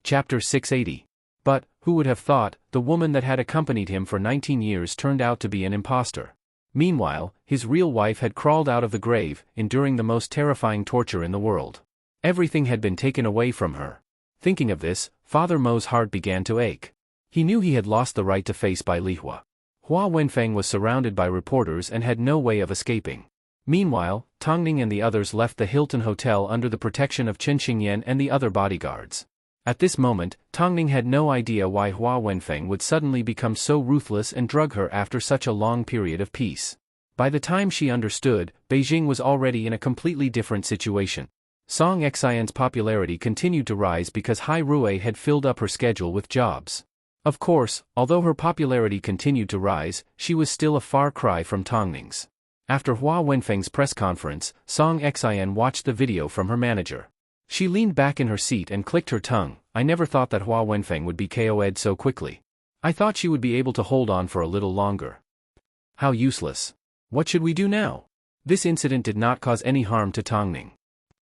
Chapter 680. But, who would have thought, the woman that had accompanied him for 19 years turned out to be an impostor. Meanwhile, his real wife had crawled out of the grave, enduring the most terrifying torture in the world. Everything had been taken away from her. Thinking of this, Father Mo's heart began to ache. He knew he had lost the right to face Bai Lihua. Hua Wenfeng was surrounded by reporters and had no way of escaping. Meanwhile, Tongning and the others left the Hilton Hotel under the protection of Chen Xingyan and the other bodyguards. At this moment, Tongning had no idea why Hua Wenfeng would suddenly become so ruthless and drug her after such a long period of peace. By the time she understood, Beijing was already in a completely different situation. Song Xian's popularity continued to rise because Hai Rui had filled up her schedule with jobs. Of course, although her popularity continued to rise, she was still a far cry from Tongning's. After Hua Wenfeng's press conference, Song Xian watched the video from her manager. She leaned back in her seat and clicked her tongue. I never thought that Hua Wenfeng would be KO'd so quickly. I thought she would be able to hold on for a little longer. How useless. What should we do now? This incident did not cause any harm to Tongning.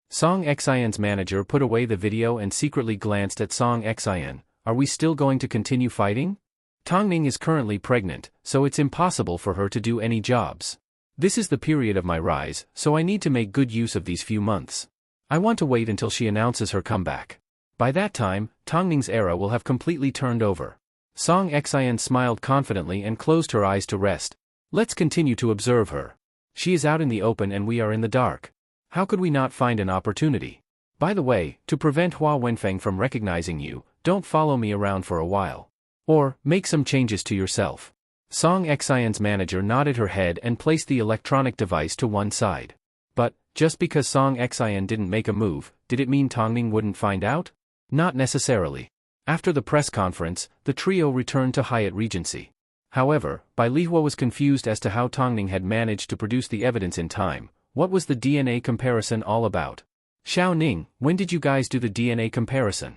Song Xian's manager put away the video and secretly glanced at Song Xian. Are we still going to continue fighting? Tongning is currently pregnant, so it's impossible for her to do any jobs. This is the period of my rise, so I need to make good use of these few months. I want to wait until she announces her comeback. By that time, Tongning's era will have completely turned over. Song Xian smiled confidently and closed her eyes to rest. Let's continue to observe her. She is out in the open and we are in the dark. How could we not find an opportunity? By the way, to prevent Hua Wenfeng from recognizing you, don't follow me around for a while. Or, make some changes to yourself. Song Xian's manager nodded her head and placed the electronic device to one side. But, just because Song Xian didn't make a move, did it mean Tongning wouldn't find out? Not necessarily. After the press conference, the trio returned to Hyatt Regency. However, Bai Lihua was confused as to how Tongning had managed to produce the evidence in time. What was the DNA comparison all about? Xiao Ning, when did you guys do the DNA comparison?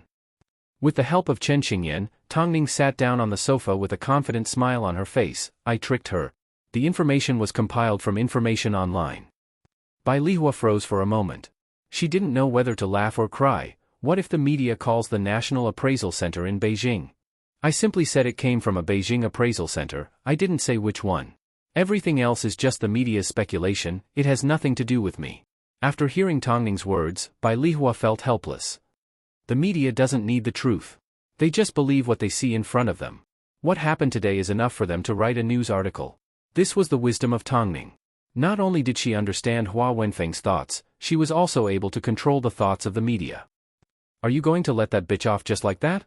With the help of Chen Xingyan, Tongning sat down on the sofa with a confident smile on her face. I tricked her. The information was compiled from information online. Bai Lihua froze for a moment. She didn't know whether to laugh or cry. What if the media calls the National Appraisal Center in Beijing? I simply said it came from a Beijing appraisal center, I didn't say which one. Everything else is just the media's speculation, it has nothing to do with me. After hearing Tongning's words, Bai Lihua felt helpless. The media doesn't need the truth. They just believe what they see in front of them. What happened today is enough for them to write a news article. This was the wisdom of Tongning. Not only did she understand Hua Wenfeng's thoughts, she was also able to control the thoughts of the media. Are you going to let that bitch off just like that?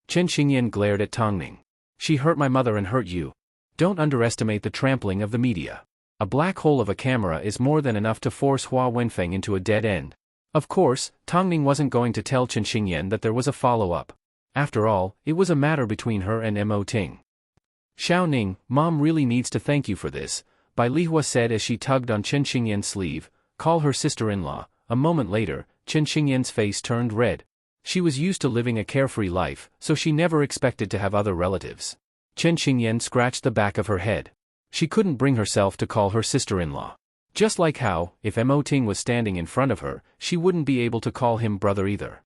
Chen Xingyan glared at Tongning. She hurt my mother and hurt you. Don't underestimate the trampling of the media. A black hole of a camera is more than enough to force Hua Wenfeng into a dead end. Of course, Tongning wasn't going to tell Chen Xingyan that there was a follow-up. After all, it was a matter between her and Mo Ting. Xiao Ning, Mom really needs to thank you for this, Bai Lihua said as she tugged on Chen Xingyan's sleeve. Call her sister-in-law. A moment later, Chen Xingyan's face turned red. She was used to living a carefree life, so she never expected to have other relatives. Chen Xingyan scratched the back of her head. She couldn't bring herself to call her sister-in-law. Just like how, if Mo Ting was standing in front of her, she wouldn't be able to call him brother either.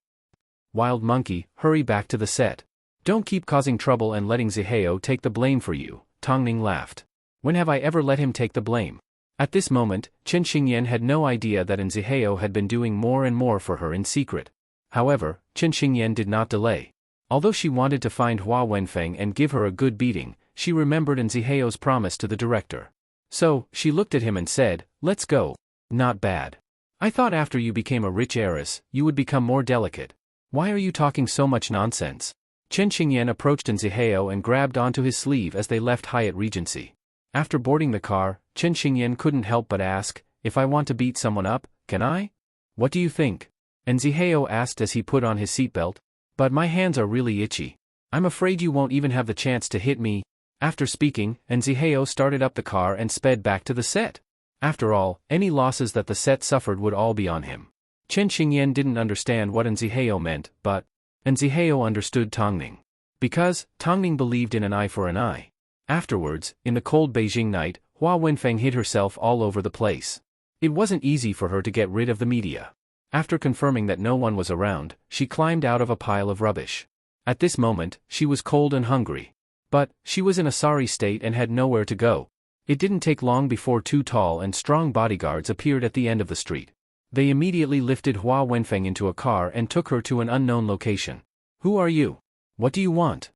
Wild monkey, hurry back to the set. Don't keep causing trouble and letting Zihao take the blame for you, Tongning laughed. When have I ever let him take the blame? At this moment, Chen Xingyan had no idea that Zihao had been doing more and more for her in secret. However, Chen Xingyan did not delay. Although she wanted to find Hua Wenfeng and give her a good beating, she remembered Zihao's promise to the director. So, she looked at him and said, let's go. Not bad. I thought after you became a rich heiress, you would become more delicate. Why are you talking so much nonsense? Chen Xingyan approached Zihao and grabbed onto his sleeve as they left Hyatt Regency. After boarding the car, Chen Xingyan couldn't help but ask, if I want to beat someone up, can I? What do you think? Zihao asked as he put on his seatbelt. But my hands are really itchy. I'm afraid you won't even have the chance to hit me. After speaking, Zihao started up the car and sped back to the set. After all, any losses that the set suffered would all be on him. Chen Xingyan didn't understand what Zihao meant, but Zihao understood Tongning. Because, Tongning believed in an eye for an eye. Afterwards, in the cold Beijing night, Hua Wenfeng hid herself all over the place. It wasn't easy for her to get rid of the media. After confirming that no one was around, she climbed out of a pile of rubbish. At this moment, she was cold and hungry. But, she was in a sorry state and had nowhere to go. It didn't take long before 2 tall and strong bodyguards appeared at the end of the street. They immediately lifted Hua Wenfeng into a car and took her to an unknown location. "Who are you? What do you want?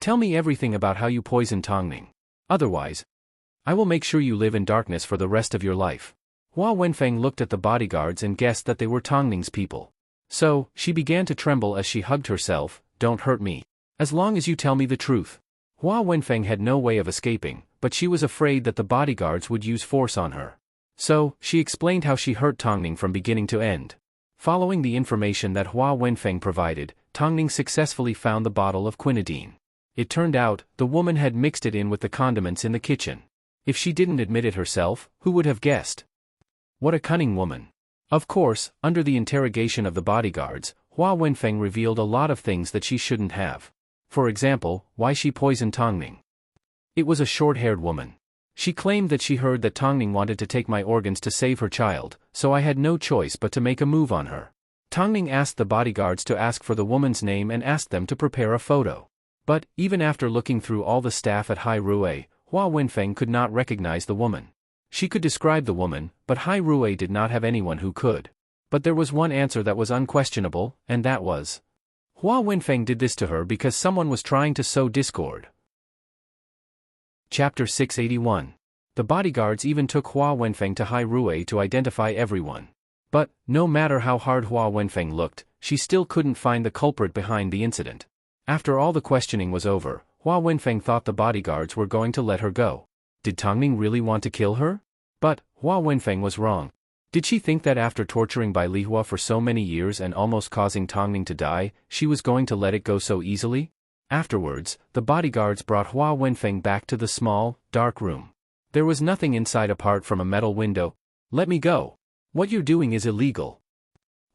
Tell me everything about how you poisoned Tongning. Otherwise, I will make sure you live in darkness for the rest of your life." Hua Wenfeng looked at the bodyguards and guessed that they were Tongning's people. So, she began to tremble as she hugged herself. "Don't hurt me. As long as you tell me the truth." Hua Wenfeng had no way of escaping, but she was afraid that the bodyguards would use force on her. So, she explained how she hurt Tongning from beginning to end. Following the information that Hua Wenfeng provided, Tongning successfully found the bottle of quinidine. It turned out, the woman had mixed it in with the condiments in the kitchen. If she didn't admit it herself, who would have guessed? What a cunning woman. Of course, under the interrogation of the bodyguards, Hua Wenfeng revealed a lot of things that she shouldn't have. For example, why she poisoned Tongning. It was a short-haired woman. She claimed that she heard that Tongning wanted to take my organs to save her child, so I had no choice but to make a move on her. Tongning asked the bodyguards to ask for the woman's name and asked them to prepare a photo. But, even after looking through all the staff at Hai Rui, Hua Wenfeng could not recognize the woman. She could describe the woman, but Hai Rui did not have anyone who could. But there was one answer that was unquestionable, and that was, Hua Wenfeng did this to her because someone was trying to sow discord. Chapter 681. The bodyguards even took Hua Wenfeng to Hai Rui to identify everyone. But, no matter how hard Hua Wenfeng looked, she still couldn't find the culprit behind the incident. After all the questioning was over, Hua Wenfeng thought the bodyguards were going to let her go. Did Tongning really want to kill her? But, Hua Wenfeng was wrong. Did she think that after torturing Bai Lihua for so many years and almost causing Tongning to die, she was going to let it go so easily? Afterwards, the bodyguards brought Hua Wenfeng back to the small, dark room. There was nothing inside apart from a metal window. "Let me go. What you're doing is illegal."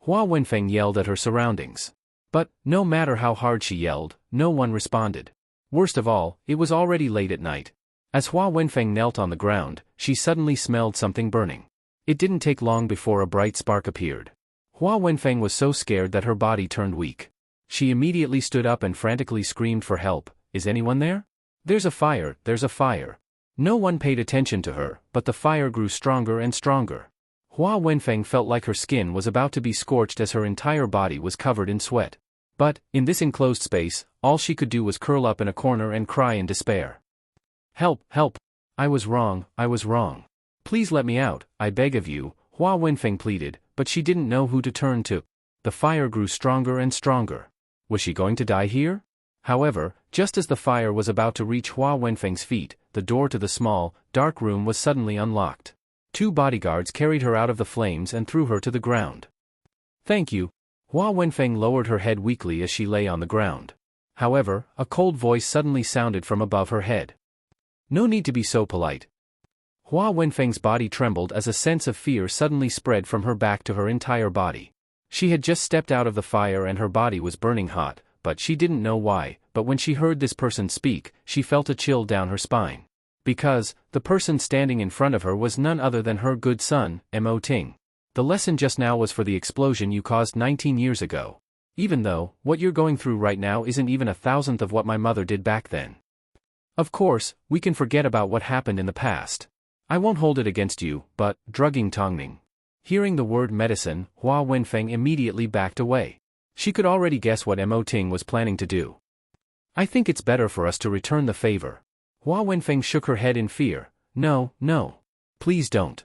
Hua Wenfeng yelled at her surroundings. But, no matter how hard she yelled, no one responded. Worst of all, it was already late at night. As Hua Wenfeng knelt on the ground, she suddenly smelled something burning. It didn't take long before a bright spark appeared. Hua Wenfeng was so scared that her body turned weak. She immediately stood up and frantically screamed for help. "Is anyone there? There's a fire, there's a fire." No one paid attention to her, but the fire grew stronger and stronger. Hua Wenfeng felt like her skin was about to be scorched as her entire body was covered in sweat. But, in this enclosed space, all she could do was curl up in a corner and cry in despair. "Help, help! I was wrong, I was wrong. Please let me out, I beg of you," Hua Wenfeng pleaded, but she didn't know who to turn to. The fire grew stronger and stronger. Was she going to die here? However, just as the fire was about to reach Hua Wenfeng's feet, the door to the small, dark room was suddenly unlocked. 2 bodyguards carried her out of the flames and threw her to the ground. "Thank you." Hua Wenfeng lowered her head weakly as she lay on the ground. However, a cold voice suddenly sounded from above her head. "No need to be so polite." Hua Wenfeng's body trembled as a sense of fear suddenly spread from her back to her entire body. She had just stepped out of the fire and her body was burning hot, but she didn't know why, but when she heard this person speak, she felt a chill down her spine. Because, the person standing in front of her was none other than her good son, Enchanting. The lesson just now was for the explosion you caused 19 years ago. Even though, what you're going through right now isn't even a thousandth of what my mother did back then. Of course, we can forget about what happened in the past. I won't hold it against you, but, drugging Tongning. Hearing the word medicine, Hua Wenfeng immediately backed away. She could already guess what Enchanting was planning to do. "I think it's better for us to return the favor." Hua Wenfeng shook her head in fear. "No, no. Please don't.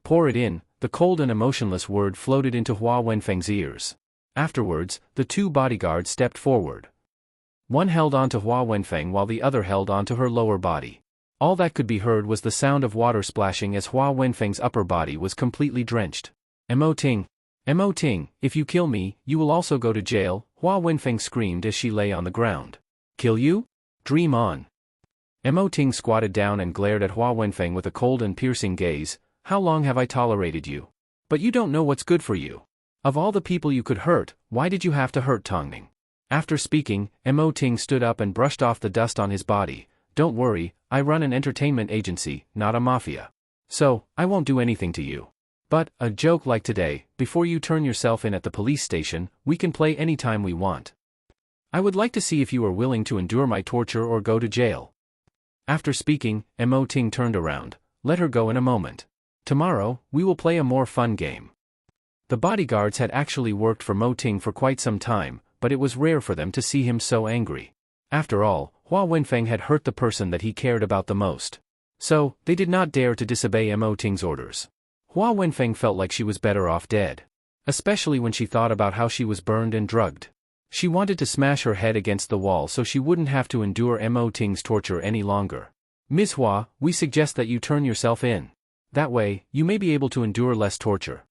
Pour it in." The cold and emotionless word floated into Hua Wenfeng's ears. Afterwards, the 2 bodyguards stepped forward. One held onto Hua Wenfeng while the other held onto her lower body. All that could be heard was the sound of water splashing as Hua Wenfeng's upper body was completely drenched. "Enchanting! Enchanting, if you kill me, you will also go to jail," Hua Wenfeng screamed as she lay on the ground. "Kill you? Dream on." Enchanting squatted down and glared at Hua Wenfeng with a cold and piercing gaze. "How long have I tolerated you? But you don't know what's good for you. Of all the people you could hurt, why did you have to hurt Tongning?" After speaking, Enchanting stood up and brushed off the dust on his body. "Don't worry, I run an entertainment agency, not a mafia. So, I won't do anything to you." But, a joke like today, before you turn yourself in at the police station, we can play any time we want. I would like to see if you are willing to endure my torture or go to jail. After speaking, Enchanting turned around. Let her go in a moment. Tomorrow, we will play a more fun game. The bodyguards had actually worked for Enchanting for quite some time, but it was rare for them to see him so angry. After all, Hua Wenfeng had hurt the person that he cared about the most. So, they did not dare to disobey Enchanting's orders. Hua Wenfeng felt like she was better off dead. Especially when she thought about how she was burned and drugged. She wanted to smash her head against the wall so she wouldn't have to endure Enchanting's torture any longer. Ms. Hua, we suggest that you turn yourself in. That way, you may be able to endure less torture.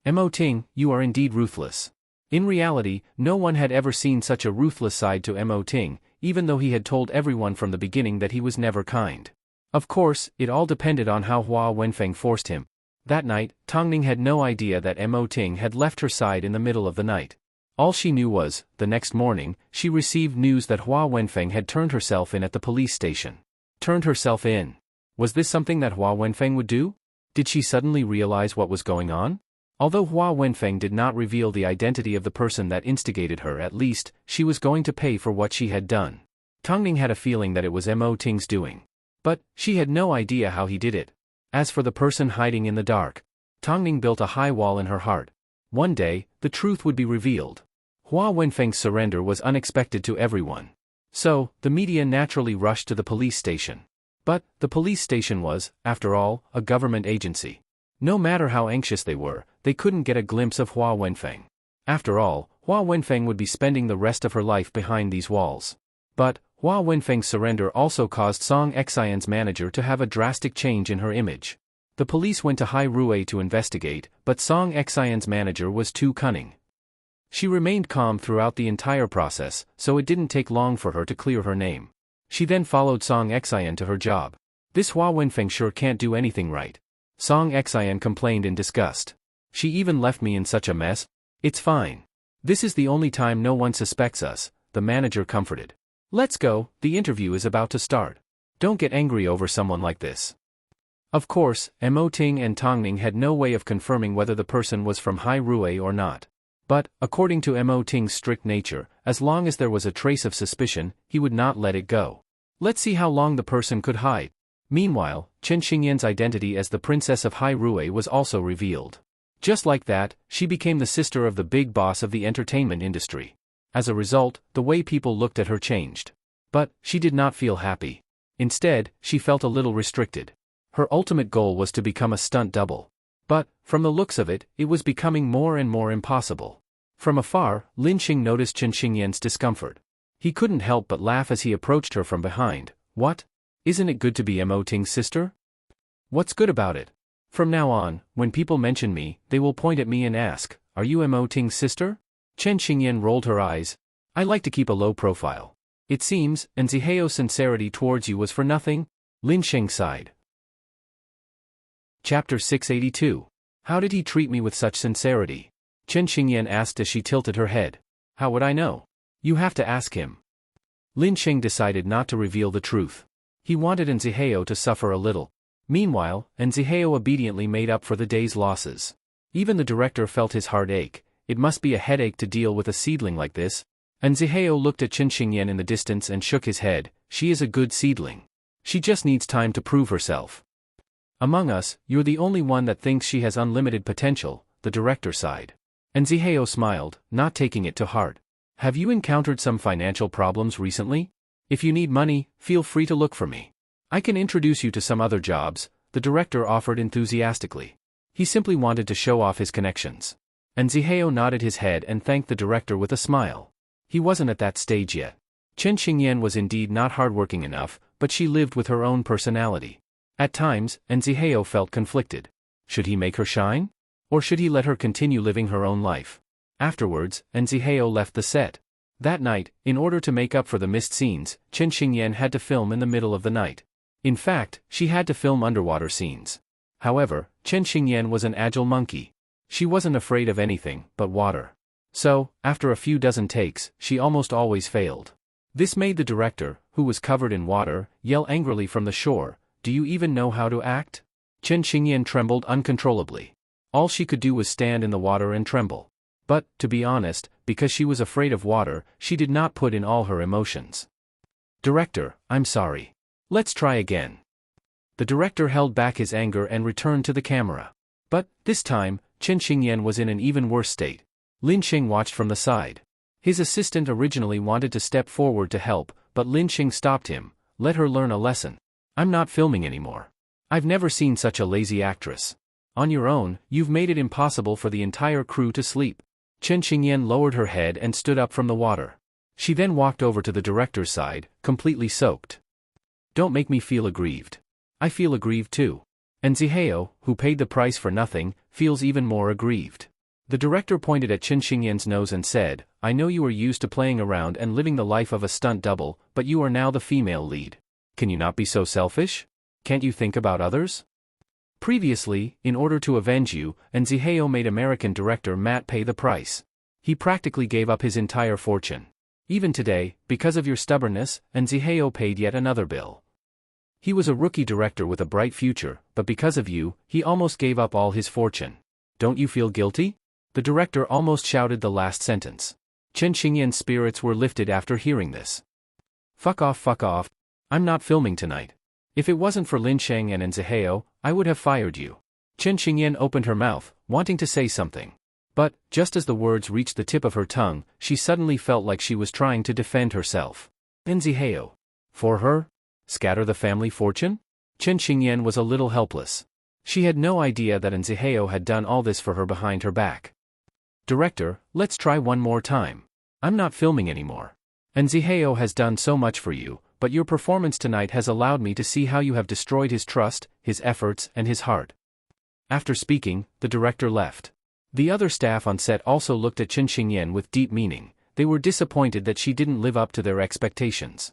Enchanting, you are indeed ruthless. In reality, no one had ever seen such a ruthless side to Enchanting, even though he had told everyone from the beginning that he was never kind. Of course, it all depended on how Hua Wenfeng forced him. That night, Tongning had no idea that Enchanting had left her side in the middle of the night. All she knew was, the next morning, she received news that Hua Wenfeng had turned herself in at the police station. Turned herself in. Was this something that Hua Wenfeng would do? Did she suddenly realize what was going on? Although Hua Wenfeng did not reveal the identity of the person that instigated her, at least, she was going to pay for what she had done. Tongning had a feeling that it was Enchanting's doing. But, she had no idea how he did it. As for the person hiding in the dark, Tongning built a high wall in her heart. One day, the truth would be revealed. Hua Wenfeng's surrender was unexpected to everyone. So, the media naturally rushed to the police station. But, the police station was, after all, a government agency. No matter how anxious they were, they couldn't get a glimpse of Hua Wenfeng. After all, Hua Wenfeng would be spending the rest of her life behind these walls. But, Hua Wenfeng's surrender also caused Song Xian's manager to have a drastic change in her image. The police went to Hai Rui to investigate, but Song Xian's manager was too cunning. She remained calm throughout the entire process, so it didn't take long for her to clear her name. She then followed Song Xian to her job. This Hua Wenfeng sure can't do anything right. Song Xian complained in disgust. She even left me in such a mess. It's fine. This is the only time no one suspects us, the manager comforted. Let's go, the interview is about to start. Don't get angry over someone like this. Of course, Enchanting and Tongning had no way of confirming whether the person was from Hai Rui or not. But, according to Enchanting's strict nature, as long as there was a trace of suspicion, he would not let it go. Let's see how long the person could hide. Meanwhile, Chen Xingyan's identity as the princess of Hai Rui was also revealed. Just like that, she became the sister of the big boss of the entertainment industry. As a result, the way people looked at her changed. But, she did not feel happy. Instead, she felt a little restricted. Her ultimate goal was to become a stunt double. But, from the looks of it, it was becoming more and more impossible. From afar, Lin Xing noticed Chen Xingyan's discomfort. He couldn't help but laugh as he approached her from behind. What? Isn't it good to be Enchanting's sister? What's good about it? From now on, when people mention me, they will point at me and ask, are you Enchanting's sister? Chen Xingyan rolled her eyes. I like to keep a low profile. It seems, Enziheo's sincerity towards you was for nothing? Lin Xing sighed. Chapter 682. How did he treat me with such sincerity? Chen Xingyan asked as she tilted her head. How would I know? You have to ask him. Lin Xing decided not to reveal the truth. He wanted Enziheo to suffer a little. Meanwhile, Enziheo obediently made up for the day's losses. Even the director felt his heart ache. It must be a headache to deal with a seedling like this. Enziheo looked at Chen Xingyan in the distance and shook his head. She is a good seedling. She just needs time to prove herself. Among us, you're the only one that thinks she has unlimited potential, the director sighed. Enziheo smiled, not taking it to heart. Have you encountered some financial problems recently? If you need money, feel free to look for me. I can introduce you to some other jobs, the director offered enthusiastically. He simply wanted to show off his connections. Enziheo nodded his head and thanked the director with a smile. He wasn't at that stage yet. Chen Xingyan was indeed not hardworking enough, but she lived with her own personality. At times, Enziheo felt conflicted. Should he make her shine? Or should he let her continue living her own life? Afterwards, Enziheo left the set. That night, in order to make up for the missed scenes, Chen Xingyan had to film in the middle of the night. In fact, she had to film underwater scenes. However, Chen Xingyan was an agile monkey. She wasn't afraid of anything but water. So, after a few dozen takes, she almost always failed. This made the director, who was covered in water, yell angrily from the shore, "Do you even know how to act?" Chen Xingyan trembled uncontrollably. All she could do was stand in the water and tremble. But, to be honest, because she was afraid of water, she did not put in all her emotions. "Director, I'm sorry. Let's try again." The director held back his anger and returned to the camera. But, this time, Chen Xingyan was in an even worse state. Lin Xing watched from the side. His assistant originally wanted to step forward to help, but Lin Xing stopped him. "Let her learn a lesson. I'm not filming anymore. I've never seen such a lazy actress. On your own, you've made it impossible for the entire crew to sleep." Chen Xingyan lowered her head and stood up from the water. She then walked over to the director's side, completely soaked. "Don't make me feel aggrieved. I feel aggrieved too. And Zihao, who paid the price for nothing, feels even more aggrieved." The director pointed at Chen Xingyan's nose and said, "I know you are used to playing around and living the life of a stunt double, but you are now the female lead. Can you not be so selfish? Can't you think about others?" Previously, in order to avenge you, Zihao made American director Matt pay the price. He practically gave up his entire fortune. Even today, because of your stubbornness, Zihao paid yet another bill. He was a rookie director with a bright future, but because of you, he almost gave up all his fortune. Don't you feel guilty? The director almost shouted the last sentence. Chen Xingyan's spirits were lifted after hearing this. Fuck off. I'm not filming tonight. If it wasn't for Lin Sheng and Zihao, I would have fired you." Chen Xingyan opened her mouth, wanting to say something. But, just as the words reached the tip of her tongue, she suddenly felt like she was trying to defend herself. "Zihao. For her? Scatter the family fortune?" Chen Xingyan was a little helpless. She had no idea that Zihao had done all this for her behind her back. "Director, let's try one more time. I'm not filming anymore. Zihao has done so much for you, but your performance tonight has allowed me to see how you have destroyed his trust, his efforts, and his heart." After speaking, the director left. The other staff on set also looked at Chen Xingyan with deep meaning. They were disappointed that she didn't live up to their expectations.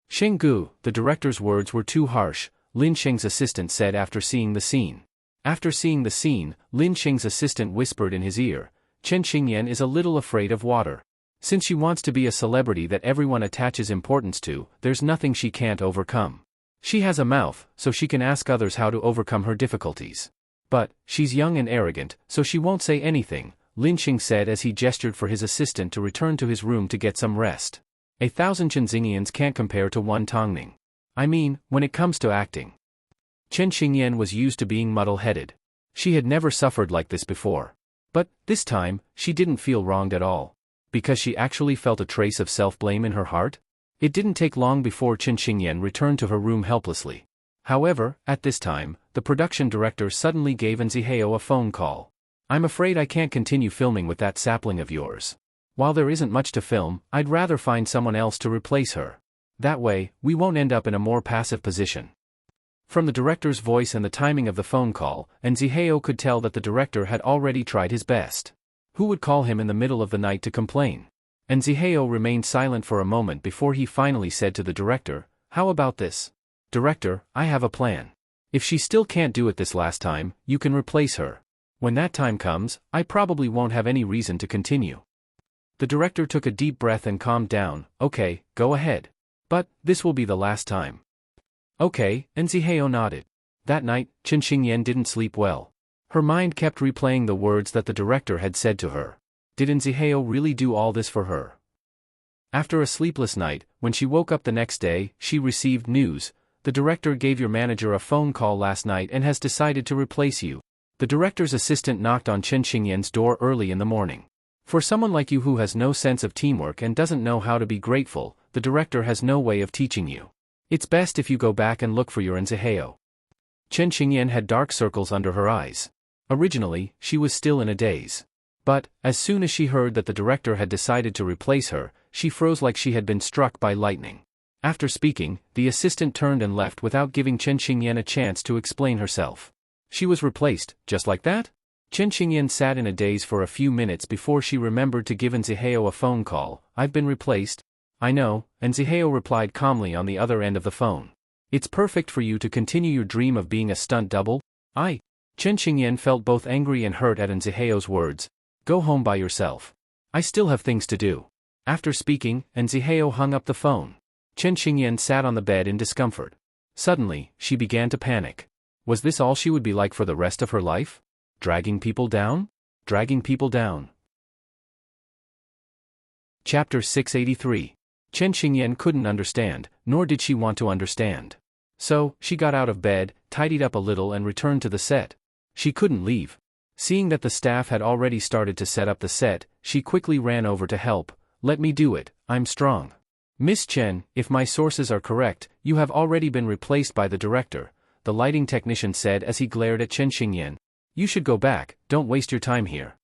"Sheng Gu, the director's words were too harsh," Lin Sheng's assistant said after seeing the scene. After seeing the scene, Lin Sheng's assistant whispered in his ear, "Chen Xingyan is a little afraid of water. Since she wants to be a celebrity that everyone attaches importance to, there's nothing she can't overcome. She has a mouth, so she can ask others how to overcome her difficulties. But, she's young and arrogant, so she won't say anything," Lin Xing said as he gestured for his assistant to return to his room to get some rest. 1,000 Chen Xingyans can't compare to one Tongning. I mean, when it comes to acting. Chen Xingyan was used to being muddle-headed. She had never suffered like this before. But, this time, she didn't feel wronged at all. Because she actually felt a trace of self-blame in her heart? It didn't take long before Chen Xingyan returned to her room helplessly. However, at this time, the production director suddenly gave Zihao a phone call. "I'm afraid I can't continue filming with that sapling of yours. While there isn't much to film, I'd rather find someone else to replace her. That way, we won't end up in a more passive position." From the director's voice and the timing of the phone call, Zihao could tell that the director had already tried his best. Who would call him in the middle of the night to complain? Zihao remained silent for a moment before he finally said to the director, "How about this? Director, I have a plan. If she still can't do it this last time, you can replace her. When that time comes, I probably won't have any reason to continue." The director took a deep breath and calmed down. "Okay, go ahead. But, this will be the last time." "Okay," Zihao nodded. That night, Chen Xingyan didn't sleep well. Her mind kept replaying the words that the director had said to her. Did Zihao really do all this for her? After a sleepless night, when she woke up the next day, she received news. "The director gave your manager a phone call last night and has decided to replace you." The director's assistant knocked on Chen Xingyan's door early in the morning. "For someone like you who has no sense of teamwork and doesn't know how to be grateful, the director has no way of teaching you. It's best if you go back and look for your Zihao." Chen Xingyan had dark circles under her eyes. Originally, she was still in a daze. But, as soon as she heard that the director had decided to replace her, she froze like she had been struck by lightning. After speaking, the assistant turned and left without giving Chen Xingyan a chance to explain herself. She was replaced, just like that? Chen Xingyan sat in a daze for a few minutes before she remembered to give Zihao a phone call. "I've been replaced." "I know," Zihao replied calmly on the other end of the phone. "It's perfect for you to continue your dream of being a stunt double." Chen Xingyan felt both angry and hurt at Zihao's words. "Go home by yourself. I still have things to do." After speaking, Zihao hung up the phone. Chen Xingyan sat on the bed in discomfort. Suddenly, she began to panic. Was this all she would be like for the rest of her life? Dragging people down? Dragging people down. Chapter 683. Chen Xingyan couldn't understand, nor did she want to understand. So, she got out of bed, tidied up a little and returned to the set. She couldn't leave. Seeing that the staff had already started to set up the set, she quickly ran over to help. "Let me do it, I'm strong." "Miss Chen, if my sources are correct, you have already been replaced by the director," the lighting technician said as he glared at Chen Xingyan. "You should go back, don't waste your time here."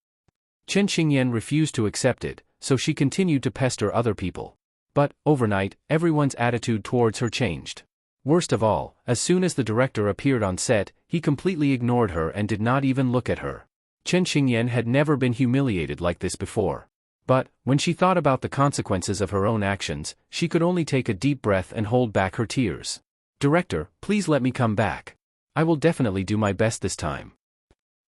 Chen Xingyan refused to accept it, so she continued to pester other people. But, overnight, everyone's attitude towards her changed. Worst of all, as soon as the director appeared on set, he completely ignored her and did not even look at her. Chen Xingyan had never been humiliated like this before. But, when she thought about the consequences of her own actions, she could only take a deep breath and hold back her tears. "Director, please let me come back. I will definitely do my best this time."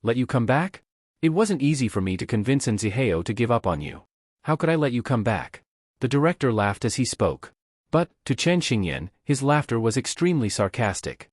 "Let you come back? It wasn't easy for me to convince Nziheo to give up on you. How could I let you come back?" The director laughed as he spoke. But, to Chen Xingyan, his laughter was extremely sarcastic.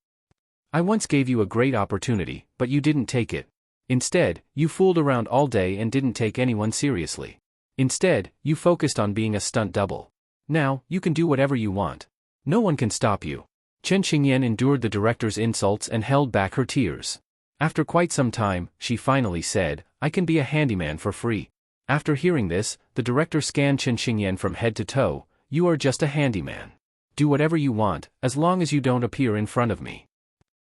"I once gave you a great opportunity, but you didn't take it. Instead, you fooled around all day and didn't take anyone seriously. Instead, you focused on being a stunt double. Now, you can do whatever you want. No one can stop you." Chen Xingyan endured the director's insults and held back her tears. After quite some time, she finally said, "I can be a handyman for free." After hearing this, the director scanned Chen Xingyan from head to toe. "You are just a handyman. Do whatever you want, as long as you don't appear in front of me."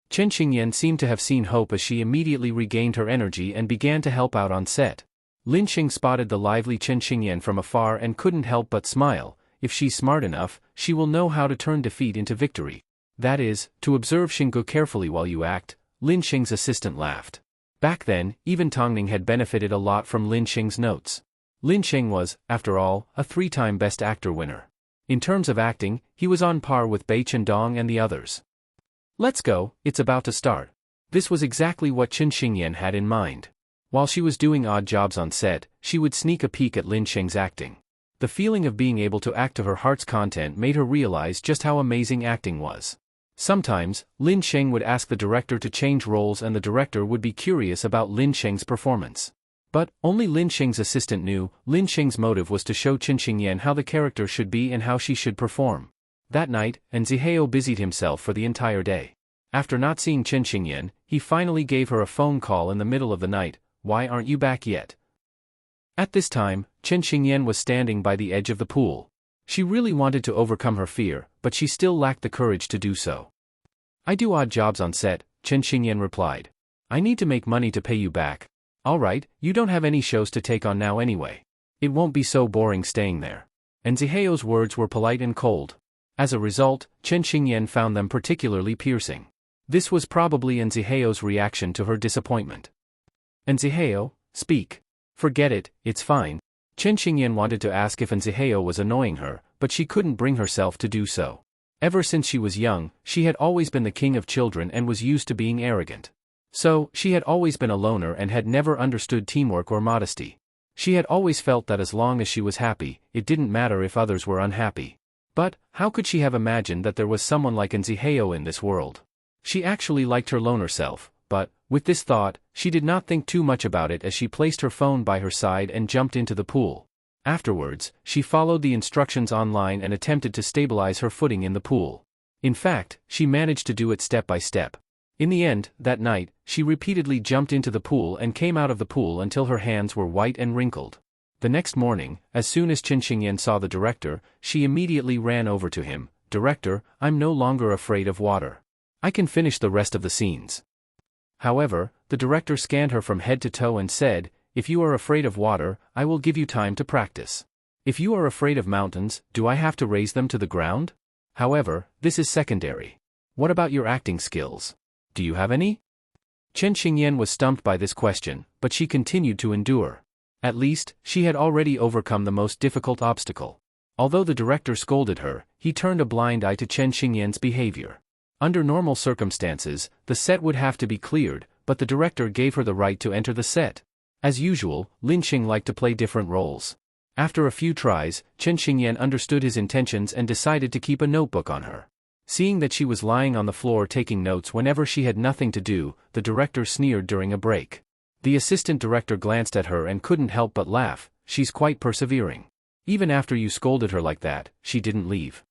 Chen Xingyan seemed to have seen hope as she immediately regained her energy and began to help out on set. Lin Xing spotted the lively Chen Xingyan from afar and couldn't help but smile. If she's smart enough, she will know how to turn defeat into victory. That is, to observe Xinggu carefully while you act. Lin Xing's assistant laughed. Back then, even Tongning had benefited a lot from Lin Xing's notes. Lin Xing was, after all, a 3-time Best Actor winner. In terms of acting, he was on par with Bai Chendong and the others. "Let's go, it's about to start." This was exactly what Chen Xingyan had in mind. While she was doing odd jobs on set, she would sneak a peek at Lin Xing's acting. The feeling of being able to act to her heart's content made her realize just how amazing acting was. Sometimes, Lin Xing would ask the director to change roles and the director would be curious about Lin Xing's performance. But, only Lin Xing's assistant knew. Lin Xing's motive was to show Chen Xingyan how the character should be and how she should perform. That night, Nziheo busied himself for the entire day. After not seeing Chen Xingyan, he finally gave her a phone call in the middle of the night. "Why aren't you back yet?" At this time, Chen Xingyan was standing by the edge of the pool. She really wanted to overcome her fear, but she still lacked the courage to do so. "I do odd jobs on set," Chen Xingyan replied. "I need to make money to pay you back." "Alright, you don't have any shows to take on now anyway. It won't be so boring staying there." Nziheo's words were polite and cold. As a result, Chen Xingyan found them particularly piercing. This was probably Nziheo's reaction to her disappointment. "Nziheo, speak." "Forget it, it's fine." Chen Xingyan wanted to ask if Nziheo was annoying her, but she couldn't bring herself to do so. Ever since she was young, she had always been the king of children and was used to being arrogant. So, she had always been a loner and had never understood teamwork or modesty. She had always felt that as long as she was happy, it didn't matter if others were unhappy. But, how could she have imagined that there was someone like Nziheo in this world? She actually liked her loner self, but, with this thought, she did not think too much about it as she placed her phone by her side and jumped into the pool. Afterwards, she followed the instructions online and attempted to stabilize her footing in the pool. In fact, she managed to do it step by step. In the end, that night, she repeatedly jumped into the pool and came out of the pool until her hands were white and wrinkled. The next morning, as soon as Chen Xingyan saw the director, she immediately ran over to him. "Director, I'm no longer afraid of water. I can finish the rest of the scenes." However, the director scanned her from head to toe and said, "If you are afraid of water, I will give you time to practice. If you are afraid of mountains, do I have to raise them to the ground? However, this is secondary. What about your acting skills? Do you have any?" Chen Xingyan was stumped by this question, but she continued to endure. At least, she had already overcome the most difficult obstacle. Although the director scolded her, he turned a blind eye to Chen Xingyan's behavior. Under normal circumstances, the set would have to be cleared, but the director gave her the right to enter the set. As usual, Lin Xing liked to play different roles. After a few tries, Chen Xingyan understood his intentions and decided to keep a notebook on her. Seeing that she was lying on the floor taking notes whenever she had nothing to do, the director sneered during a break. The assistant director glanced at her and couldn't help but laugh. She's quite persevering. Even after you scolded her like that, she didn't leave.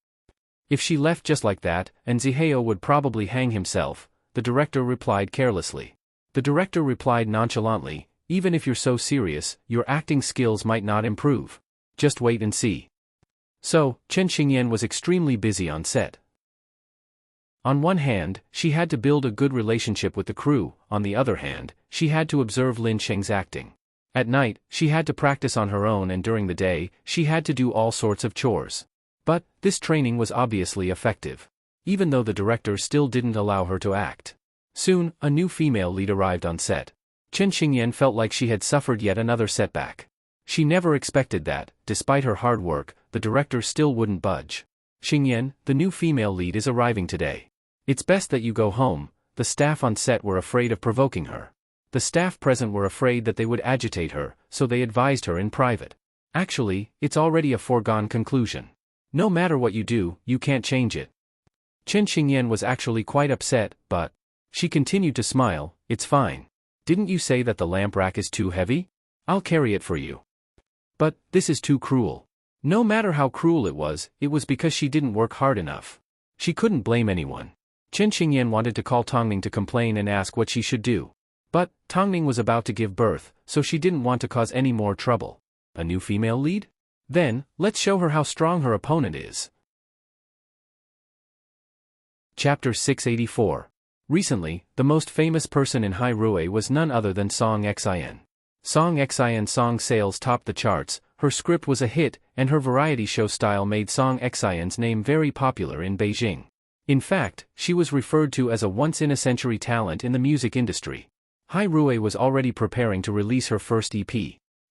If she left just like that, and Ziheo would probably hang himself, the director replied carelessly. The director replied nonchalantly, even if you're so serious, your acting skills might not improve. Just wait and see. So, Chen Xingyan was extremely busy on set. On one hand, she had to build a good relationship with the crew, on the other hand, she had to observe Lin Sheng's acting. At night, she had to practice on her own, and during the day, she had to do all sorts of chores. But, this training was obviously effective. Even though the director still didn't allow her to act. Soon, a new female lead arrived on set. Chen Xingyan felt like she had suffered yet another setback. She never expected that, despite her hard work, the director still wouldn't budge. Xingyan, the new female lead is arriving today. It's best that you go home. The staff on set were afraid of provoking her. The staff present were afraid that they would agitate her, so they advised her in private. Actually, it's already a foregone conclusion. No matter what you do, you can't change it. Chen Xingyan was actually quite upset, but she continued to smile. It's fine. Didn't you say that the lamp rack is too heavy? I'll carry it for you. But this is too cruel. No matter how cruel it was because she didn't work hard enough. She couldn't blame anyone. Chen Xingyan wanted to call Tongning to complain and ask what she should do. But Tongning was about to give birth, so she didn't want to cause any more trouble. A new female lead? Then, let's show her how strong her opponent is. Chapter 684. Recently, the most famous person in Hairui was none other than Song Xian. Song Xian's song sales topped the charts, her script was a hit, and her variety show style made Song Xian's name very popular in Beijing. In fact, she was referred to as a once-in-a-century talent in the music industry. Hairui was already preparing to release her first EP.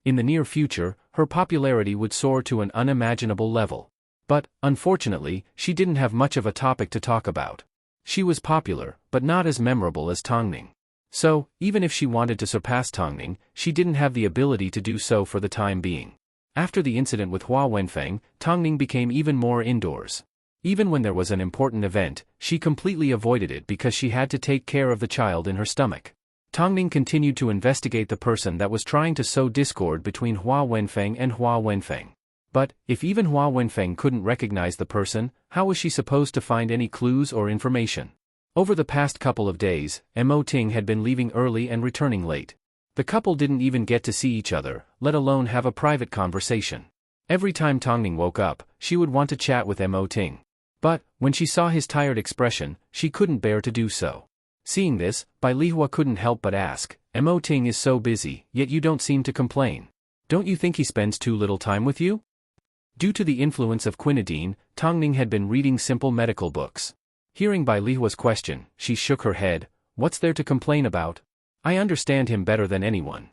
In the near future, her popularity would soar to an unimaginable level. But, unfortunately, she didn't have much of a topic to talk about. She was popular, but not as memorable as Tongning. So, even if she wanted to surpass Tongning, she didn't have the ability to do so for the time being. After the incident with Hua Wenfeng, Tongning became even more indoors. Even when there was an important event, she completely avoided it because she had to take care of the child in her stomach. Tongning continued to investigate the person that was trying to sow discord between Hua Wenfeng and Hua Wenfeng. But, if even Hua Wenfeng couldn't recognize the person, how was she supposed to find any clues or information? Over the past couple of days, Mo Ting had been leaving early and returning late. The couple didn't even get to see each other, let alone have a private conversation. Every time Tongning woke up, she would want to chat with Mo Ting. But, when she saw his tired expression, she couldn't bear to do so. Seeing this, Bai Lihua couldn't help but ask, Mo Ting is so busy, yet you don't seem to complain. Don't you think he spends too little time with you? Due to the influence of quinidine, Tongning had been reading simple medical books. Hearing Bai Lihua's question, she shook her head. What's there to complain about? I understand him better than anyone.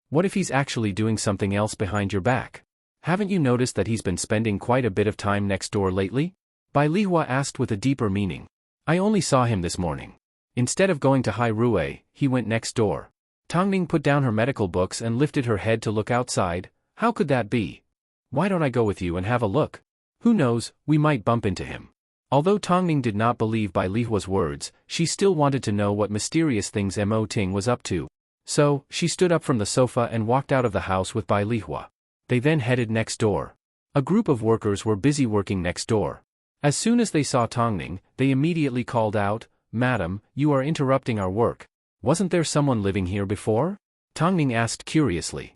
What if he's actually doing something else behind your back? Haven't you noticed that he's been spending quite a bit of time next door lately? Bai Lihua asked with a deeper meaning. I only saw him this morning. Instead of going to Hairui, he went next door. Tongning put down her medical books and lifted her head to look outside. How could that be? Why don't I go with you and have a look? Who knows, we might bump into him. Although Tongning did not believe Bai Lihua's words, she still wanted to know what mysterious things Mo Ting was up to. So, she stood up from the sofa and walked out of the house with Bai Lihua. They then headed next door. A group of workers were busy working next door. As soon as they saw Tongning, they immediately called out, Madam, you are interrupting our work. Wasn't there someone living here before? Tongning asked curiously.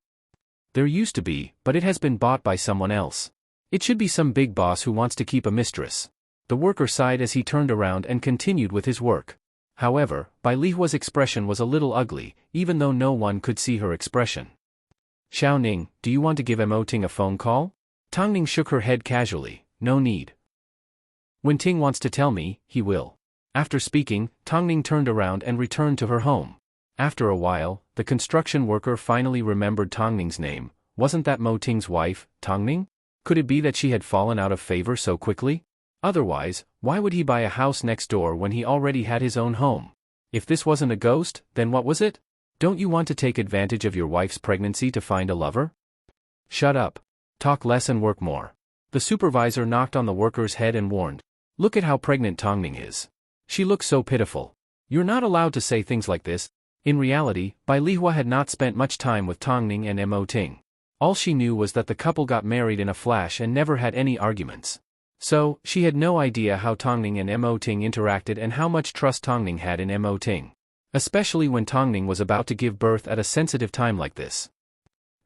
There used to be, but it has been bought by someone else. It should be some big boss who wants to keep a mistress. The worker sighed as he turned around and continued with his work. However, Bai Lihua's expression was a little ugly, even though no one could see her expression. Xiao Ning, do you want to give Mo Ting a phone call? Tongning shook her head casually. No need. When Ting wants to tell me, he will. After speaking, Tongning turned around and returned to her home. After a while, the construction worker finally remembered Tongning's name. Wasn't that Mo Ting's wife, Tongning? Could it be that she had fallen out of favor so quickly? Otherwise, why would he buy a house next door when he already had his own home? If this wasn't a ghost, then what was it? Don't you want to take advantage of your wife's pregnancy to find a lover? Shut up. Talk less and work more. The supervisor knocked on the worker's head and warned. Look at how pregnant Tongning is. She looks so pitiful. You're not allowed to say things like this. In reality, Bai Lihua had not spent much time with Tongning and Mo Ting. All she knew was that the couple got married in a flash and never had any arguments. So, she had no idea how Tongning and Mo Ting interacted and how much trust Tongning had in Mo Ting. Especially when Tongning was about to give birth at a sensitive time like this.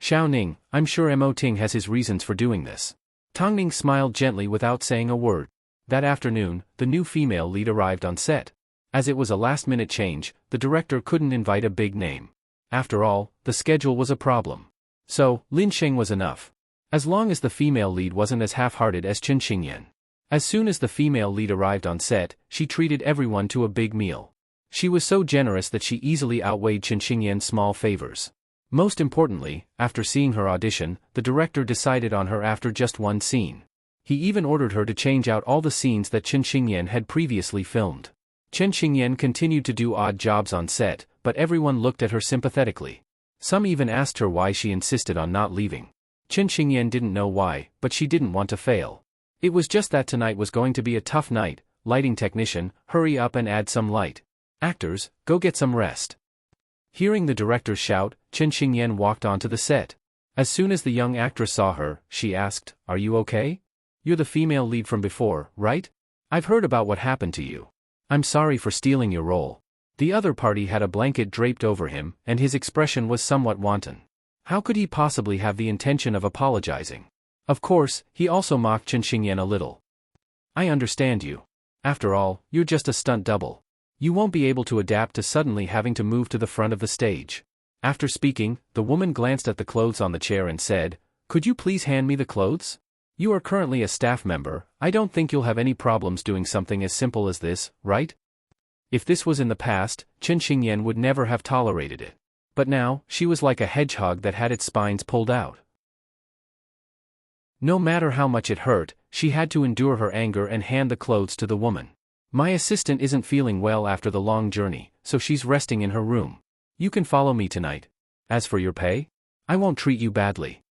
Xiao Ning, I'm sure Mo Ting has his reasons for doing this. Tongning smiled gently without saying a word. That afternoon, the new female lead arrived on set. As it was a last-minute change, the director couldn't invite a big name. After all, the schedule was a problem. So, Lin Sheng was enough. As long as the female lead wasn't as half-hearted as Chen Xingyan. As soon as the female lead arrived on set, she treated everyone to a big meal. She was so generous that she easily outweighed Chen Xingyan's small favors. Most importantly, after seeing her audition, the director decided on her after just one scene. He even ordered her to change out all the scenes that Chen Xingyan had previously filmed. Chen Xingyan continued to do odd jobs on set, but everyone looked at her sympathetically. Some even asked her why she insisted on not leaving. Chen Xingyan didn't know why, but she didn't want to fail. It was just that tonight was going to be a tough night. Lighting technician, hurry up and add some light. Actors, go get some rest. Hearing the director's shout, Chen Xingyan walked onto the set. As soon as the young actress saw her, she asked, "Are you okay? You're the female lead from before, right? I've heard about what happened to you. I'm sorry for stealing your role." The other party had a blanket draped over him, and his expression was somewhat wanton. How could he possibly have the intention of apologizing? Of course, he also mocked Chen Xingyan a little. "I understand you. After all, you're just a stunt double. You won't be able to adapt to suddenly having to move to the front of the stage." After speaking, the woman glanced at the clothes on the chair and said, "Could you please hand me the clothes? You are currently a staff member. I don't think you'll have any problems doing something as simple as this, right?" If this was in the past, Chen Xingyan would never have tolerated it. But now, she was like a hedgehog that had its spines pulled out. No matter how much it hurt, she had to endure her anger and hand the clothes to the woman. "My assistant isn't feeling well after the long journey, so she's resting in her room. You can follow me tonight. As for your pay, I won't treat you badly."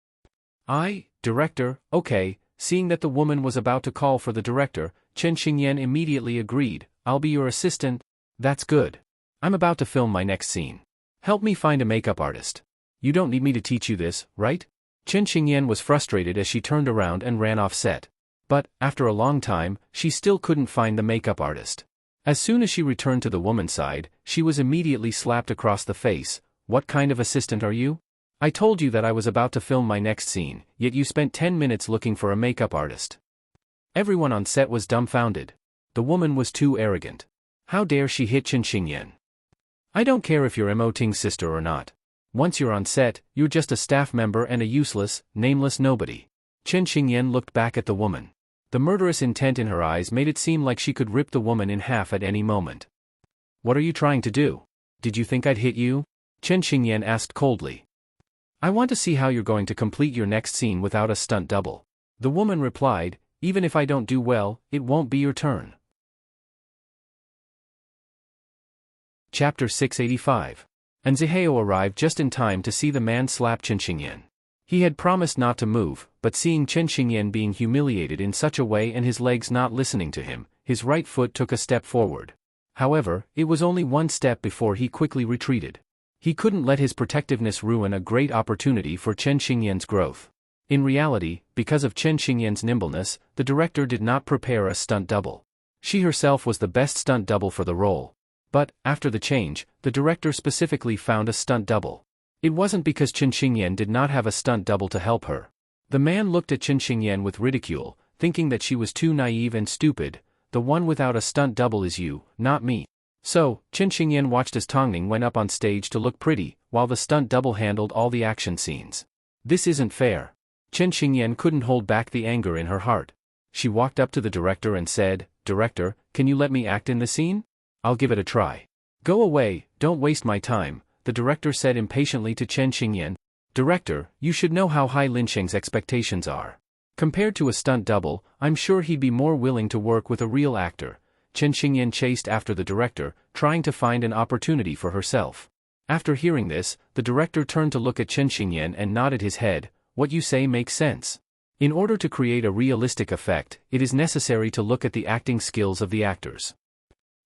Director, okay." Seeing that the woman was about to call for the director, Chen Xingyan immediately agreed. "I'll be your assistant." "That's good. I'm about to film my next scene. Help me find a makeup artist." "You don't need me to teach you this, right?" Chen Xingyan was frustrated as she turned around and ran off set. But, after a long time, she still couldn't find the makeup artist. As soon as she returned to the woman's side, she was immediately slapped across the face. "What kind of assistant are you? I told you that I was about to film my next scene, yet you spent 10 minutes looking for a makeup artist." Everyone on set was dumbfounded. The woman was too arrogant. How dare she hit Chen Xingyan? "I don't care if you're Mo Ting's sister or not. Once you're on set, you're just a staff member and a useless, nameless nobody." Chen Xingyan looked back at the woman. The murderous intent in her eyes made it seem like she could rip the woman in half at any moment. "What are you trying to do? Did you think I'd hit you?" Chen Xingyan asked coldly. "I want to see how you're going to complete your next scene without a stunt double." The woman replied, "Even if I don't do well, it won't be your turn." Chapter 685. Anziheo arrived just in time to see the man slap Chen Xingyan. He had promised not to move, but seeing Chen Xingyan being humiliated in such a way and his legs not listening to him, his right foot took a step forward. However, it was only one step before he quickly retreated. He couldn't let his protectiveness ruin a great opportunity for Chen Xingyan's growth. In reality, because of Chen Xingyan's nimbleness, the director did not prepare a stunt double. She herself was the best stunt double for the role. But, after the change, the director specifically found a stunt double. It wasn't because Chen Xingyan did not have a stunt double to help her. The man looked at Chen Xingyan with ridicule, thinking that she was too naive and stupid. "The one without a stunt double is you, not me." So, Chen Xingyan watched as Tongning went up on stage to look pretty, while the stunt double handled all the action scenes. This isn't fair. Chen Xingyan couldn't hold back the anger in her heart. She walked up to the director and said, "Director, can you let me act in the scene? I'll give it a try." "Go away, don't waste my time," the director said impatiently to Chen Xingyan. "Director, you should know how high Lin Sheng's expectations are. Compared to a stunt double, I'm sure he'd be more willing to work with a real actor." Chen Xingyan chased after the director, trying to find an opportunity for herself. After hearing this, the director turned to look at Chen Xingyan and nodded his head. "What you say makes sense. In order to create a realistic effect, it is necessary to look at the acting skills of the actors.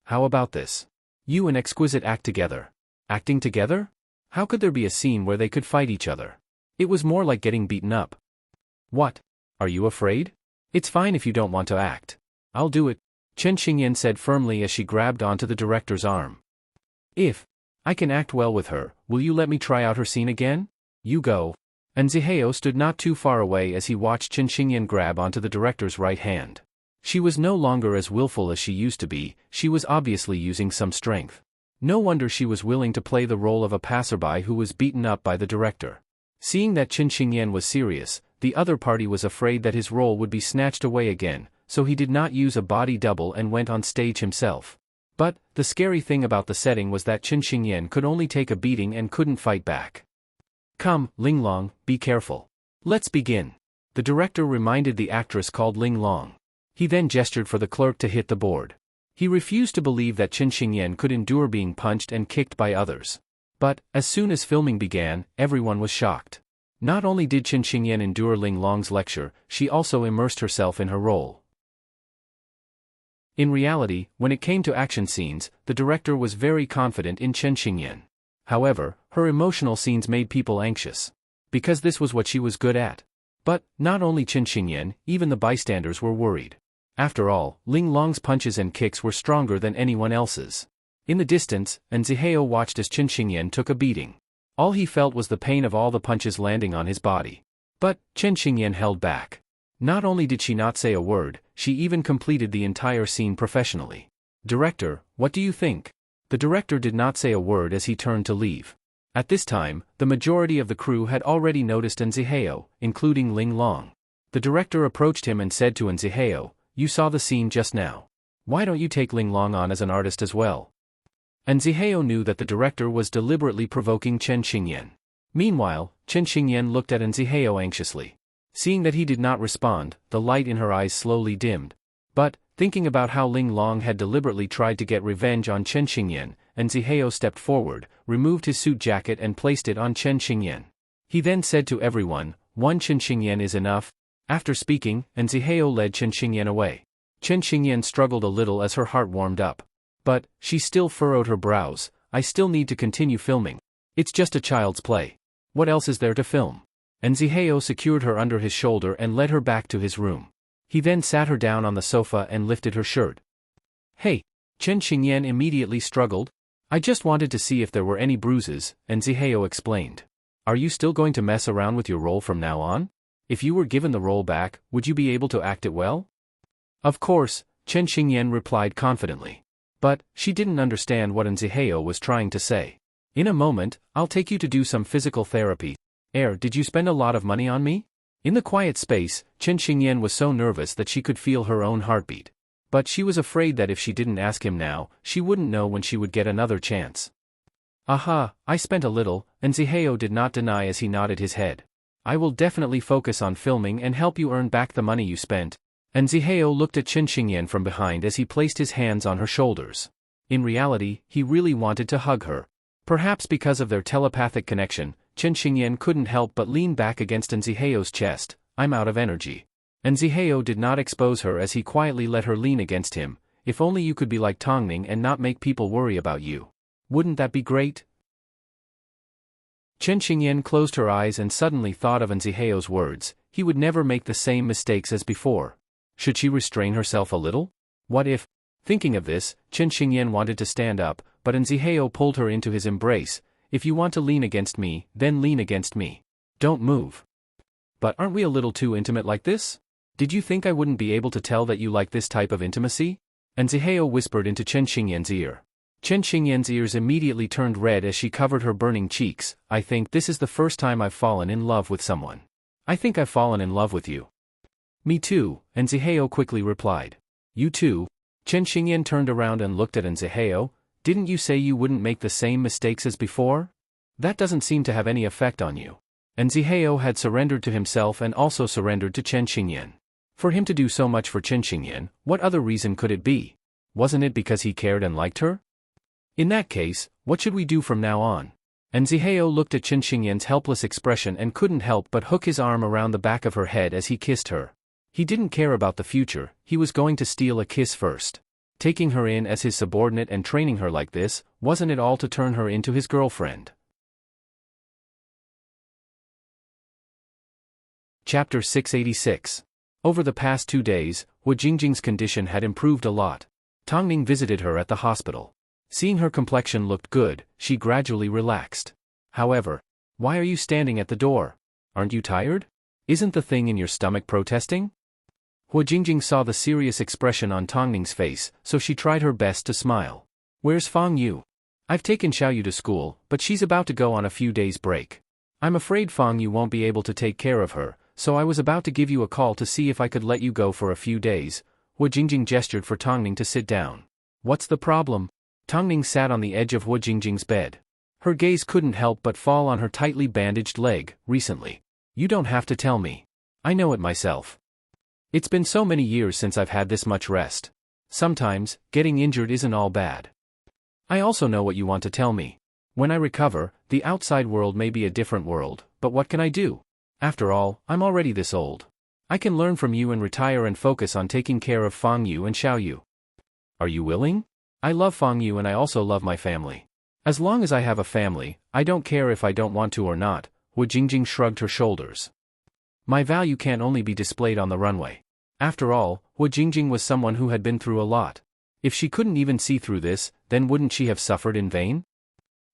How about this? You and Exquisite act together. Acting together? How could there be a scene where they could fight each other? It was more like getting beaten up. What? Are you afraid? It's fine if you don't want to act. I'll do it, Chen Xingyan said firmly as she grabbed onto the director's arm. If I can act well with her, will you let me try out her scene again? You go. And Zihao stood not too far away as he watched Chen Xingyan grab onto the director's right hand. She was no longer as willful as she used to be, she was obviously using some strength. No wonder she was willing to play the role of a passerby who was beaten up by the director. Seeing that Chen Xingyan was serious, the other party was afraid that his role would be snatched away again, so he did not use a body double and went on stage himself. But, the scary thing about the setting was that Chen Xingyan could only take a beating and couldn't fight back. Come, Linglong, be careful. Let's begin. The director reminded the actress called Linglong. He then gestured for the clerk to hit the board. He refused to believe that Chen Xingyan could endure being punched and kicked by others. But, as soon as filming began, everyone was shocked. Not only did Chen Xingyan endure Linglong's lecture, she also immersed herself in her role. In reality, when it came to action scenes, the director was very confident in Chen Xingyan. However, her emotional scenes made people anxious. Because this was what she was good at. But, not only Chen Xingyan, even the bystanders were worried. After all, Linglong's punches and kicks were stronger than anyone else's. In the distance, Zihao watched as Chen Xingyan took a beating. All he felt was the pain of all the punches landing on his body. But, Chen Xingyan held back. Not only did she not say a word, she even completed the entire scene professionally. Director, what do you think? The director did not say a word as he turned to leave. At this time, the majority of the crew had already noticed Zihao, including Linglong. The director approached him and said to Zihao, "You saw the scene just now. Why don't you take Linglong on as an artist as well?" And Zihao knew that the director was deliberately provoking Chen Xingyan. Meanwhile, Chen Xingyan looked at Zihao anxiously. Seeing that he did not respond, the light in her eyes slowly dimmed. But, thinking about how Linglong had deliberately tried to get revenge on Chen Xingyan, Zihao stepped forward, removed his suit jacket and placed it on Chen Xingyan. He then said to everyone, "One Chen Xingyan is enough." After speaking, Zihao led Chen Xingyan away. Chen Xingyan struggled a little as her heart warmed up. But, she still furrowed her brows. "I still need to continue filming. It's just a child's play. What else is there to film?" Zihao secured her under his shoulder and led her back to his room. He then sat her down on the sofa and lifted her shirt. "Hey!" Chen Xingyan immediately struggled. "I just wanted to see if there were any bruises," Zihao explained. "Are you still going to mess around with your role from now on? If you were given the role back, would you be able to act it well?" "Of course," Chen Xingyan replied confidently. But, she didn't understand what Zihao was trying to say. "In a moment, I'll take you to do some physical therapy. Did you spend a lot of money on me?" In the quiet space, Chen Xingyan was so nervous that she could feel her own heartbeat. But she was afraid that if she didn't ask him now, she wouldn't know when she would get another chance. "Aha, I spent a little," Zihao did not deny as he nodded his head. "I will definitely focus on filming and help you earn back the money you spent." Zihao looked at Chen Xingyan from behind as he placed his hands on her shoulders. In reality, he really wanted to hug her. Perhaps because of their telepathic connection, Chen Xingyan couldn't help but lean back against Zihao's chest. "I'm out of energy." Zihao did not expose her as he quietly let her lean against him. "If only you could be like Tongning and not make people worry about you. Wouldn't that be great?" Chen Xingyan closed her eyes and suddenly thought of Zihao's words. He would never make the same mistakes as before. Should she restrain herself a little? What if? Thinking of this, Chen Xingyan wanted to stand up, but Zihao pulled her into his embrace. "If you want to lean against me, then lean against me. Don't move." "But aren't we a little too intimate like this? Did you think I wouldn't be able to tell that you like this type of intimacy?" Zihao whispered into Chen Xingyan's ear. Chen Xingyan's ears immediately turned red as she covered her burning cheeks. "I think this is the first time I've fallen in love with someone. I think I've fallen in love with you." "Me too," Zihao quickly replied. "You too?" Chen Xingyan turned around and looked at Zihao. "Didn't you say you wouldn't make the same mistakes as before? That doesn't seem to have any effect on you." Zihao had surrendered to himself and also surrendered to Chen Xingyan. For him to do so much for Chen Xingyan, what other reason could it be? Wasn't it because he cared and liked her? In that case, what should we do from now on? Zihao looked at Chen Xingyan's helpless expression and couldn't help but hook his arm around the back of her head as he kissed her. He didn't care about the future, he was going to steal a kiss first. Taking her in as his subordinate and training her like this, wasn't it all to turn her into his girlfriend? Chapter 686. Over the past 2 days, Hu Jingjing's condition had improved a lot. Tongning visited her at the hospital. Seeing her complexion looked good, she gradually relaxed. However, why are you standing at the door? Aren't you tired? Isn't the thing in your stomach protesting? Hu Jingjing saw the serious expression on Tongning's face, so she tried her best to smile. Where's Fang Yu? I've taken Xiaoyu to school, but she's about to go on a few days break. I'm afraid Fang Yu won't be able to take care of her, so I was about to give you a call to see if I could let you go for a few days. Hu Jingjing gestured for Tongning to sit down. What's the problem? Tongning sat on the edge of Hu Jingjing's bed. Her gaze couldn't help but fall on her tightly bandaged leg. Recently. You don't have to tell me. I know it myself. It's been so many years since I've had this much rest. Sometimes, getting injured isn't all bad. I also know what you want to tell me. When I recover, the outside world may be a different world, but what can I do? After all, I'm already this old. I can learn from you and retire and focus on taking care of Fang Yu and Xiaoyu. Are you willing? I love Fang Yu and I also love my family. As long as I have a family, I don't care if I don't want to or not. Hu Jingjing shrugged her shoulders. My value can't only be displayed on the runway. After all, Hu Jingjing was someone who had been through a lot. If she couldn't even see through this, then wouldn't she have suffered in vain?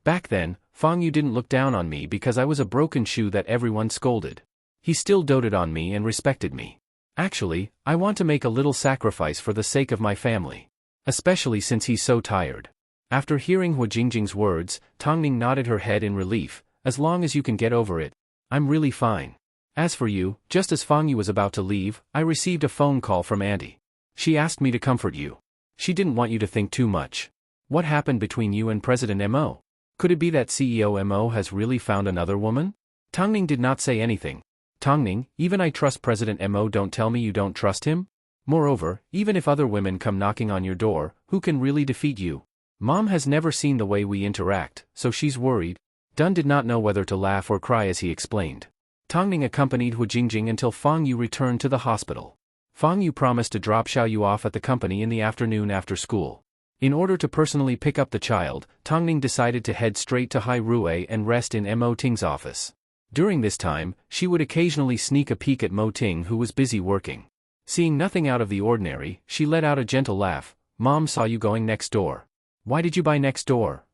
Back then, Fang Yu didn't look down on me because I was a broken shoe that everyone scolded. He still doted on me and respected me. Actually, I want to make a little sacrifice for the sake of my family. Especially since he's so tired. After hearing Hu Jingjing's words, Tongning nodded her head in relief. As long as you can get over it, I'm really fine. As for you, just as Fang Yu was about to leave, I received a phone call from Auntie. She asked me to comfort you. She didn't want you to think too much. What happened between you and President Mo? Could it be that CEO Mo has really found another woman? Tongning did not say anything. Tongning, even I trust President Mo. Don't tell me you don't trust him? Moreover, even if other women come knocking on your door, who can really defeat you? Mom has never seen the way we interact, so she's worried. Dun did not know whether to laugh or cry as he explained. Tongning accompanied Hu Jingjing until Fang Yu returned to the hospital. Fang Yu promised to drop Xiaoyu off at the company in the afternoon after school. In order to personally pick up the child, Tongning decided to head straight to Hai Rui and rest in Mo Ting's office. During this time, she would occasionally sneak a peek at Mo Ting, who was busy working. Seeing nothing out of the ordinary, she let out a gentle laugh. Mom saw you going next door. Why did you buy next door?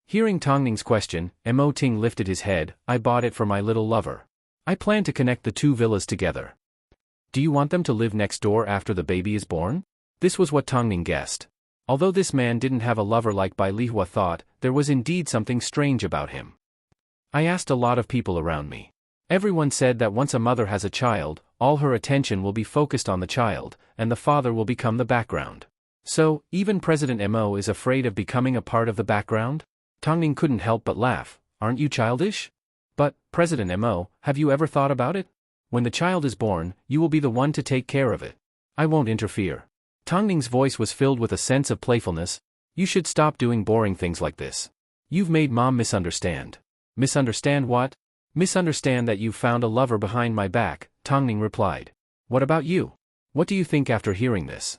Hearing Tongning's question, Mo Ting lifted his head. I bought it for my little lover. I plan to connect the two villas together. Do you want them to live next door after the baby is born? This was what Tongning guessed. Although this man didn't have a lover like Bai Lihua thought, there was indeed something strange about him. I asked a lot of people around me. Everyone said that once a mother has a child, all her attention will be focused on the child, and the father will become the background. So, even President Mo is afraid of becoming a part of the background? Tongning couldn't help but laugh. Aren't you childish? But, President Mo, have you ever thought about it? When the child is born, you will be the one to take care of it. I won't interfere. Tongning's voice was filled with a sense of playfulness. You should stop doing boring things like this. You've made Mom misunderstand. Misunderstand what? Misunderstand that you've found a lover behind my back, Tongning replied. What about you? What do you think after hearing this?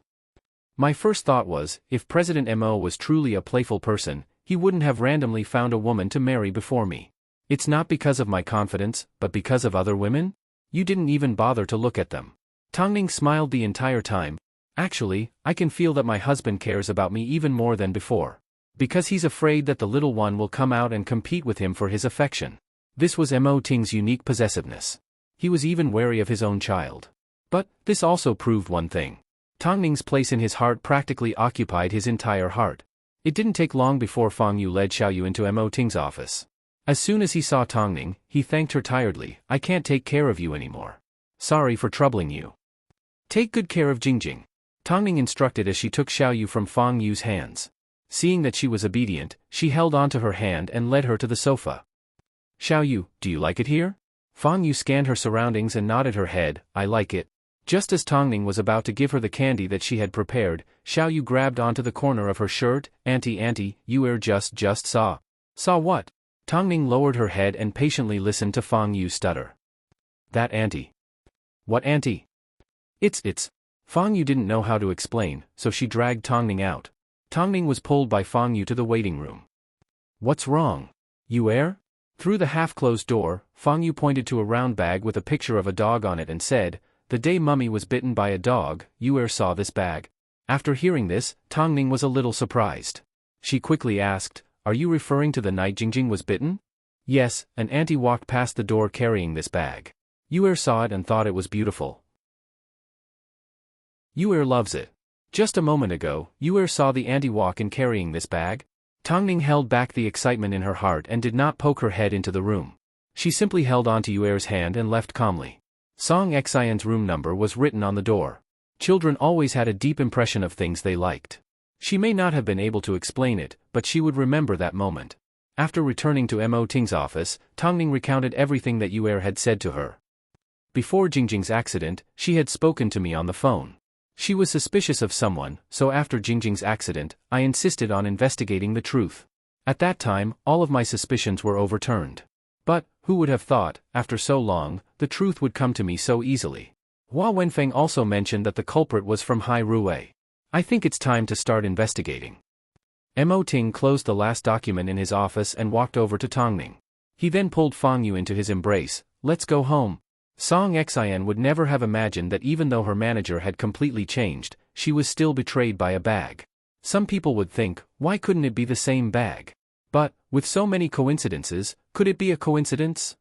My first thought was, if President Mo was truly a playful person, he wouldn't have randomly found a woman to marry before me. It's not because of my confidence, but because of other women? You didn't even bother to look at them. Tongning smiled the entire time. Actually, I can feel that my husband cares about me even more than before. Because he's afraid that the little one will come out and compete with him for his affection. This was Mo Ting's unique possessiveness. He was even wary of his own child. But, this also proved one thing. Tongning's place in his heart practically occupied his entire heart. It didn't take long before Fang Yu led Xiaoyu into Mo Ting's office. As soon as he saw Tongning, he thanked her tiredly. I can't take care of you anymore. Sorry for troubling you. Take good care of Jingjing. Tongning instructed as she took Xiaoyu from Fang Yu's hands. Seeing that she was obedient, she held onto her hand and led her to the sofa. Xiaoyu, do you like it here? Fang Yu scanned her surroundings and nodded her head. I like it. Just as Tongning was about to give her the candy that she had prepared, Xiaoyu grabbed onto the corner of her shirt. Auntie, you just saw. Saw what? Tongning lowered her head and patiently listened to Fang Yu stutter. That auntie. What auntie? It's. Fang Yu didn't know how to explain, so she dragged Tongning out. Tongning was pulled by Fang Yu to the waiting room. What's wrong? Yu'er? Through the half-closed door, Fang Yu pointed to a round bag with a picture of a dog on it and said, "The day Mummy was bitten by a dog, Yu'er saw this bag." After hearing this, Tongning was a little surprised. She quickly asked, "Are you referring to the night Jingjing was bitten?" "Yes, an auntie walked past the door carrying this bag. Yu'er saw it and thought it was beautiful. Yu'er loves it. Just a moment ago, Yu'er saw the auntie walk in carrying this bag." Tongning held back the excitement in her heart and did not poke her head into the room. She simply held onto Yu'er's hand and left calmly. Song Xian's room number was written on the door. Children always had a deep impression of things they liked. She may not have been able to explain it, but she would remember that moment. After returning to Mo Ting's office, Tongning recounted everything that Yu'er had said to her. "Before Jingjing's accident, she had spoken to me on the phone. She was suspicious of someone, so after Jingjing's accident, I insisted on investigating the truth. At that time, all of my suspicions were overturned. But, who would have thought, after so long, the truth would come to me so easily." Hua Wenfeng also mentioned that the culprit was from Hai Ruwei. "I think it's time to start investigating." Mo Ting closed the last document in his office and walked over to Tongning. He then pulled Fang Yu into his embrace. "Let's go home." Song Xian would never have imagined that even though her manager had completely changed, she was still betrayed by a bag. Some people would think, why couldn't it be the same bag? But, with so many coincidences, could it be a coincidence?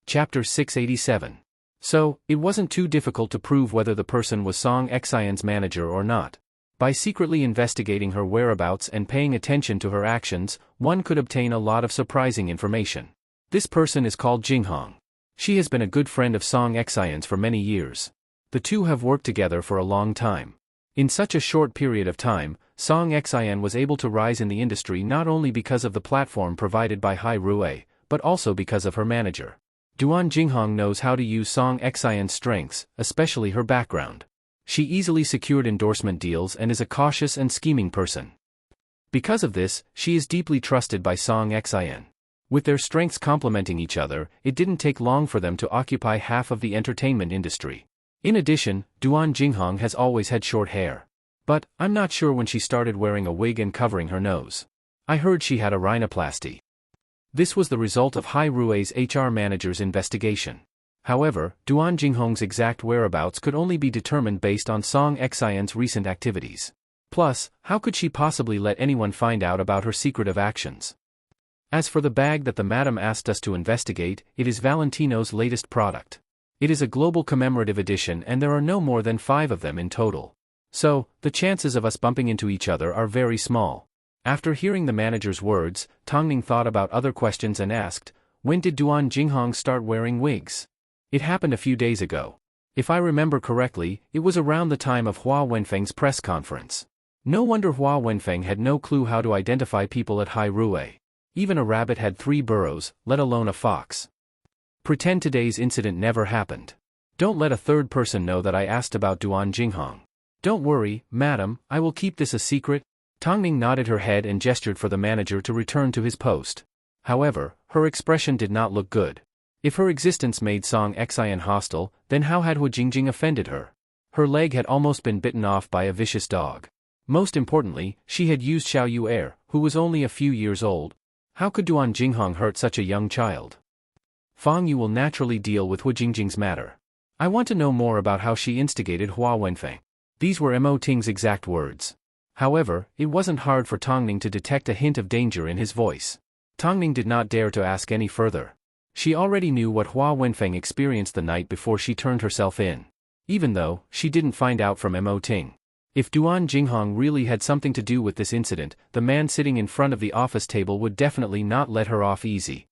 Chapter 687. So, it wasn't too difficult to prove whether the person was Song Xian's manager or not. By secretly investigating her whereabouts and paying attention to her actions, one could obtain a lot of surprising information. This person is called Jinghong. She has been a good friend of Song Xian's for many years. The two have worked together for a long time. In such a short period of time, Song Xian was able to rise in the industry not only because of the platform provided by Hai Ruwei, but also because of her manager. Duan Jinghong knows how to use Song Xian's strengths, especially her background. She easily secured endorsement deals and is a cautious and scheming person. Because of this, she is deeply trusted by Song Xian. With their strengths complementing each other, it didn't take long for them to occupy half of the entertainment industry. In addition, Duan Jinghong has always had short hair. But, I'm not sure when she started wearing a wig and covering her nose. I heard she had a rhinoplasty. This was the result of Hai Ruwei's HR manager's investigation. However, Duan Jinghong's exact whereabouts could only be determined based on Song Xian's recent activities. Plus, how could she possibly let anyone find out about her secretive actions? As for the bag that the madam asked us to investigate, it is Valentino's latest product. It is a global commemorative edition and there are no more than 5 of them in total. So, the chances of us bumping into each other are very small. After hearing the manager's words, Tongning thought about other questions and asked, "When did Duan Jinghong start wearing wigs?" "It happened a few days ago. If I remember correctly, it was around the time of Hua Wenfeng's press conference." No wonder Hua Wenfeng had no clue how to identify people at Hai Ruwei. Even a rabbit had 3 burrows, let alone a fox. Pretend today's incident never happened. Don't let a third person know that I asked about Duan Jinghong. "Don't worry, madam, I will keep this a secret." Tongning nodded her head and gestured for the manager to return to his post. However, her expression did not look good. If her existence made Song Xian hostile, then how had Hu Jingjing offended her? Her leg had almost been bitten off by a vicious dog. Most importantly, she had used Xiao Yu'er, who was only a few years old. How could Duan Jinghong hurt such a young child? Fang Yu will naturally deal with Hu Jingjing's matter. I want to know more about how she instigated Hua Wenfeng. These were Mo Ting's exact words. However, it wasn't hard for Tongning to detect a hint of danger in his voice. Tongning did not dare to ask any further. She already knew what Hua Wenfeng experienced the night before she turned herself in. Even though, she didn't find out from Mo Ting. If Duan Jinghong really had something to do with this incident, the man sitting in front of the office table would definitely not let her off easy.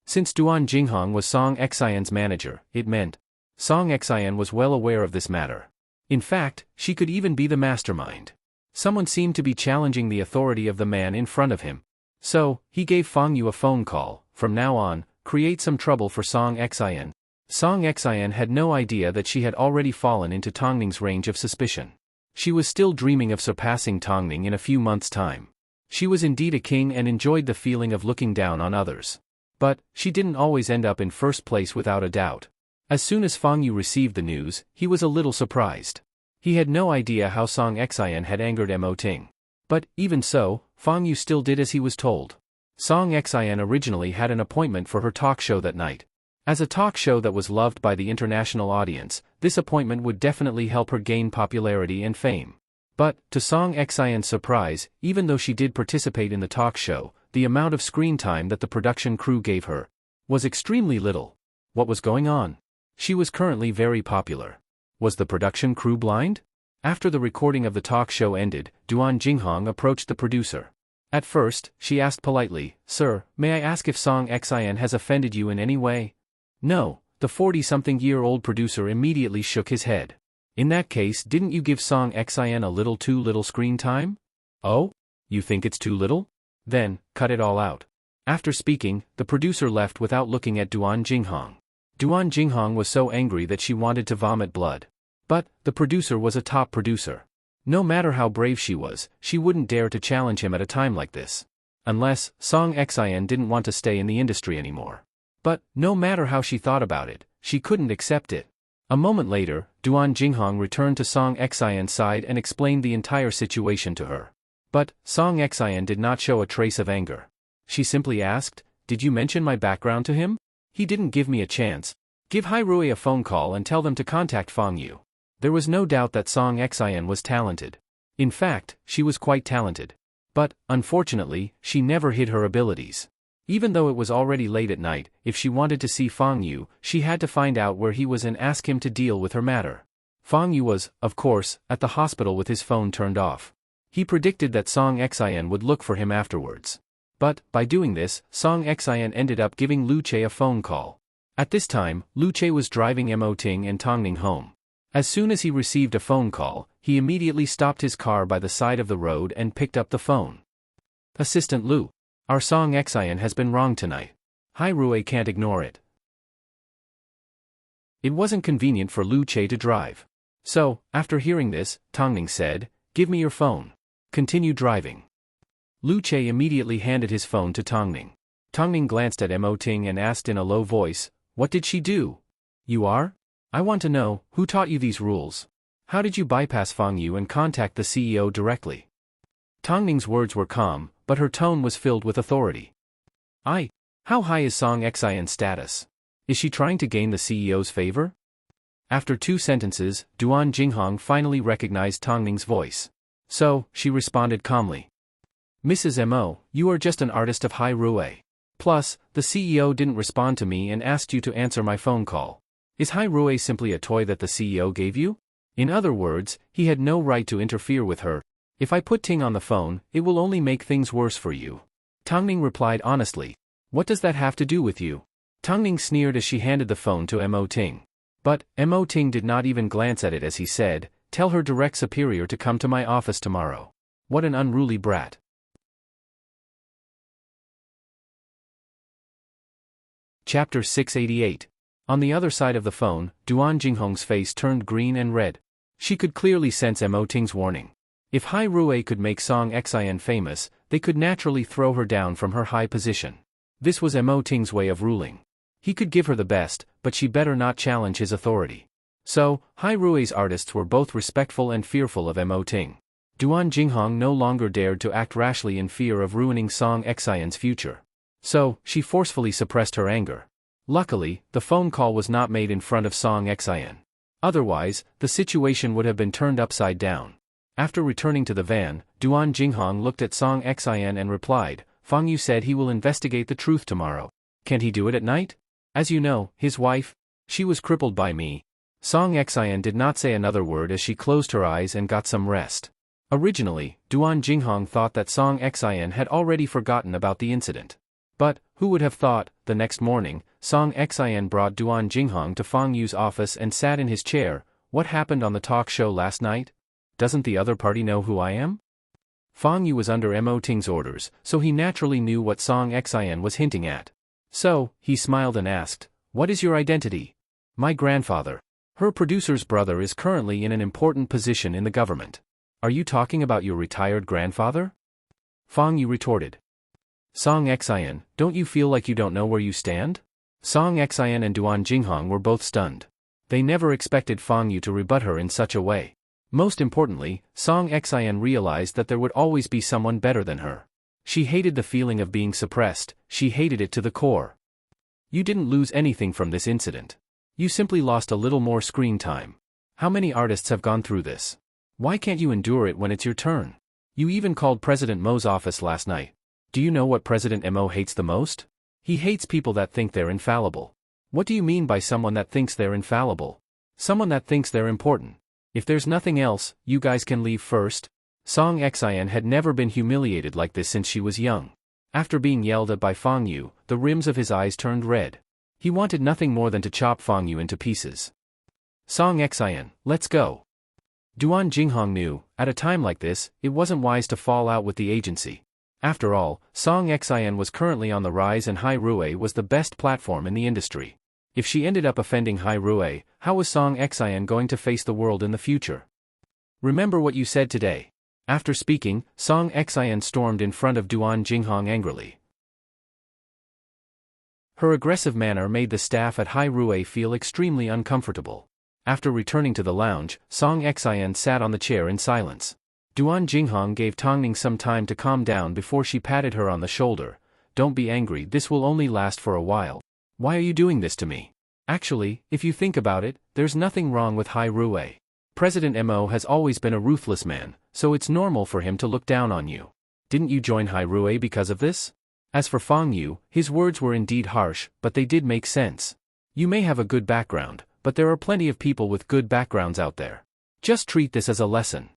Since Duan Jinghong was Song Xian's manager, it meant Song Xian was well aware of this matter. In fact, she could even be the mastermind. Someone seemed to be challenging the authority of the man in front of him. So, he gave Fang Yu a phone call. From now on, create some trouble for Song Xian. Song Xian had no idea that she had already fallen into Tongning's range of suspicion. She was still dreaming of surpassing Tongning in a few months' time. She was indeed a king and enjoyed the feeling of looking down on others. But she didn't always end up in first place without a doubt. As soon as Fang Yu received the news, he was a little surprised. He had no idea how Song Xian had angered Mo Ting. But, even so, Fang Yu still did as he was told. Song Xian originally had an appointment for her talk show that night. As a talk show that was loved by the international audience, this appointment would definitely help her gain popularity and fame. But, to Song Xian's surprise, even though she did participate in the talk show, the amount of screen time that the production crew gave her was extremely little. What was going on? She was currently very popular. Was the production crew blind? After the recording of the talk show ended, Duan Jinghong approached the producer. At first, she asked politely, "Sir, may I ask if Song Xian has offended you in any way?" "No," the 40-something-year-old producer immediately shook his head. "In that case, didn't you give Song Xian a little too little screen time?" "Oh? You think it's too little? Then, cut it all out." After speaking, the producer left without looking at Duan Jinghong. Duan Jinghong was so angry that she wanted to vomit blood. But, the producer was a top producer. No matter how brave she was, she wouldn't dare to challenge him at a time like this. Unless, Song Xian didn't want to stay in the industry anymore. But, no matter how she thought about it, she couldn't accept it. A moment later, Duan Jinghong returned to Song Xian's side and explained the entire situation to her. But, Song Xian did not show a trace of anger. She simply asked, "Did you mention my background to him?" "He didn't give me a chance. Give Hai Rui a phone call and tell them to contact Fang Yu." There was no doubt that Song Xian was talented. In fact, she was quite talented. But, unfortunately, she never hid her abilities. Even though it was already late at night, if she wanted to see Fang Yu, she had to find out where he was and ask him to deal with her matter. Fang Yu was, of course, at the hospital with his phone turned off. He predicted that Song Xian would look for him afterwards. But, by doing this, Song Xian ended up giving Lu Che a phone call. At this time, Lu Che was driving Mo Ting and Tongning home. As soon as he received a phone call, he immediately stopped his car by the side of the road and picked up the phone. "Assistant Lu. Our Song Xian has been wrong tonight. Hai Rui can't ignore it." It wasn't convenient for Lu Che to drive. So, after hearing this, Tongning said, "Give me your phone. Continue driving." Lu Che immediately handed his phone to Tongning. Tongning glanced at Mo Ting and asked in a low voice, "What did she do?" "You are? I want to know, who taught you these rules? How did you bypass Fang Yu and contact the CEO directly?" Tongning's words were calm, but her tone was filled with authority. How high is Song Xian's status? Is she trying to gain the CEO's favor?" After 2 sentences, Duan Jinghong finally recognized Tongning's voice. So, she responded calmly. "Mrs. Mo, you are just an artist of Hai Rui. Plus, the CEO didn't respond to me and asked you to answer my phone call. Is Hai Rui simply a toy that the CEO gave you? In other words, he had no right to interfere with her. If I put Ting on the phone, it will only make things worse for you." Tongning replied honestly. "What does that have to do with you?" Tongning sneered as she handed the phone to Mo Ting. But, Mo Ting did not even glance at it as he said, "Tell her direct superior to come to my office tomorrow." What an unruly brat. Chapter 688. On the other side of the phone, Duan Jinghong's face turned green and red. She could clearly sense Mo Ting's warning. If Hai Rui could make Song Xian famous, they could naturally throw her down from her high position. This was Mo Ting's way of ruling. He could give her the best, but she better not challenge his authority. So, Hai Rui's artists were both respectful and fearful of Mo Ting. Duan Jinghong no longer dared to act rashly in fear of ruining Song Xian's future. So, she forcefully suppressed her anger. Luckily, the phone call was not made in front of Song Xian. Otherwise, the situation would have been turned upside down. After returning to the van, Duan Jinghong looked at Song Xian and replied, "Fang Yu said he will investigate the truth tomorrow. Can't he do it at night? As you know, his wife, she was crippled by me." Song Xian did not say another word as she closed her eyes and got some rest. Originally, Duan Jinghong thought that Song Xian had already forgotten about the incident. But, who would have thought, the next morning, Song Xian brought Duan Jinghong to Fang Yu's office and sat in his chair. "What happened on the talk show last night? Doesn't the other party know who I am?" Fang Yu was under Mo Ting's orders, so he naturally knew what Song Xian was hinting at. So, he smiled and asked, "What is your identity?" "My grandfather. Her producer's brother is currently in an important position in the government." "Are you talking about your retired grandfather?" Fang Yu retorted. Song Xian, don't you feel like you don't know where you stand? Song Xian and Duan Jinghong were both stunned. They never expected Fang Yu to rebut her in such a way. Most importantly, Song Xian realized that there would always be someone better than her. She hated the feeling of being suppressed, she hated it to the core. You didn't lose anything from this incident. You simply lost a little more screen time. How many artists have gone through this? Why can't you endure it when it's your turn? You even called President Mo's office last night. Do you know what President Mo hates the most? He hates people that think they're infallible. What do you mean by someone that thinks they're infallible? Someone that thinks they're important. If there's nothing else, you guys can leave first. Song Xian had never been humiliated like this since she was young. After being yelled at by Fang Yu, the rims of his eyes turned red. He wanted nothing more than to chop Fang Yu into pieces. Song Xian, let's go. Duan Jinghong knew, at a time like this, it wasn't wise to fall out with the agency. After all, Song Xian was currently on the rise and Hai Rui was the best platform in the industry. If she ended up offending Hai Rui, how was Song Xian going to face the world in the future? Remember what you said today. After speaking, Song Xian stormed in front of Duan Jinghong angrily. Her aggressive manner made the staff at Hai Rui feel extremely uncomfortable. After returning to the lounge, Song Xian sat on the chair in silence. Duan Jinghong gave Tongning some time to calm down before she patted her on the shoulder. Don't be angry, this will only last for a while. Why are you doing this to me? Actually, if you think about it, there's nothing wrong with Hai Rui. President Mo has always been a ruthless man, so it's normal for him to look down on you. Didn't you join Hai Rui because of this? As for Fang Yu, his words were indeed harsh, but they did make sense. You may have a good background, but there are plenty of people with good backgrounds out there. Just treat this as a lesson.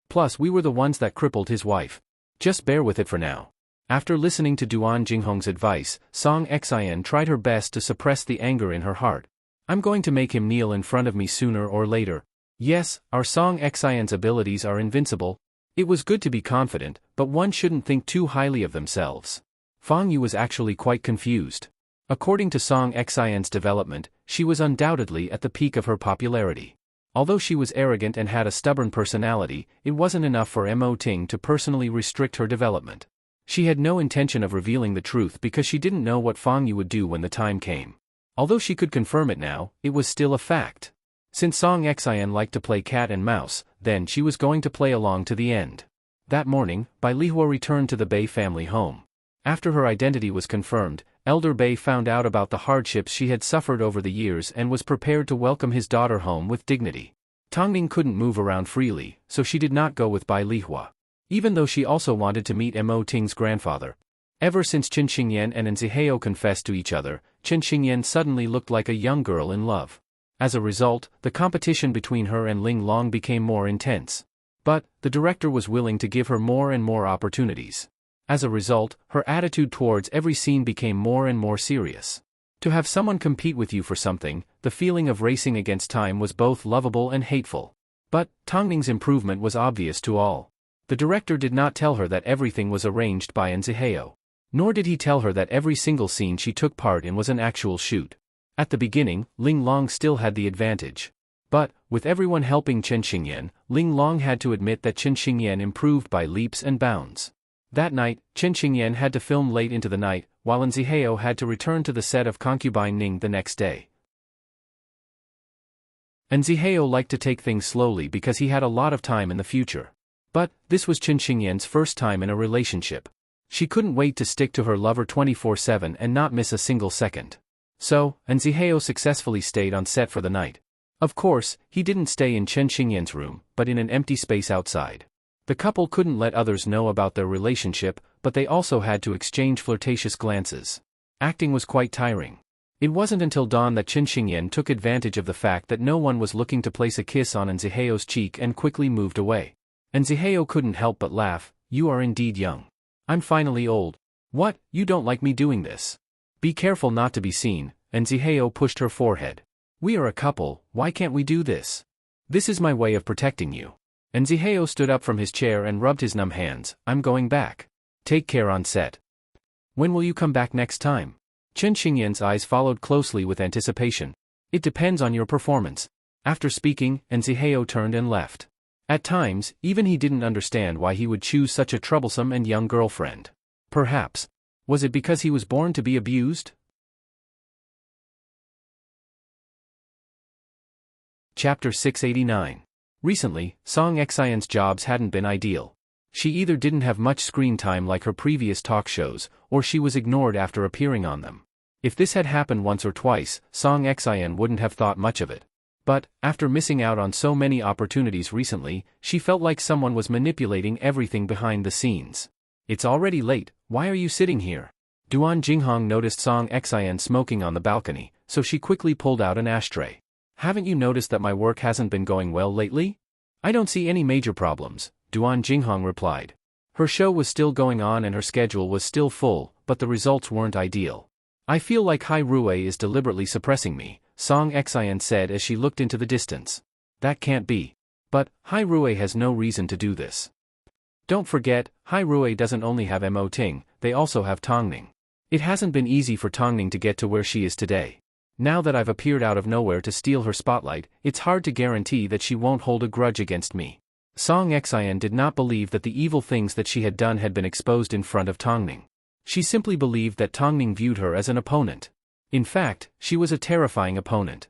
Plus, we were the ones that crippled his wife. Just bear with it for now. After listening to Duan Jinghong's advice, Song Xian tried her best to suppress the anger in her heart. I'm going to make him kneel in front of me sooner or later. Yes, our Song Xian's abilities are invincible. It was good to be confident, but one shouldn't think too highly of themselves. Fang Yu was actually quite confused. According to Song Xian's development, she was undoubtedly at the peak of her popularity. Although she was arrogant and had a stubborn personality, it wasn't enough for Mo Ting to personally restrict her development. She had no intention of revealing the truth because she didn't know what Fang Yu would do when the time came. Although she could confirm it now, it was still a fact. Since Song Xian liked to play cat and mouse, then she was going to play along to the end. That morning, Bai Lihua returned to the Bei family home. After her identity was confirmed, Elder Bei found out about the hardships she had suffered over the years and was prepared to welcome his daughter home with dignity. Tongning couldn't move around freely, so she did not go with Bai Lihua. Even though she also wanted to meet Mo Ting's grandfather. Ever since Qin Xingyan and Nziheo confessed to each other, Qin Xingyan suddenly looked like a young girl in love. As a result, the competition between her and Ling Long became more intense. But, the director was willing to give her more and more opportunities. As a result, her attitude towards every scene became more and more serious. To have someone compete with you for something, the feeling of racing against time was both lovable and hateful. But, Tongning's improvement was obvious to all. The director did not tell her that everything was arranged by Nziheo. Nor did he tell her that every single scene she took part in was an actual shoot. At the beginning, Ling Long still had the advantage. But, with everyone helping Qin Xingyan, Ling Long had to admit that Qin Xingyan improved by leaps and bounds. That night, Qin Xingyan had to film late into the night, while Nziheo had to return to the set of Concubine Ning the next day. Nziheo liked to take things slowly because he had a lot of time in the future. But, this was Qin Xingyan's first time in a relationship. She couldn't wait to stick to her lover 24/7 and not miss a single second. So, Nziheo successfully stayed on set for the night. Of course, he didn't stay in Qin Xingyan's room, but in an empty space outside. The couple couldn't let others know about their relationship, but they also had to exchange flirtatious glances. Acting was quite tiring. It wasn't until dawn that Qin Xingyan took advantage of the fact that no one was looking to place a kiss on Nziheo's cheek and quickly moved away. Nziheo couldn't help but laugh. You are indeed young. I'm finally old. What, you don't like me doing this? Be careful not to be seen. Nziheo pushed her forehead. We are a couple, why can't we do this? This is my way of protecting you. Nziheo stood up from his chair and rubbed his numb hands. I'm going back. Take care on set. When will you come back next time? Qin Xingyan's eyes followed closely with anticipation. It depends on your performance. After speaking, Nziheo turned and left. At times, even he didn't understand why he would choose such a troublesome and young girlfriend. Perhaps, Was it because he was born to be abused? Chapter 689. Recently, Song Exion's jobs hadn't been ideal. She either didn't have much screen time like her previous talk shows, or she was ignored after appearing on them. If this had happened once or twice, Song Exion wouldn't have thought much of it. But, after missing out on so many opportunities recently, she felt like someone was manipulating everything behind the scenes. It's already late, why are you sitting here? Duan Jinghong noticed Song Exion smoking on the balcony, so she quickly pulled out an ashtray. Haven't you noticed that my work hasn't been going well lately? I don't see any major problems, Duan Jinghong replied. Her show was still going on and her schedule was still full, but the results weren't ideal. I feel like Hai Rue is deliberately suppressing me, Song Exion said as she looked into the distance. That can't be. But, Hai Rue has no reason to do this. Don't forget, Hai Rue doesn't only have Mo Ting, they also have Tongning. It hasn't been easy for Tongning to get to where she is today. Now that I've appeared out of nowhere to steal her spotlight, it's hard to guarantee that she won't hold a grudge against me. Song Exion did not believe that the evil things that she had done had been exposed in front of Tongning. She simply believed that Tongning viewed her as an opponent. In fact, she was a terrifying opponent.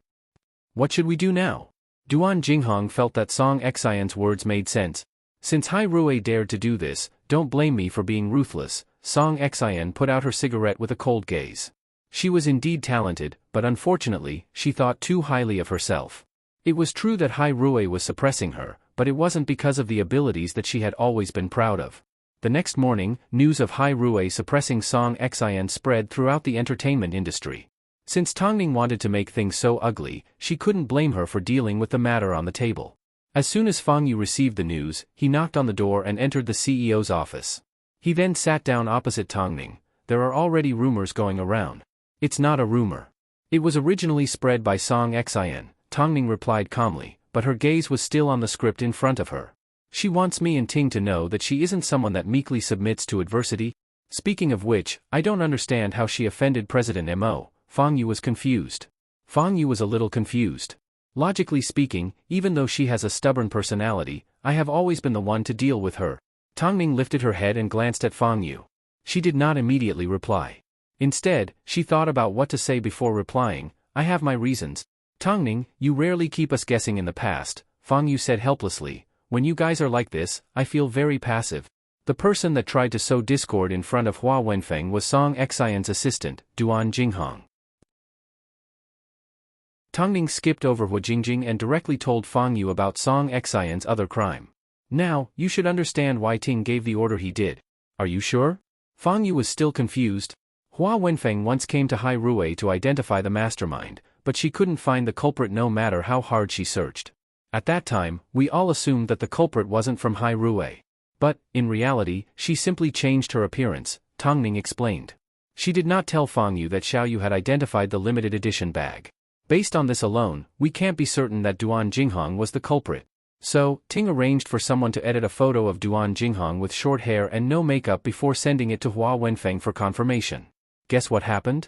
What should we do now? Duan Jinghong felt that Song Exion's words made sense. Since Hai Rue dared to do this, don't blame me for being ruthless. Song Exion put out her cigarette with a cold gaze. She was indeed talented, but unfortunately, she thought too highly of herself. It was true that Hai Rue was suppressing her, but it wasn't because of the abilities that she had always been proud of. The next morning, news of Hai Rue suppressing Song Exion spread throughout the entertainment industry. Since Tongning wanted to make things so ugly, she couldn't blame her for dealing with the matter on the table. As soon as Fang Yu received the news, he knocked on the door and entered the CEO's office. He then sat down opposite Tongning. There are already rumors going around. It's not a rumor. It was originally spread by Song Exion, Tongning replied calmly, but her gaze was still on the script in front of her. She wants me and Ting to know that she isn't someone that meekly submits to adversity. Speaking of which, I don't understand how she offended President Mo. Fang Yu was confused. Fang Yu was a little confused. Logically speaking, even though she has a stubborn personality, I have always been the one to deal with her. Tongning lifted her head and glanced at Fang Yu. She did not immediately reply. Instead, she thought about what to say before replying. I have my reasons. Tongning, you rarely keep us guessing in the past, Fang Yu said helplessly. When you guys are like this, I feel very passive. The person that tried to sow discord in front of Hua Wenfeng was Song Exion's assistant, Duan Jinghong. Tongning skipped over Hua Jingjing and directly told Fang Yu about Song Exion's other crime. Now, you should understand why Ting gave the order he did. Are you sure? Fang Yu was still confused. Hua Wenfeng once came to Hai Rue to identify the mastermind, but she couldn't find the culprit no matter how hard she searched. At that time, we all assumed that the culprit wasn't from Hai Rue. But, in reality, she simply changed her appearance, Tongning explained. She did not tell Fang Yu that Xiao Yu had identified the limited edition bag. Based on this alone, we can't be certain that Duan Jinghong was the culprit. So, Ting arranged for someone to edit a photo of Duan Jinghong with short hair and no makeup before sending it to Hua Wenfeng for confirmation. Guess what happened?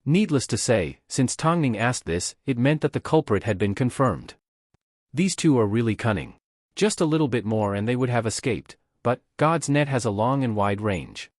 Needless to say, since Tongning asked this, it meant that the culprit had been confirmed. These two are really cunning. Just a little bit more and they would have escaped, but God's net has a long and wide range.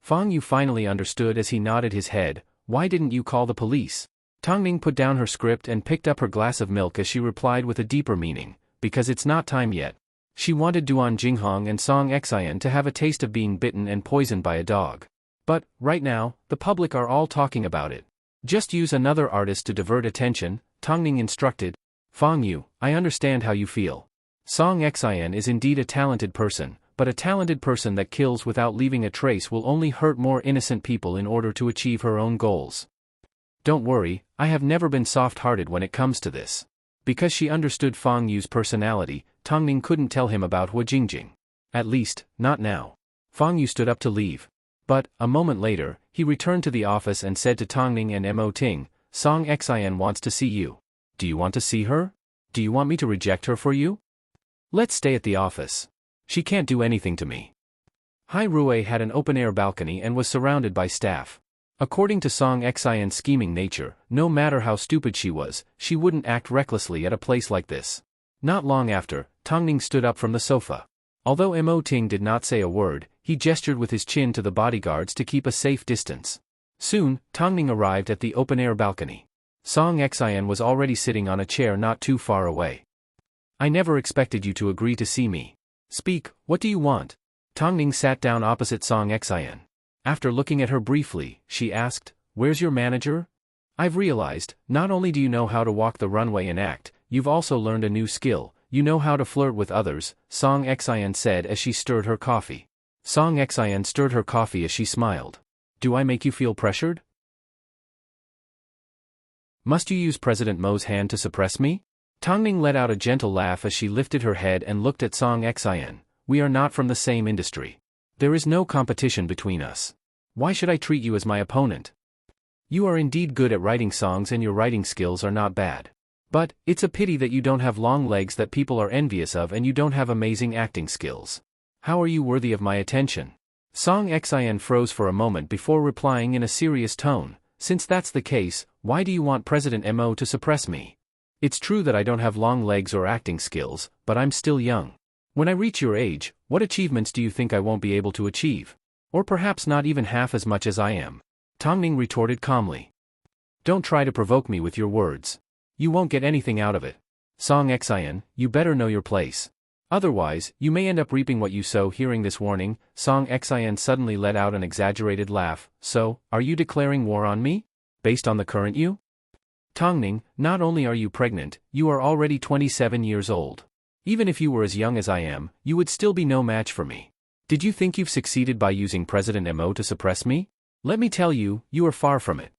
Fang Yu finally understood as he nodded his head. Why didn't you call the police? Tongning put down her script and picked up her glass of milk as she replied with a deeper meaning, because it's not time yet. She wanted Duan Jinghong and Song Exion to have a taste of being bitten and poisoned by a dog. But, right now, the public are all talking about it. Just use another artist to divert attention, Tongning instructed. Fang Yu, I understand how you feel. Song Exion is indeed a talented person, but a talented person that kills without leaving a trace will only hurt more innocent people in order to achieve her own goals. Don't worry, I have never been soft-hearted when it comes to this. Because she understood Fang Yu's personality, Tongning couldn't tell him about Hua Jingjing. At least, not now. Fang Yu stood up to leave. But, a moment later, he returned to the office and said to Tongning and Mo Ting, Song Exion wants to see you. Do you want to see her? Do you want me to reject her for you? Let's stay at the office. She can't do anything to me. Hai Rue had an open-air balcony and was surrounded by staff. According to Song Exion's scheming nature, no matter how stupid she was, she wouldn't act recklessly at a place like this. Not long after, Tongning stood up from the sofa. Although Mo Ting did not say a word, he gestured with his chin to the bodyguards to keep a safe distance. Soon, Tongning arrived at the open-air balcony. Song Xian was already sitting on a chair not too far away. I never expected you to agree to see me. Speak, what do you want? Tongning sat down opposite Song Xian. After looking at her briefly, she asked, Where's your manager? I've realized, not only do you know how to walk the runway and act, you've also learned a new skill. You know how to flirt with others, Song Xian said as she stirred her coffee. Song Xian stirred her coffee as she smiled. Do I make you feel pressured? Must you use President Mo's hand to suppress me? Tongning let out a gentle laugh as she lifted her head and looked at Song Xian. We are not from the same industry. There is no competition between us. Why should I treat you as my opponent? You are indeed good at writing songs and your writing skills are not bad. But, it's a pity that you don't have long legs that people are envious of and you don't have amazing acting skills. How are you worthy of my attention? Song Xian froze for a moment before replying in a serious tone. Since that's the case, why do you want President Mo to suppress me? It's true that I don't have long legs or acting skills, but I'm still young. When I reach your age, what achievements do you think I won't be able to achieve? Or perhaps not even half as much as I am. Tongning retorted calmly. Don't try to provoke me with your words. You won't get anything out of it. Song Xian, you better know your place. Otherwise, you may end up reaping what you sow. Hearing this warning, Song Xian suddenly let out an exaggerated laugh. So, are you declaring war on me? Based on the current you? Tongning, not only are you pregnant, you are already 27 years old. Even if you were as young as I am, you would still be no match for me. Did you think you've succeeded by using President Mo to suppress me? Let me tell you, you are far from it.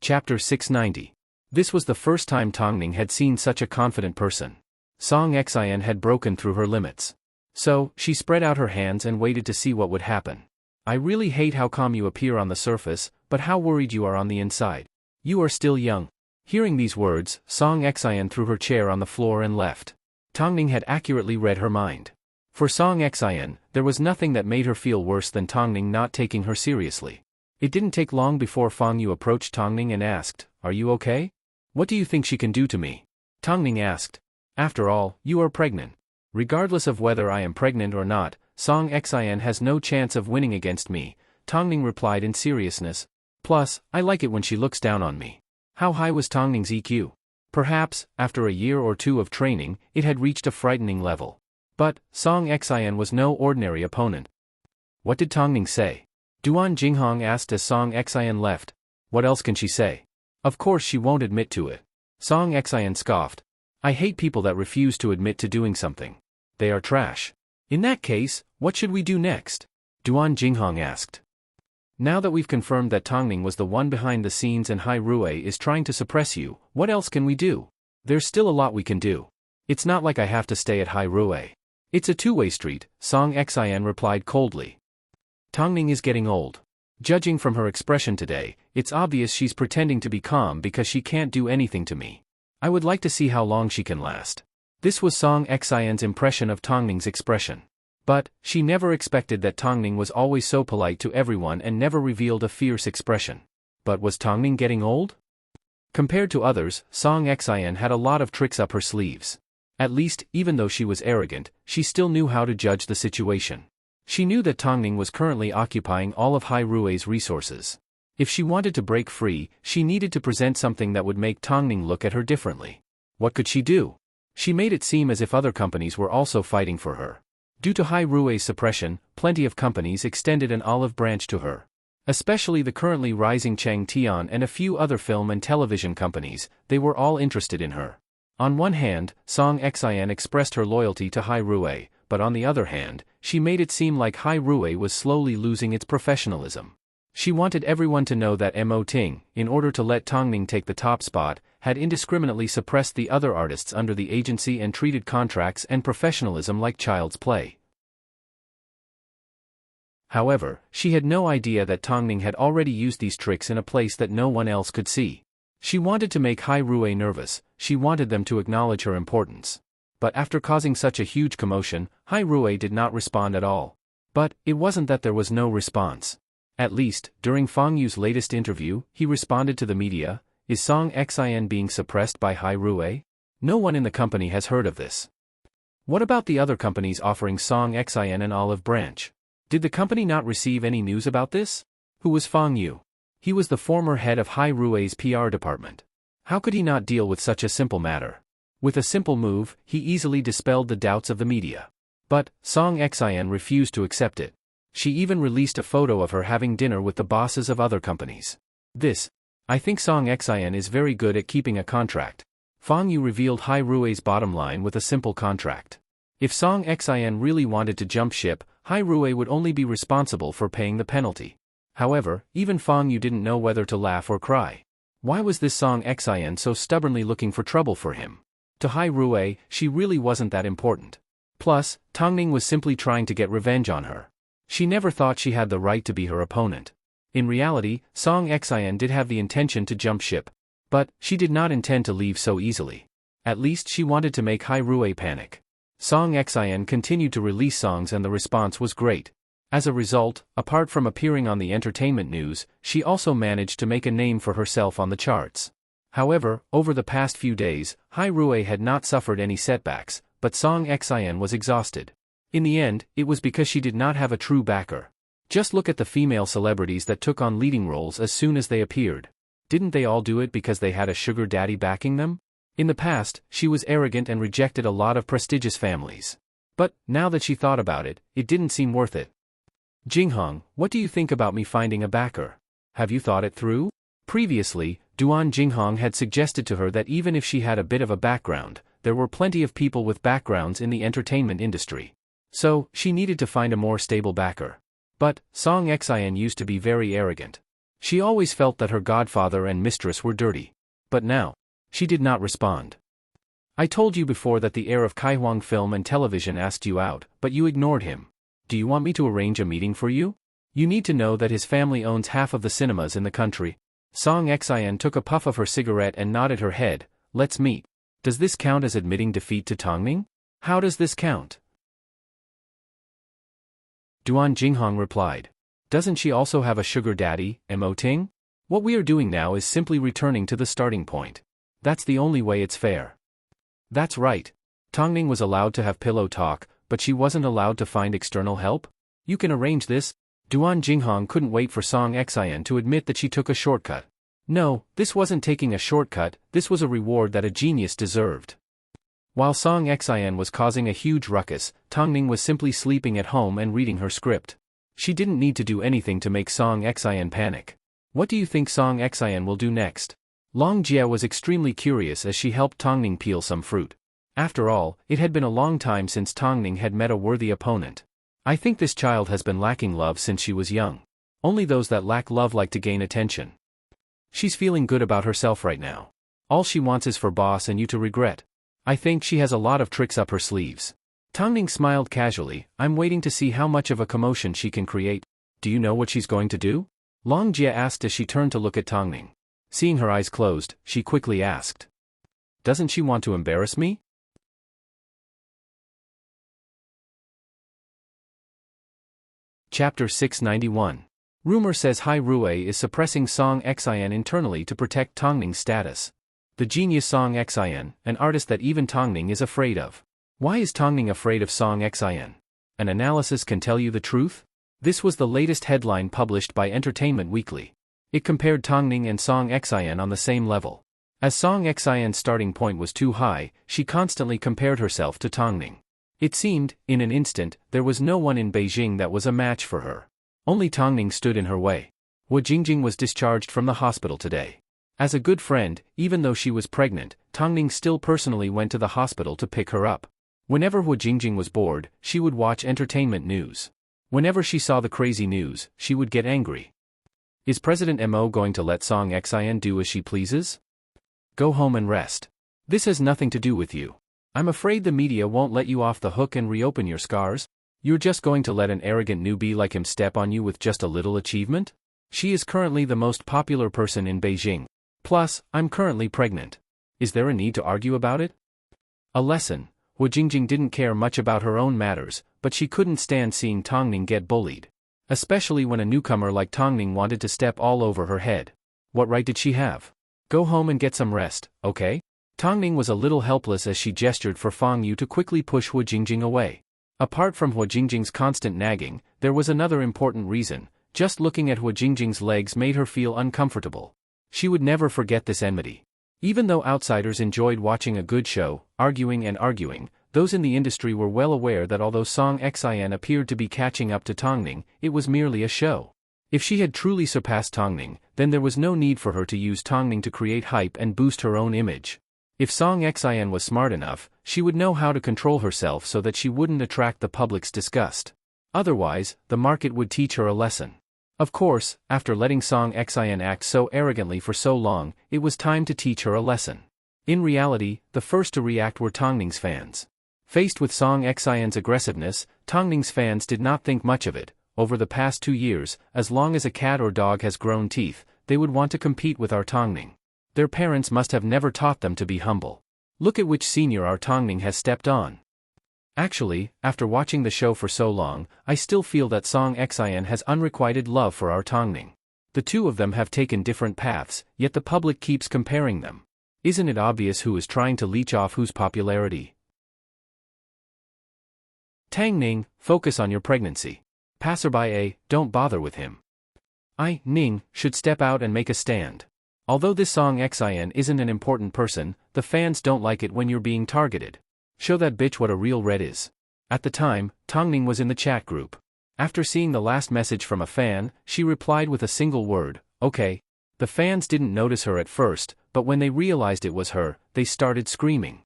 Chapter 690. This was the first time Tongning had seen such a confident person. Song Xian had broken through her limits. So, she spread out her hands and waited to see what would happen. I really hate how calm you appear on the surface, but how worried you are on the inside. You are still young. Hearing these words, Song Xian threw her chair on the floor and left. Tongning had accurately read her mind. For Song Xian, there was nothing that made her feel worse than Tongning not taking her seriously. It didn't take long before Fang Yu approached Tongning and asked, Are you okay? What do you think she can do to me? Tongning asked. After all, you are pregnant. Regardless of whether I am pregnant or not, Song Xian has no chance of winning against me, Tongning replied in seriousness. Plus, I like it when she looks down on me. How high was Tongning's EQ? Perhaps, after a year or two of training, it had reached a frightening level. But, Song Xian was no ordinary opponent. What did Tongning say? Duan Jinghong asked as Song Xian left. What else can she say? Of course she won't admit to it. Song Xian scoffed. I hate people that refuse to admit to doing something. They are trash. In that case, what should we do next? Duan Jinghong asked. Now that we've confirmed that Tongning was the one behind the scenes and Hai Rue is trying to suppress you, what else can we do? There's still a lot we can do. It's not like I have to stay at Hai Rue. It's a two-way street, Song Xian replied coldly. Tongning is getting old. Judging from her expression today, it's obvious she's pretending to be calm because she can't do anything to me. I would like to see how long she can last. This was Song Xian's impression of Tongning's expression. But, she never expected that Tongning was always so polite to everyone and never revealed a fierce expression. But was Tongning getting old? Compared to others, Song Xian had a lot of tricks up her sleeves. At least, even though she was arrogant, she still knew how to judge the situation. She knew that Tongning was currently occupying all of Hai Rue's resources. If she wanted to break free, she needed to present something that would make Tongning look at her differently. What could she do? She made it seem as if other companies were also fighting for her. Due to Hai Rue's suppression, plenty of companies extended an olive branch to her. Especially the currently rising Chang Tian and a few other film and television companies, they were all interested in her. On one hand, Song Xian expressed her loyalty to Hai Rue, but on the other hand, she made it seem like Hai Rue was slowly losing its professionalism. She wanted everyone to know that Mo Ting, in order to let Tongning take the top spot, had indiscriminately suppressed the other artists under the agency and treated contracts and professionalism like child's play. However, she had no idea that Tongning had already used these tricks in a place that no one else could see. She wanted to make Hai Rue nervous, she wanted them to acknowledge her importance. But after causing such a huge commotion, Hai Rue did not respond at all. But, it wasn't that there was no response. At least, during Fang Yu's latest interview, he responded to the media, Is Song Xian being suppressed by Hai Rue? No one in the company has heard of this. What about the other companies offering Song Xin and Olive Branch? Did the company not receive any news about this? Who was Fang Yu? He was the former head of Hai Rui's PR department. How could he not deal with such a simple matter? With a simple move, he easily dispelled the doubts of the media. But Song Xin refused to accept it. She even released a photo of her having dinner with the bosses of other companies. I think Song Xin is very good at keeping a contract. Fang Yu revealed Hai Rui's bottom line with a simple contract. If Song Xin really wanted to jump ship, Hai Rui would only be responsible for paying the penalty. However, even Fang Yu didn't know whether to laugh or cry. Why was this Song Xin so stubbornly looking for trouble for him? To Hai Rui, she really wasn't that important. Plus, Tongning was simply trying to get revenge on her. She never thought she had the right to be her opponent. In reality, Song Xin did have the intention to jump ship. But she did not intend to leave so easily. At least she wanted to make Hai Rui panic. Song Xin continued to release songs and the response was great. As a result, apart from appearing on the entertainment news, she also managed to make a name for herself on the charts. However, over the past few days, Hai Rui had not suffered any setbacks, but Song Xin was exhausted. In the end, it was because she did not have a true backer. Just look at the female celebrities that took on leading roles as soon as they appeared. Didn't they all do it because they had a sugar daddy backing them? In the past, she was arrogant and rejected a lot of prestigious families. But, now that she thought about it, it didn't seem worth it. Jinghong, what do you think about me finding a backer? Have you thought it through? Previously, Duan Jinghong had suggested to her that even if she had a bit of a background, there were plenty of people with backgrounds in the entertainment industry. So, she needed to find a more stable backer. But, Song Xin used to be very arrogant. She always felt that her godfather and mistress were dirty. But now, she did not respond. I told you before that the heir of Kaihuang Film and Television asked you out, but you ignored him. Do you want me to arrange a meeting for you? You need to know that his family owns half of the cinemas in the country. Song Xin took a puff of her cigarette and nodded her head. Let's meet. Does this count as admitting defeat to Tongning? How does this count? Duan Jinghong replied. Doesn't she also have a sugar daddy, Mo Ting? What we are doing now is simply returning to the starting point. That's the only way it's fair. That's right. Tongning was allowed to have pillow talk, but she wasn't allowed to find external help? You can arrange this? Duan Jinghong couldn't wait for Song Xin to admit that she took a shortcut. No, this wasn't taking a shortcut, this was a reward that a genius deserved. While Song Xin was causing a huge ruckus, Tongning was simply sleeping at home and reading her script. She didn't need to do anything to make Song Xin panic. What do you think Song Xin will do next? Long Jia was extremely curious as she helped Tongning peel some fruit. After all, it had been a long time since Tongning had met a worthy opponent. I think this child has been lacking love since she was young. Only those that lack love like to gain attention. She's feeling good about herself right now. All she wants is for boss and you to regret. I think she has a lot of tricks up her sleeves. Tongning smiled casually. I'm waiting to see how much of a commotion she can create. Do you know what she's going to do? Long Jia asked as she turned to look at Tongning. Seeing her eyes closed, she quickly asked. Doesn't she want to embarrass me? Chapter 691. Rumor says Hai Rui is suppressing Song Xin internally to protect Tongning's status. The genius Song Xin, an artist that even Tongning is afraid of. Why is Tongning afraid of Song Xin? An analysis can tell you the truth? This was the latest headline published by Entertainment Weekly. It compared Tongning and Song Xin on the same level. As Song Xin's starting point was too high, she constantly compared herself to Tongning. It seemed, in an instant, there was no one in Beijing that was a match for her. Only Tongning stood in her way. Wu Jingjing was discharged from the hospital today. As a good friend, even though she was pregnant, Tongning still personally went to the hospital to pick her up. Whenever Wu Jingjing was bored, she would watch entertainment news. Whenever she saw the crazy news, she would get angry. Is President Mo going to let Song Xin do as she pleases? Go home and rest. This has nothing to do with you. I'm afraid the media won't let you off the hook and reopen your scars. You're just going to let an arrogant newbie like him step on you with just a little achievement? She is currently the most popular person in Beijing. Plus, I'm currently pregnant. Is there a need to argue about it? A lesson. Wu Jingjing didn't care much about her own matters, but she couldn't stand seeing Tongning get bullied. Especially when a newcomer like Tongning wanted to step all over her head. What right did she have? Go home and get some rest, okay? Tongning was a little helpless as she gestured for Fang Yu to quickly push Hua Jingjing away. Apart from Hua Jingjing's constant nagging, there was another important reason. Just looking at Hua Jingjing's legs made her feel uncomfortable. She would never forget this enmity. Even though outsiders enjoyed watching a good show, arguing and arguing, those in the industry were well aware that although Song Xin appeared to be catching up to Tongning, it was merely a show. If she had truly surpassed Tongning, then there was no need for her to use Tongning to create hype and boost her own image. If Song Xin was smart enough, she would know how to control herself so that she wouldn't attract the public's disgust. Otherwise, the market would teach her a lesson. Of course, after letting Song Xin act so arrogantly for so long, it was time to teach her a lesson. In reality, the first to react were Tongning's fans. Faced with Song Xin's aggressiveness, Tongning's fans did not think much of it. Over the past 2 years, as long as a cat or dog has grown teeth, they would want to compete with our Tongning. Their parents must have never taught them to be humble. Look at which senior our Tongning has stepped on. Actually, after watching the show for so long, I still feel that Song Xin has unrequited love for our Tongning. The two of them have taken different paths, yet the public keeps comparing them. Isn't it obvious who is trying to leech off whose popularity? Tang Ning, focus on your pregnancy. Passerby A, don't bother with him. I, Ning, should step out and make a stand. Although this Song Xin isn't an important person, the fans don't like it when you're being targeted. Show that bitch what a real red is. At the time, Tongning was in the chat group. After seeing the last message from a fan, she replied with a single word, okay. The fans didn't notice her at first, but when they realized it was her, they started screaming.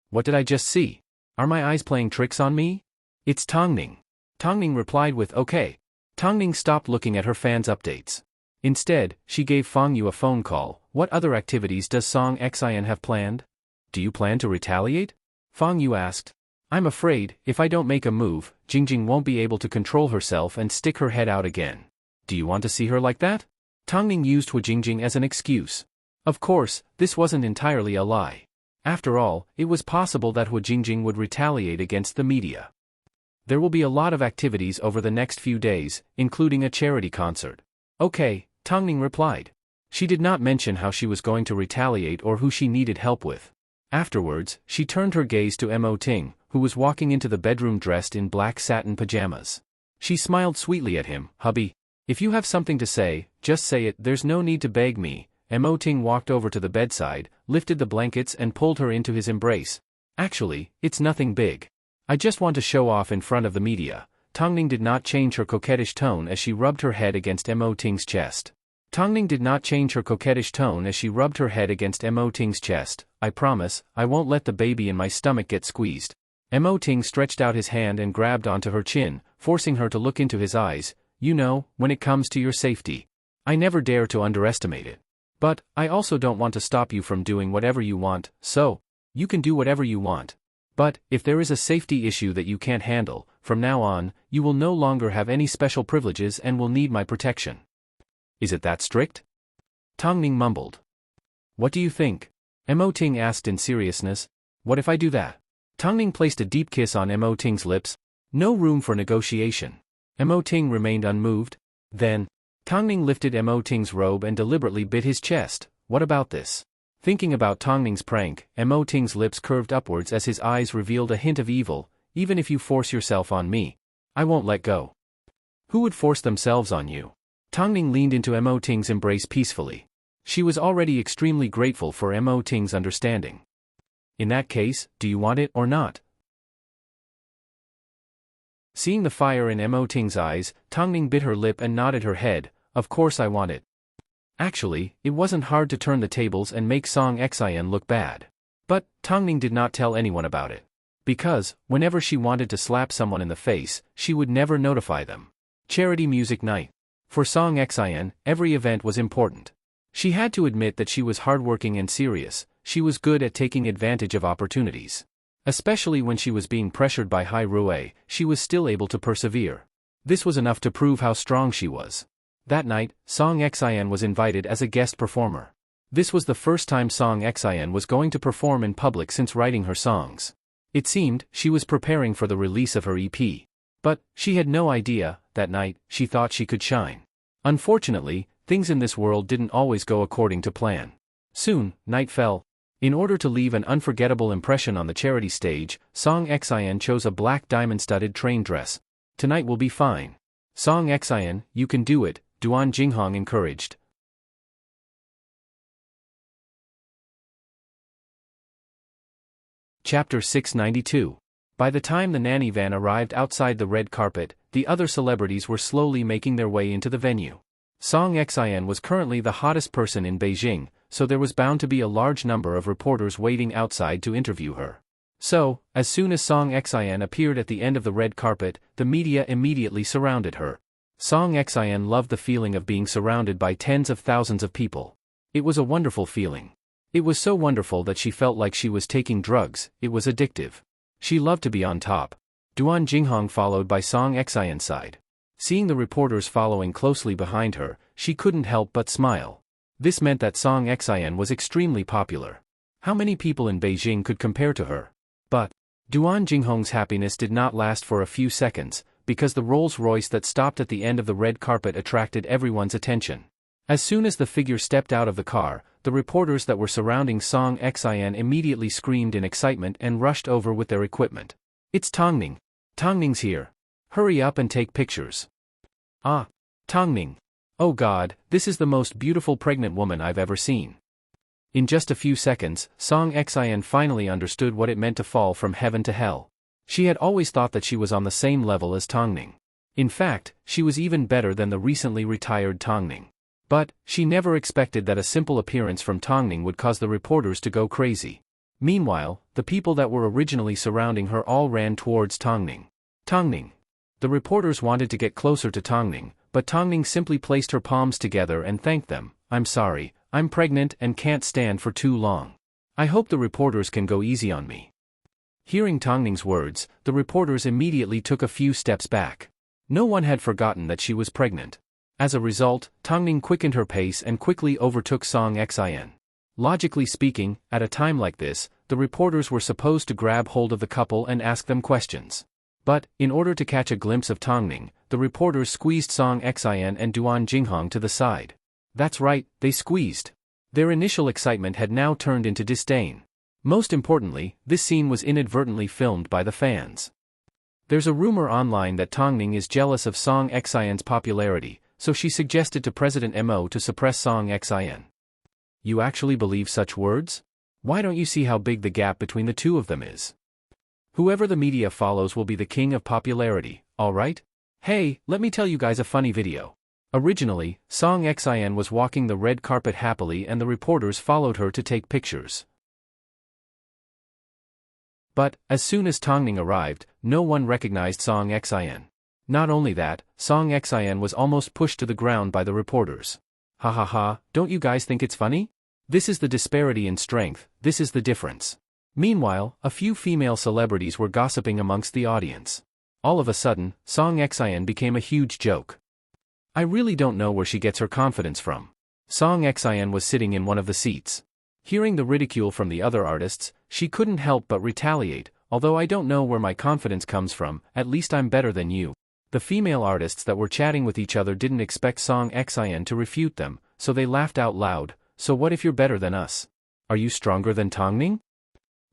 What did I just see? Are my eyes playing tricks on me? It's Tongning. Tongning replied with okay. Tongning stopped looking at her fans' updates. Instead, she gave Fang Yu a phone call. What other activities does Song Xin have planned? Do you plan to retaliate? Fang Yu asked. I'm afraid, if I don't make a move, Jingjing won't be able to control herself and stick her head out again. Do you want to see her like that? Tongning used Hua Jingjing as an excuse. Of course, this wasn't entirely a lie. After all, it was possible that Hua Jingjing would retaliate against the media. There will be a lot of activities over the next few days, including a charity concert. Okay, Tongning replied. She did not mention how she was going to retaliate or who she needed help with. Afterwards, she turned her gaze to Mo Ting, who was walking into the bedroom dressed in black satin pajamas. She smiled sweetly at him. Hubby, if you have something to say, just say it, there's no need to beg me. Mo Ting walked over to the bedside, lifted the blankets and pulled her into his embrace. Actually, it's nothing big. I just want to show off in front of the media. Tongning did not change her coquettish tone as she rubbed her head against Mo Ting's chest. Tongning did not change her coquettish tone as she rubbed her head against Mo Ting's chest. I promise, I won't let the baby in my stomach get squeezed. Mo Ting stretched out his hand and grabbed onto her chin, forcing her to look into his eyes. You know, when it comes to your safety, I never dare to underestimate it. But, I also don't want to stop you from doing whatever you want, so, you can do whatever you want. But, if there is a safety issue that you can't handle, from now on, you will no longer have any special privileges and will need my protection. Is it that strict? Tongning mumbled. What do you think? Mo Ting asked in seriousness. What if I do that? Tongning placed a deep kiss on Mo Ting's lips. No room for negotiation. Mo Ting remained unmoved. Then, Tongning lifted Mo Ting's robe and deliberately bit his chest. What about this? Thinking about Tongning's prank, Mo Ting's lips curved upwards as his eyes revealed a hint of evil. Even if you force yourself on me, I won't let go. Who would force themselves on you? Tongning leaned into Mo Ting's embrace peacefully. She was already extremely grateful for Mo Ting's understanding. In that case, do you want it or not? Seeing the fire in Mo Ting's eyes, Tongning bit her lip and nodded her head. Of course I want it. Actually, it wasn't hard to turn the tables and make Song Xin look bad. But, Tongning did not tell anyone about it. Because, whenever she wanted to slap someone in the face, she would never notify them. Charity music night. For Song Xin, every event was important. She had to admit that she was hardworking and serious. She was good at taking advantage of opportunities. Especially when she was being pressured by Hai Rui, she was still able to persevere. This was enough to prove how strong she was. That night, Song Xin was invited as a guest performer. This was the first time Song Xin was going to perform in public since writing her songs. It seemed she was preparing for the release of her EP. But, she had no idea, that night, she thought she could shine. Unfortunately, things in this world didn't always go according to plan. Soon, night fell. In order to leave an unforgettable impression on the charity stage, Song Xian chose a black diamond-studded train dress. Tonight will be fine. Song Xian, you can do it, Duan Jinghong encouraged. Chapter 692. By the time the nanny van arrived outside the red carpet, the other celebrities were slowly making their way into the venue. Song Xian was currently the hottest person in Beijing, so there was bound to be a large number of reporters waiting outside to interview her. So, as soon as Song Xian appeared at the end of the red carpet, the media immediately surrounded her. Song Xian loved the feeling of being surrounded by tens of thousands of people. It was a wonderful feeling. It was so wonderful that she felt like she was taking drugs. It was addictive. She loved to be on top. Duan Jinghong followed by Song Xian's side. Seeing the reporters following closely behind her, she couldn't help but smile. This meant that Song Xian was extremely popular. How many people in Beijing could compare to her? But Duan Jinghong's happiness did not last for a few seconds, because the Rolls-Royce that stopped at the end of the red carpet attracted everyone's attention. As soon as the figure stepped out of the car, the reporters that were surrounding Song Xian immediately screamed in excitement and rushed over with their equipment. It's Tongning. Tongning's here. Hurry up and take pictures. Ah, Tongning. Oh God, this is the most beautiful pregnant woman I've ever seen. In just a few seconds, Song Xian finally understood what it meant to fall from heaven to hell. She had always thought that she was on the same level as Tongning. In fact, she was even better than the recently retired Tongning. But she never expected that a simple appearance from Tongning would cause the reporters to go crazy. Meanwhile, the people that were originally surrounding her all ran towards Tongning. Tongning. The reporters wanted to get closer to Tongning, but Tongning simply placed her palms together and thanked them. I'm sorry, I'm pregnant and can't stand for too long. I hope the reporters can go easy on me. Hearing Tongning's words, the reporters immediately took a few steps back. No one had forgotten that she was pregnant. As a result, Tongning quickened her pace and quickly overtook Song Xian. Logically speaking, at a time like this, the reporters were supposed to grab hold of the couple and ask them questions. But, in order to catch a glimpse of Tongning, the reporters squeezed Song Xian and Duan Jinghong to the side. That's right, they squeezed. Their initial excitement had now turned into disdain. Most importantly, this scene was inadvertently filmed by the fans. There's a rumor online that Tongning is jealous of Song Xian's popularity, so she suggested to President Mo to suppress Song Xian. You actually believe such words? Why don't you see how big the gap between the two of them is? Whoever the media follows will be the king of popularity, alright? Hey, let me tell you guys a funny video. Originally, Song Xian was walking the red carpet happily and the reporters followed her to take pictures. But, as soon as Tongning arrived, no one recognized Song Xian. Not only that, Song Xian was almost pushed to the ground by the reporters. Ha ha ha, don't you guys think it's funny? This is the disparity in strength, this is the difference. Meanwhile, a few female celebrities were gossiping amongst the audience. All of a sudden, Song Xian became a huge joke. I really don't know where she gets her confidence from. Song Xian was sitting in one of the seats. Hearing the ridicule from the other artists, she couldn't help but retaliate. Although I don't know where my confidence comes from, at least I'm better than you. The female artists that were chatting with each other didn't expect Song Xian to refute them, so they laughed out loud. So what if you're better than us? Are you stronger than Tongning?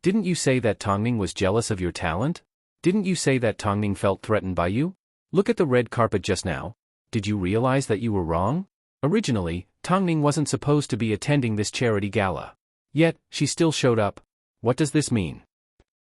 Didn't you say that Tongning was jealous of your talent? Didn't you say that Tongning felt threatened by you? Look at the red carpet just now. Did you realize that you were wrong? Originally, Tongning wasn't supposed to be attending this charity gala. Yet, she still showed up. What does this mean?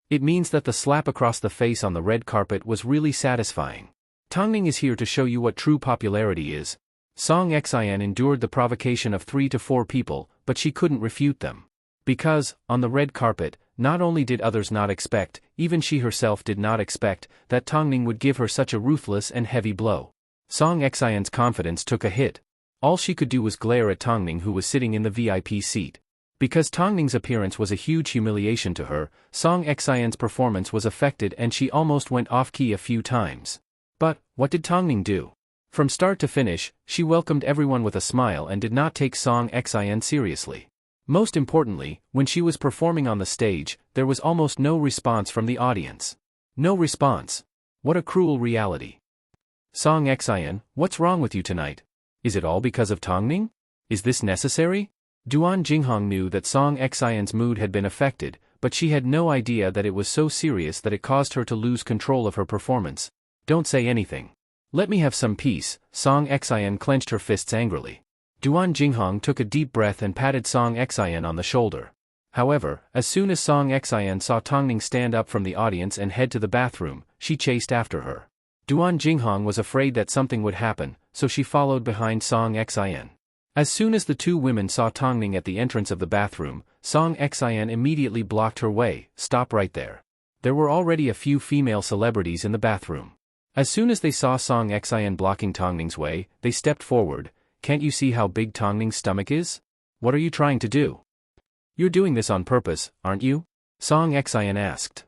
It means that the slap across the face on the red carpet was really satisfying. Tongning is here to show you what true popularity is. Song Xian endured the provocation of 3 to 4 people, but she couldn't refute them. Because, on the red carpet, not only did others not expect, even she herself did not expect, that Tongning would give her such a ruthless and heavy blow. Song Xian's confidence took a hit. All she could do was glare at Tongning, who was sitting in the VIP seat. Because Tongning's appearance was a huge humiliation to her, Song Xian's performance was affected and she almost went off-key a few times. But, what did Tongning do? From start to finish, she welcomed everyone with a smile and did not take Song Xian seriously. Most importantly, when she was performing on the stage, there was almost no response from the audience. No response. What a cruel reality. Song Xian, what's wrong with you tonight? Is it all because of Tongning? Is this necessary? Duan Jinghong knew that Song Xian's mood had been affected, but she had no idea that it was so serious that it caused her to lose control of her performance. Don't say anything. Let me have some peace. Song Xian clenched her fists angrily. Duan Jinghong took a deep breath and patted Song Xian on the shoulder. However, as soon as Song Xian saw Tongning stand up from the audience and head to the bathroom, she chased after her. Duan Jinghong was afraid that something would happen, so she followed behind Song Xian. As soon as the two women saw Tongning at the entrance of the bathroom, Song Xian immediately blocked her way. Stop right there. There were already a few female celebrities in the bathroom. As soon as they saw Song Xian blocking Tongning's way, they stepped forward. Can't you see how big Tongning's stomach is? What are you trying to do? You're doing this on purpose, aren't you? Song Xian asked.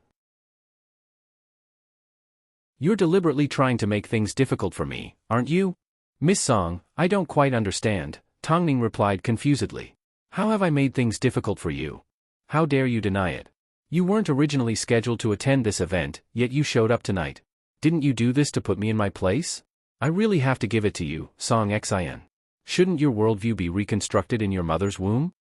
You're deliberately trying to make things difficult for me, aren't you? Miss Song, I don't quite understand, Tongning replied confusedly. How have I made things difficult for you? How dare you deny it? You weren't originally scheduled to attend this event, yet you showed up tonight. Didn't you do this to put me in my place? I really have to give it to you, Song Xian. Shouldn't your worldview be reconstructed in your mother's womb?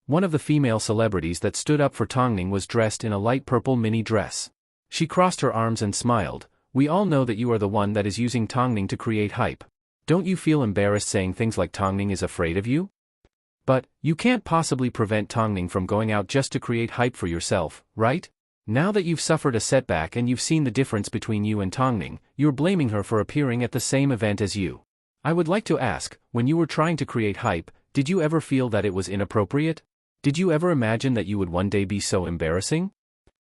One of the female celebrities that stood up for Tongning was dressed in a light purple mini dress. She crossed her arms and smiled. We all know that you are the one that is using Tongning to create hype. Don't you feel embarrassed saying things like Tongning is afraid of you? But, you can't possibly prevent Tongning from going out just to create hype for yourself, right? Now that you've suffered a setback and you've seen the difference between you and Tongning, you're blaming her for appearing at the same event as you. I would like to ask, when you were trying to create hype, did you ever feel that it was inappropriate? Did you ever imagine that you would one day be so embarrassing?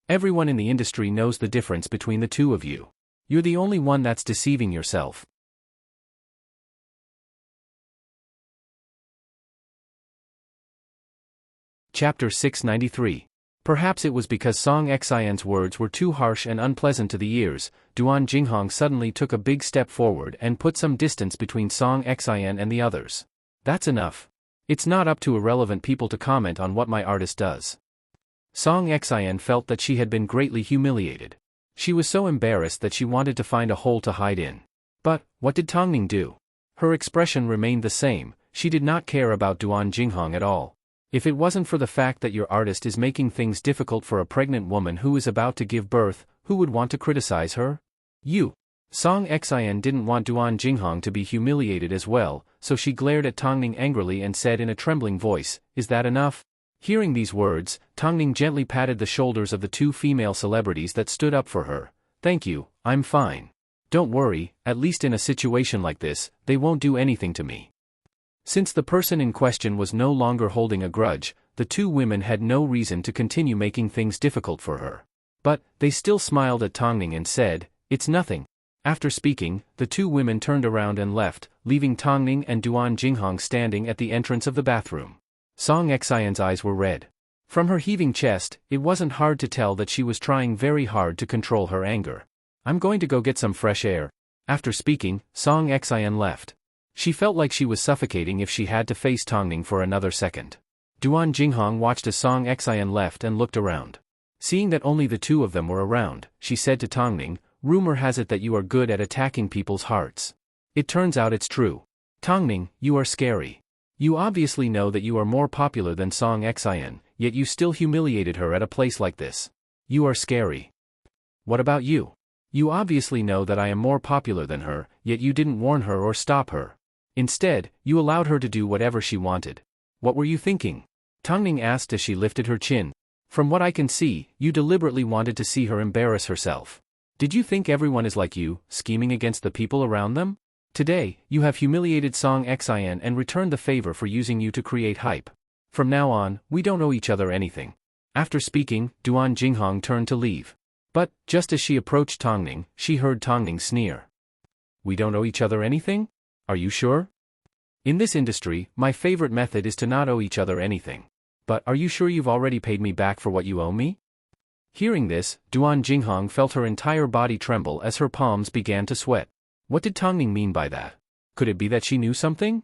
Everyone in the industry knows the difference between the two of you. You're the only one that's deceiving yourself. Chapter 693. Perhaps it was because Song Xian's words were too harsh and unpleasant to the ears. Duan Jinghong suddenly took a big step forward and put some distance between Song Xian and the others. That's enough. It's not up to irrelevant people to comment on what my artist does. Song Xian felt that she had been greatly humiliated. She was so embarrassed that she wanted to find a hole to hide in. But, what did Tongning do? Her expression remained the same. She did not care about Duan Jinghong at all. If it wasn't for the fact that your artist is making things difficult for a pregnant woman who is about to give birth, who would want to criticize her? You. Song Xian didn't want Duan Jinghong to be humiliated as well, so she glared at Tongning angrily and said in a trembling voice, "Is that enough?" Hearing these words, Tongning gently patted the shoulders of the two female celebrities that stood up for her. "Thank you, I'm fine. Don't worry, at least in a situation like this, they won't do anything to me." Since the person in question was no longer holding a grudge, the two women had no reason to continue making things difficult for her. But, they still smiled at Tongning and said, "It's nothing." After speaking, the two women turned around and left, leaving Tongning and Duan Jinghong standing at the entrance of the bathroom. Song Xian's eyes were red. From her heaving chest, it wasn't hard to tell that she was trying very hard to control her anger. "I'm going to go get some fresh air." After speaking, Song Xian left. She felt like she was suffocating if she had to face Tongning for another second. Duan Jinghong watched as Song Xian left and looked around. Seeing that only the two of them were around, she said to Tongning, "Rumor has it that you are good at attacking people's hearts. It turns out it's true. Tongning, you are scary. You obviously know that you are more popular than Song Xian, yet you still humiliated her at a place like this. You are scary. What about you? You obviously know that I am more popular than her, yet you didn't warn her or stop her. Instead, you allowed her to do whatever she wanted. What were you thinking?" Tongning asked as she lifted her chin. "From what I can see, you deliberately wanted to see her embarrass herself. Did you think everyone is like you, scheming against the people around them? Today, you have humiliated Song Xian and returned the favor for using you to create hype. From now on, we don't owe each other anything." After speaking, Duan Jinghong turned to leave. But, just as she approached Tongning, she heard Tongning sneer. "We don't owe each other anything? Are you sure? In this industry, my favorite method is to not owe each other anything. But are you sure you've already paid me back for what you owe me?" Hearing this, Duan Jinghong felt her entire body tremble as her palms began to sweat. What did Tongning mean by that? Could it be that she knew something?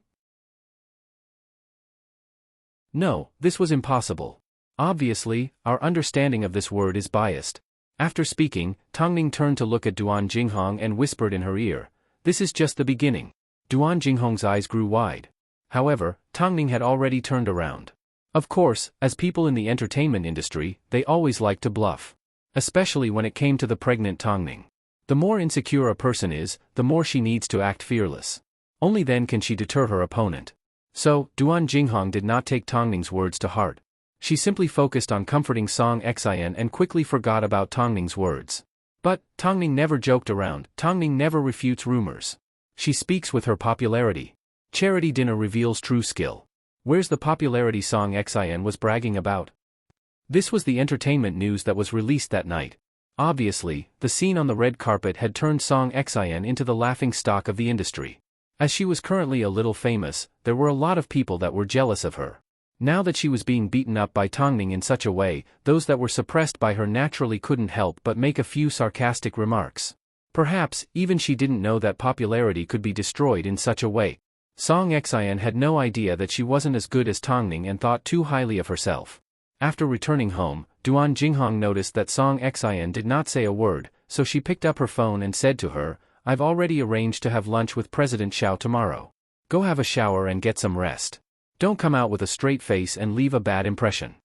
No, this was impossible. Obviously, our understanding of this word is biased. After speaking, Tongning turned to look at Duan Jinghong and whispered in her ear, "This is just the beginning." Duan Jinghong's eyes grew wide. However, Tongning had already turned around. Of course, as people in the entertainment industry, they always like to bluff. Especially when it came to the pregnant Tongning. The more insecure a person is, the more she needs to act fearless. Only then can she deter her opponent. So, Duan Jinghong did not take Tongning's words to heart. She simply focused on comforting Song Xin and quickly forgot about Tongning's words. But, Tongning never joked around, Tongning never refutes rumors. She speaks with her popularity. Charity dinner reveals true skill. Where's the popularity Song Xin was bragging about? This was the entertainment news that was released that night. Obviously, the scene on the red carpet had turned Song Xin into the laughing stock of the industry. As she was currently a little famous, there were a lot of people that were jealous of her. Now that she was being beaten up by Tongning in such a way, those that were suppressed by her naturally couldn't help but make a few sarcastic remarks. Perhaps, even she didn't know that popularity could be destroyed in such a way. Song Xin had no idea that she wasn't as good as Tongning and thought too highly of herself. After returning home, Duan Jinghong noticed that Song Xin did not say a word, so she picked up her phone and said to her, "I've already arranged to have lunch with President Xiao tomorrow. Go have a shower and get some rest. Don't come out with a straight face and leave a bad impression."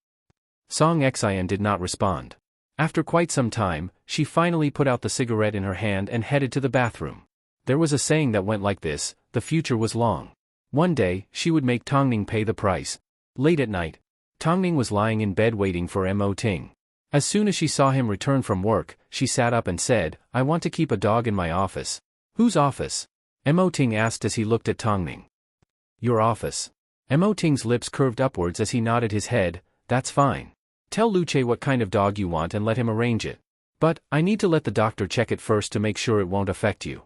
Song Xin did not respond. After quite some time, she finally put out the cigarette in her hand and headed to the bathroom. There was a saying that went like this: the future was long. One day, she would make Tongning pay the price. Late at night, Tongning was lying in bed waiting for Mo Ting. As soon as she saw him return from work, she sat up and said, "I want to keep a dog in my office." "Whose office?" Mo Ting asked as he looked at Tongning. "Your office." Mo Ting's lips curved upwards as he nodded his head. "That's fine. Tell Luce what kind of dog you want and let him arrange it. But, I need to let the doctor check it first to make sure it won't affect you."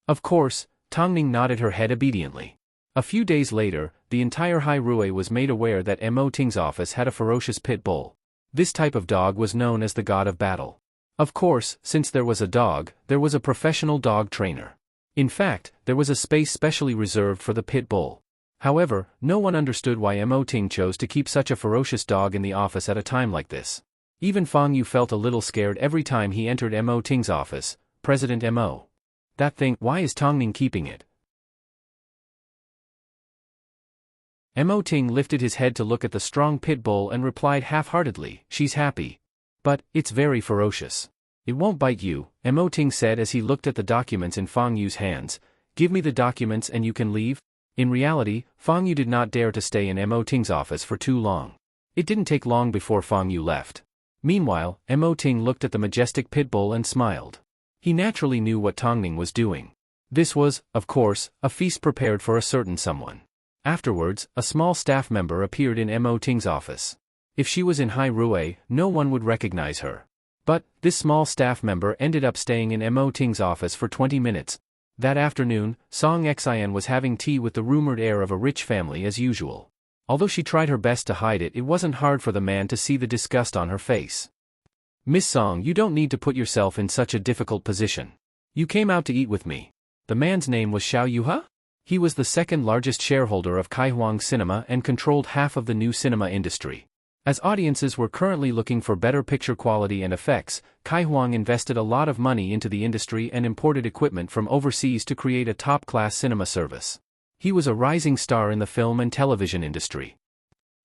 Of course, Tongning nodded her head obediently. A few days later, the entire Hai Rui was made aware that Mo Ting's office had a ferocious pit bull. This type of dog was known as the god of battle. Of course, since there was a dog, there was a professional dog trainer. In fact, there was a space specially reserved for the pit bull. However, no one understood why Mo Ting chose to keep such a ferocious dog in the office at a time like this. Even Fang Yu felt a little scared every time he entered Mo Ting's office. "President Mo. That thing, why is Tongning keeping it?" Mo Ting lifted his head to look at the strong pit bull and replied half-heartedly, "She's happy. But, it's very ferocious. It won't bite you," Mo Ting said as he looked at the documents in Fang Yu's hands. "Give me the documents and you can leave." In reality, Fang Yu did not dare to stay in Mo Ting's office for too long. It didn't take long before Fang Yu left. Meanwhile, Mo Ting looked at the majestic pit bull and smiled. He naturally knew what Tongning was doing. This was, of course, a feast prepared for a certain someone. Afterwards, a small staff member appeared in Mo Ting's office. If she was in Hai Rui, no one would recognize her. But, this small staff member ended up staying in Mo Ting's office for 20 minutes. That afternoon, Song Xin was having tea with the rumored heir of a rich family as usual. Although she tried her best to hide it, it wasn't hard for the man to see the disgust on her face. "Miss Song, you don't need to put yourself in such a difficult position. You came out to eat with me." The man's name was Xiao Yuha? He was the second largest shareholder of Kaihuang Cinema and controlled half of the new cinema industry. As audiences were currently looking for better picture quality and effects, Kaihuang invested a lot of money into the industry and imported equipment from overseas to create a top-class cinema service. He was a rising star in the film and television industry.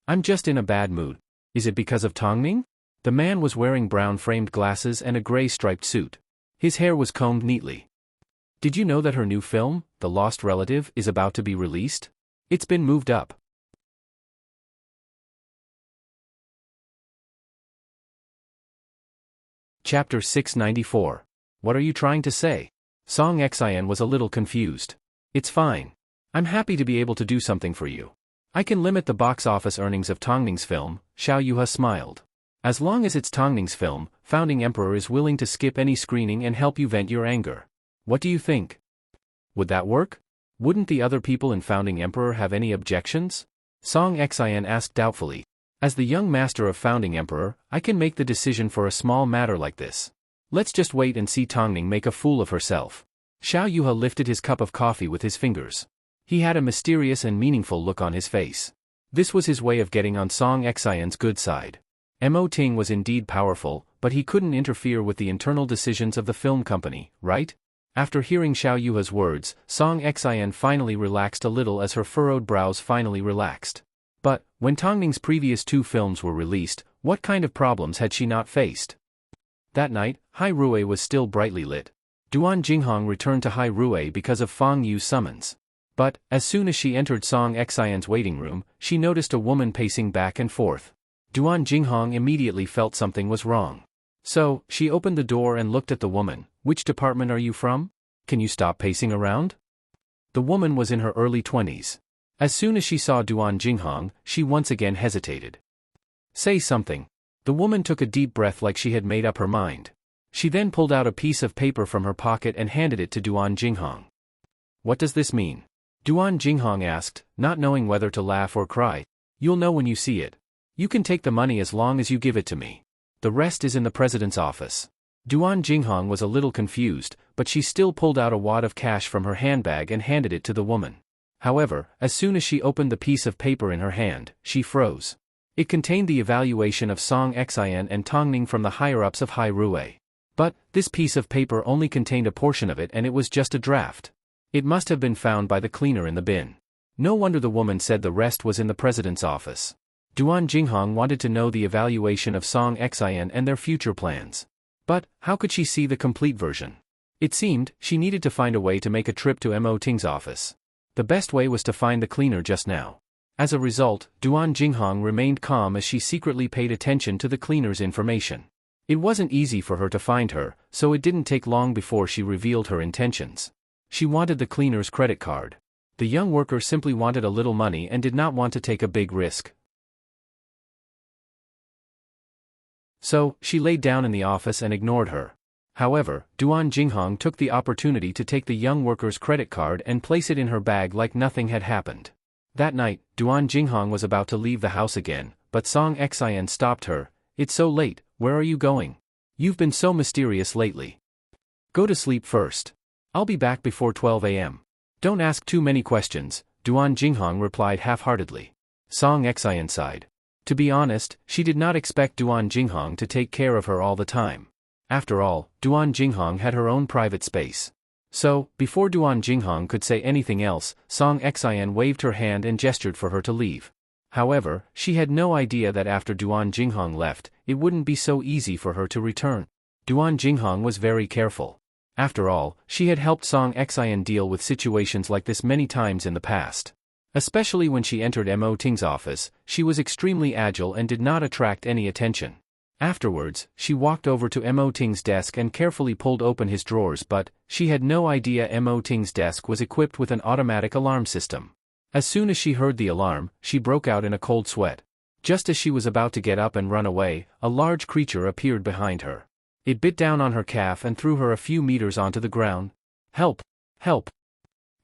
"I'm just in a bad mood. Is it because of Tongning?" The man was wearing brown-framed glasses and a gray striped suit. His hair was combed neatly. "Did you know that her new film, The Lost Relative, is about to be released? It's been moved up." Chapter 694. What are you trying to say? Song Xin was a little confused. "It's fine. I'm happy to be able to do something for you. I can limit the box office earnings of Tongning's film," Xiao Yuha smiled. "As long as it's Tongning's film, Founding Emperor is willing to skip any screening and help you vent your anger. What do you think? Would that work? Wouldn't the other people in Founding Emperor have any objections?" Song Xin asked doubtfully. "As the young master of Founding Emperor, I can make the decision for a small matter like this. Let's just wait and see Tongning make a fool of herself." Xiao Yuha lifted his cup of coffee with his fingers. He had a mysterious and meaningful look on his face. This was his way of getting on Song Xin's good side. Mo Ting was indeed powerful, but he couldn't interfere with the internal decisions of the film company, right? After hearing Xiao Yuha's words, Song Xian finally relaxed a little as her furrowed brows finally relaxed. But, when Tongning's previous 2 films were released, what kind of problems had she not faced? That night, Hai Rui was still brightly lit. Duan Jinghong returned to Hai Rui because of Fang Yu's summons. But, as soon as she entered Song Xian's waiting room, she noticed a woman pacing back and forth. Duan Jinghong immediately felt something was wrong. So, she opened the door and looked at the woman. "Which department are you from? Can you stop pacing around?" The woman was in her early 20s. As soon as she saw Duan Jinghong, she once again hesitated. "Say something." The woman took a deep breath like she had made up her mind. She then pulled out a piece of paper from her pocket and handed it to Duan Jinghong. "What does this mean?" Duan Jinghong asked, not knowing whether to laugh or cry. "You'll know when you see it. You can take the money as long as you give it to me. The rest is in the president's office." Duan Jinghong was a little confused, but she still pulled out a wad of cash from her handbag and handed it to the woman. However, as soon as she opened the piece of paper in her hand, she froze. It contained the evaluation of Song Xian and Tongning from the higher-ups of Hai Rui. But, this piece of paper only contained a portion of it and it was just a draft. It must have been found by the cleaner in the bin. No wonder the woman said the rest was in the president's office. Duan Jinghong wanted to know the evaluation of Song Xian and their future plans. But, how could she see the complete version? It seemed, she needed to find a way to make a trip to Mo Ting's office. The best way was to find the cleaner just now. As a result, Duan Jinghong remained calm as she secretly paid attention to the cleaner's information. It wasn't easy for her to find her, so it didn't take long before she revealed her intentions. She wanted the cleaner's credit card. The young worker simply wanted a little money and did not want to take a big risk. So, she laid down in the office and ignored her. However, Duan Jinghong took the opportunity to take the young worker's credit card and place it in her bag like nothing had happened. That night, Duan Jinghong was about to leave the house again, but Song Xian stopped her. "It's so late, where are you going? You've been so mysterious lately. Go to sleep first. I'll be back before 12 a.m. "Don't ask too many questions," Duan Jinghong replied half-heartedly. Song Xian sighed. To be honest, she did not expect Duan Jinghong to take care of her all the time. After all, Duan Jinghong had her own private space. So, before Duan Jinghong could say anything else, Song Xian waved her hand and gestured for her to leave. However, she had no idea that after Duan Jinghong left, it wouldn't be so easy for her to return. Duan Jinghong was very careful. After all, she had helped Song Xian deal with situations like this many times in the past. Especially when she entered Mo Ting's office, she was extremely agile and did not attract any attention. Afterwards, she walked over to Mo Ting's desk and carefully pulled open his drawers, but she had no idea Mo Ting's desk was equipped with an automatic alarm system. As soon as she heard the alarm, she broke out in a cold sweat. Just as she was about to get up and run away, a large creature appeared behind her. It bit down on her calf and threw her a few meters onto the ground. "Help! Help!"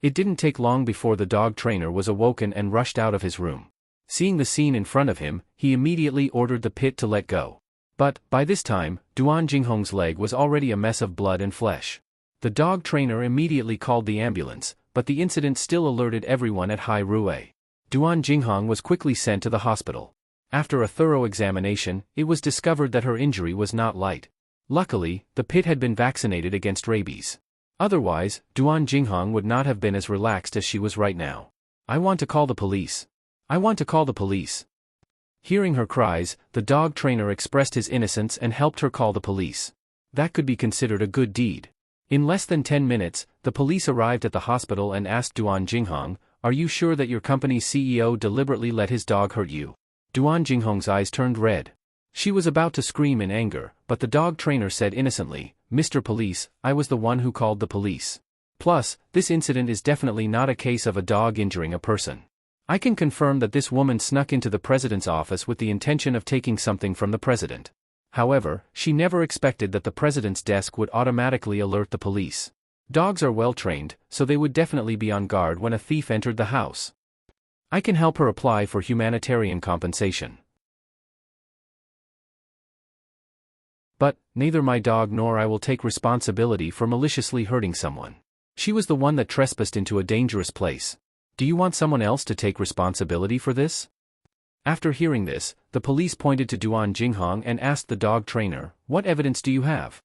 It didn't take long before the dog trainer was awoken and rushed out of his room. Seeing the scene in front of him, he immediately ordered the pit to let go. But, by this time, Duan Jinghong's leg was already a mess of blood and flesh. The dog trainer immediately called the ambulance, but the incident still alerted everyone at Hai Rui. Duan Jinghong was quickly sent to the hospital. After a thorough examination, it was discovered that her injury was not light. Luckily, the pit had been vaccinated against rabies. Otherwise, Duan Jinghong would not have been as relaxed as she was right now. "I want to call the police. I want to call the police." Hearing her cries, the dog trainer expressed his innocence and helped her call the police. That could be considered a good deed. In less than 10 minutes, the police arrived at the hospital and asked Duan Jinghong, "Are you sure that your company's CEO deliberately let his dog hurt you?" Duan Jinghong's eyes turned red. She was about to scream in anger, but the dog trainer said innocently, "Mr. Police, I was the one who called the police. Plus, this incident is definitely not a case of a dog injuring a person. I can confirm that this woman snuck into the president's office with the intention of taking something from the president. However, she never expected that the president's desk would automatically alert the police. Dogs are well trained, so they would definitely be on guard when a thief entered the house. I can help her apply for humanitarian compensation. But, neither my dog nor I will take responsibility for maliciously hurting someone. She was the one that trespassed into a dangerous place. Do you want someone else to take responsibility for this?" After hearing this, the police pointed to Duan Jinghong and asked the dog trainer, "What evidence do you have?"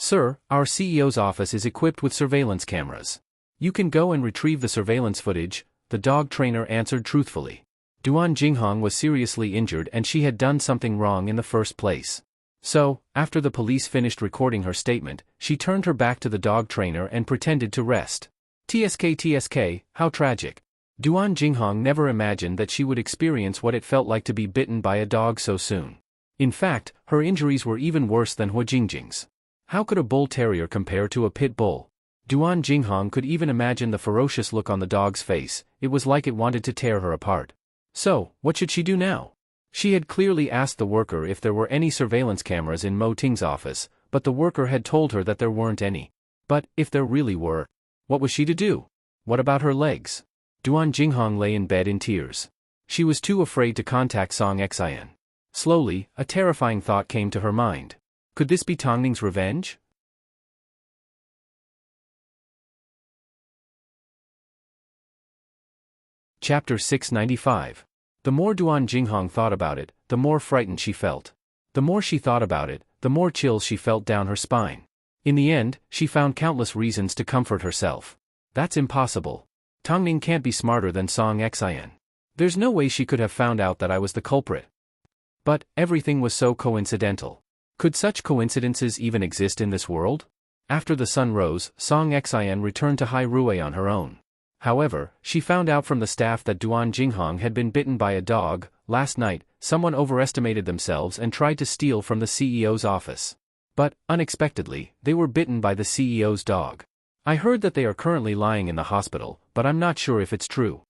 "Sir, our CEO's office is equipped with surveillance cameras. You can go and retrieve the surveillance footage," the dog trainer answered truthfully. Duan Jinghong was seriously injured and she had done something wrong in the first place. So, after the police finished recording her statement, she turned her back to the dog trainer and pretended to rest. TSK, how tragic. Duan Jinghong never imagined that she would experience what it felt like to be bitten by a dog so soon. In fact, her injuries were even worse than Hua Jingjing's. How could a bull terrier compare to a pit bull? Duan Jinghong could even imagine the ferocious look on the dog's face. It was like it wanted to tear her apart. So, what should she do now? She had clearly asked the worker if there were any surveillance cameras in Mo Ting's office, but the worker had told her that there weren't any. But, if there really were, what was she to do? What about her legs? Duan Jinghong lay in bed in tears. She was too afraid to contact Song Xian. Slowly, a terrifying thought came to her mind. Could this be Tongning's revenge? Chapter 695. The more Duan Jinghong thought about it, the more frightened she felt. The more she thought about it, the more chills she felt down her spine. In the end, she found countless reasons to comfort herself. That's impossible. Tongning can't be smarter than Song Xian. There's no way she could have found out that I was the culprit. But, everything was so coincidental. Could such coincidences even exist in this world? After the sun rose, Song Xian returned to Hai Rui on her own. However, she found out from the staff that Duan Jinghong had been bitten by a dog. Last night, someone overestimated themselves and tried to steal from the CEO's office. But, unexpectedly, they were bitten by the CEO's dog. I heard that they are currently lying in the hospital, but I'm not sure if it's true.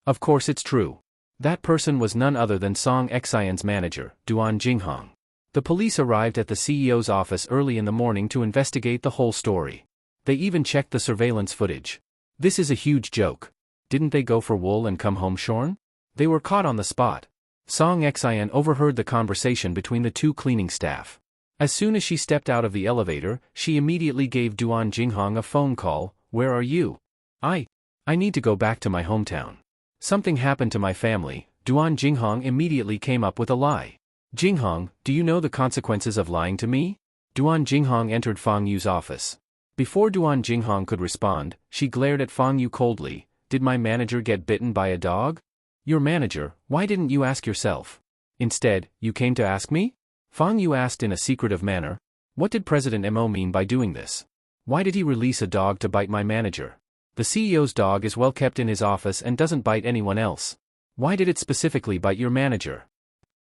Of course it's true. That person was none other than Song Xian's manager, Duan Jinghong. The police arrived at the CEO's office early in the morning to investigate the whole story. They even checked the surveillance footage. This is a huge joke. Didn't they go for wool and come home shorn? They were caught on the spot. Song Xian overheard the conversation between the two cleaning staff. As soon as she stepped out of the elevator, she immediately gave Duan Jinghong a phone call. "Where are you?" I need to go back to my hometown. Something happened to my family." Duan Jinghong immediately came up with a lie. "Jinghong, do you know the consequences of lying to me?" Duan Jinghong entered Fang Yu's office. Before Duan Jinghong could respond, she glared at Fang Yu coldly. "Did my manager get bitten by a dog?" "Your manager, why didn't you ask yourself? Instead, you came to ask me?" Fang Yu asked in a secretive manner. What did President Mo mean by doing this? Why did he release a dog to bite my manager? The CEO's dog is well kept in his office and doesn't bite anyone else. Why did it specifically bite your manager?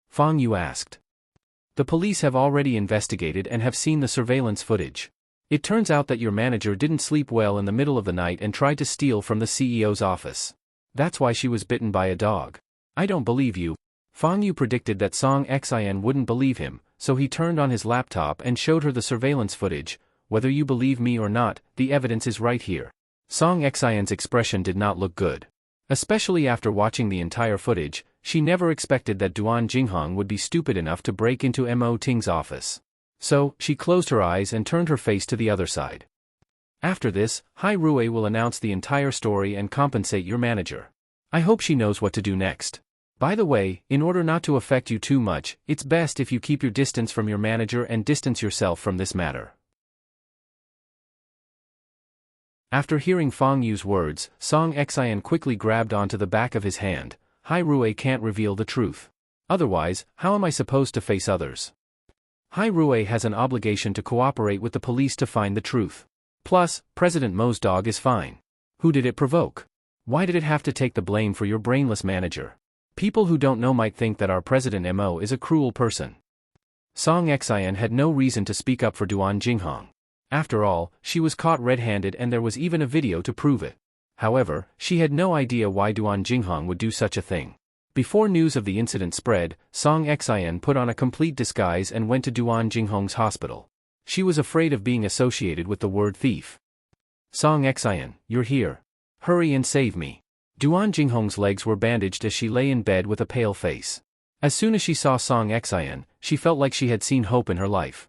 Fang Yu asked. The police have already investigated and have seen the surveillance footage. It turns out that your manager didn't sleep well in the middle of the night and tried to steal from the CEO's office. That's why she was bitten by a dog. I don't believe you. Fang Yu predicted that Song Xian wouldn't believe him, so he turned on his laptop and showed her the surveillance footage. Whether you believe me or not, the evidence is right here. Song Xian's expression did not look good. Especially after watching the entire footage, she never expected that Duan Jinghong would be stupid enough to break into Mo Ting's office. So, she closed her eyes and turned her face to the other side. After this, Hai Rui will announce the entire story and compensate your manager. I hope she knows what to do next. By the way, in order not to affect you too much, it's best if you keep your distance from your manager and distance yourself from this matter. After hearing Fang Yu's words, Song Xian quickly grabbed onto the back of his hand. Hai Rui can't reveal the truth. Otherwise, how am I supposed to face others? Hai Rui has an obligation to cooperate with the police to find the truth. Plus, President Mo's dog is fine. Who did it provoke? Why did it have to take the blame for your brainless manager? People who don't know might think that our President Mo is a cruel person. Song Xian had no reason to speak up for Duan Jinghong. After all, she was caught red-handed and there was even a video to prove it. However, she had no idea why Duan Jinghong would do such a thing. Before news of the incident spread, Song Xian put on a complete disguise and went to Duan Jinghong's hospital. She was afraid of being associated with the word thief. Song Xian, you're here. Hurry and save me. Duan Jinghong's legs were bandaged as she lay in bed with a pale face. As soon as she saw Song Xian, she felt like she had seen hope in her life.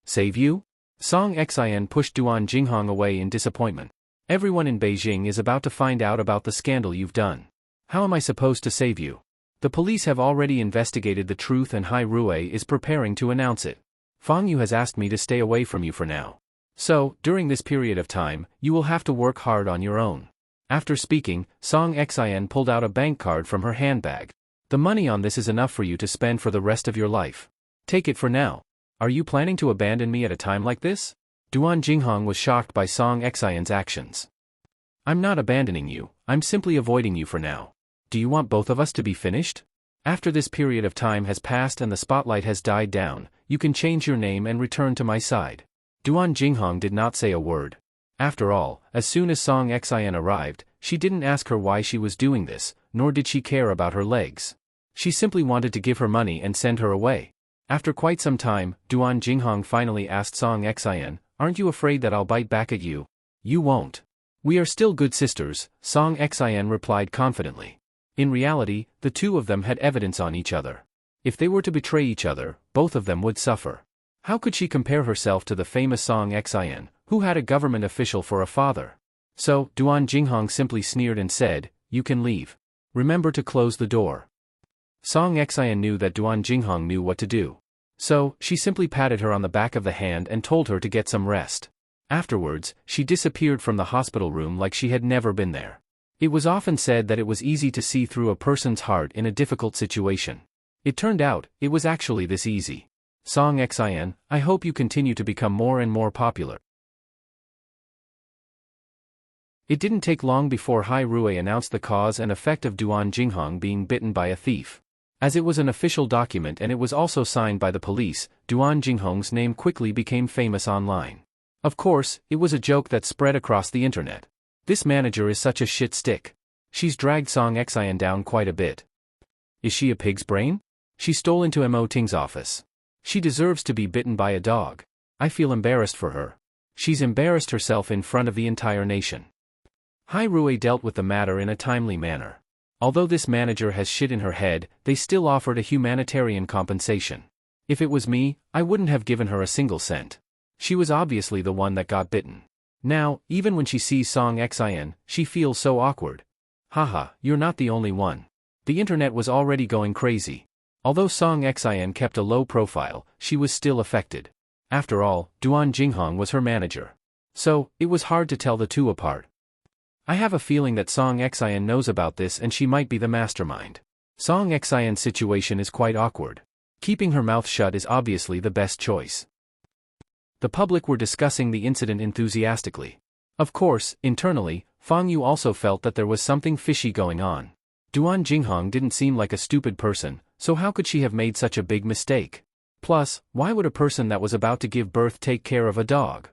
Save you? Song Xian pushed Duan Jinghong away in disappointment. Everyone in Beijing is about to find out about the scandal you've done. How am I supposed to save you? The police have already investigated the truth and Hai Rui is preparing to announce it. Fang Yu has asked me to stay away from you for now. So, during this period of time, you will have to work hard on your own. After speaking, Song Xian pulled out a bank card from her handbag. The money on this is enough for you to spend for the rest of your life. Take it for now. Are you planning to abandon me at a time like this? Duan Jinghong was shocked by Song Xian's actions. I'm not abandoning you, I'm simply avoiding you for now. Do you want both of us to be finished? After this period of time has passed and the spotlight has died down, you can change your name and return to my side. Duan Jinghong did not say a word. After all, as soon as Song Xian arrived, she didn't ask her why she was doing this, nor did she care about her legs. She simply wanted to give her money and send her away. After quite some time, Duan Jinghong finally asked Song Xian, "Aren't you afraid that I'll bite back at you?" "You won't. We are still good sisters," Song Xian replied confidently. In reality, the two of them had evidence on each other. If they were to betray each other, both of them would suffer. How could she compare herself to the famous Song Xian, who had a government official for a father? So, Duan Jinghong simply sneered and said, "You can leave. Remember to close the door." Song Xian knew that Duan Jinghong knew what to do. So, she simply patted her on the back of the hand and told her to get some rest. Afterwards, she disappeared from the hospital room like she had never been there. It was often said that it was easy to see through a person's heart in a difficult situation. It turned out, it was actually this easy. Song Xian, I hope you continue to become more and more popular. It didn't take long before Hai Rui announced the cause and effect of Duan Jinghong being bitten by a thief. As it was an official document and it was also signed by the police, Duan Jinghong's name quickly became famous online. Of course, it was a joke that spread across the internet. This manager is such a shit stick. She's dragged Song Xian down quite a bit. Is she a pig's brain? She stole into Mo Ting's office. She deserves to be bitten by a dog. I feel embarrassed for her. She's embarrassed herself in front of the entire nation. Hai Rui dealt with the matter in a timely manner. Although this manager has shit in her head, they still offered a humanitarian compensation. If it was me, I wouldn't have given her a single cent. She was obviously the one that got bitten. Now, even when she sees Song Xian, she feels so awkward. Haha, you're not the only one. The internet was already going crazy. Although Song Xian kept a low profile, she was still affected. After all, Duan Jinghong was her manager. So, it was hard to tell the two apart. I have a feeling that Song Xian knows about this and she might be the mastermind. Song Xian's situation is quite awkward. Keeping her mouth shut is obviously the best choice. The public were discussing the incident enthusiastically. Of course, internally, Fang Yu also felt that there was something fishy going on. Duan Jinghong didn't seem like a stupid person, so how could she have made such a big mistake? Plus, why would a person that was about to give birth take care of a dog?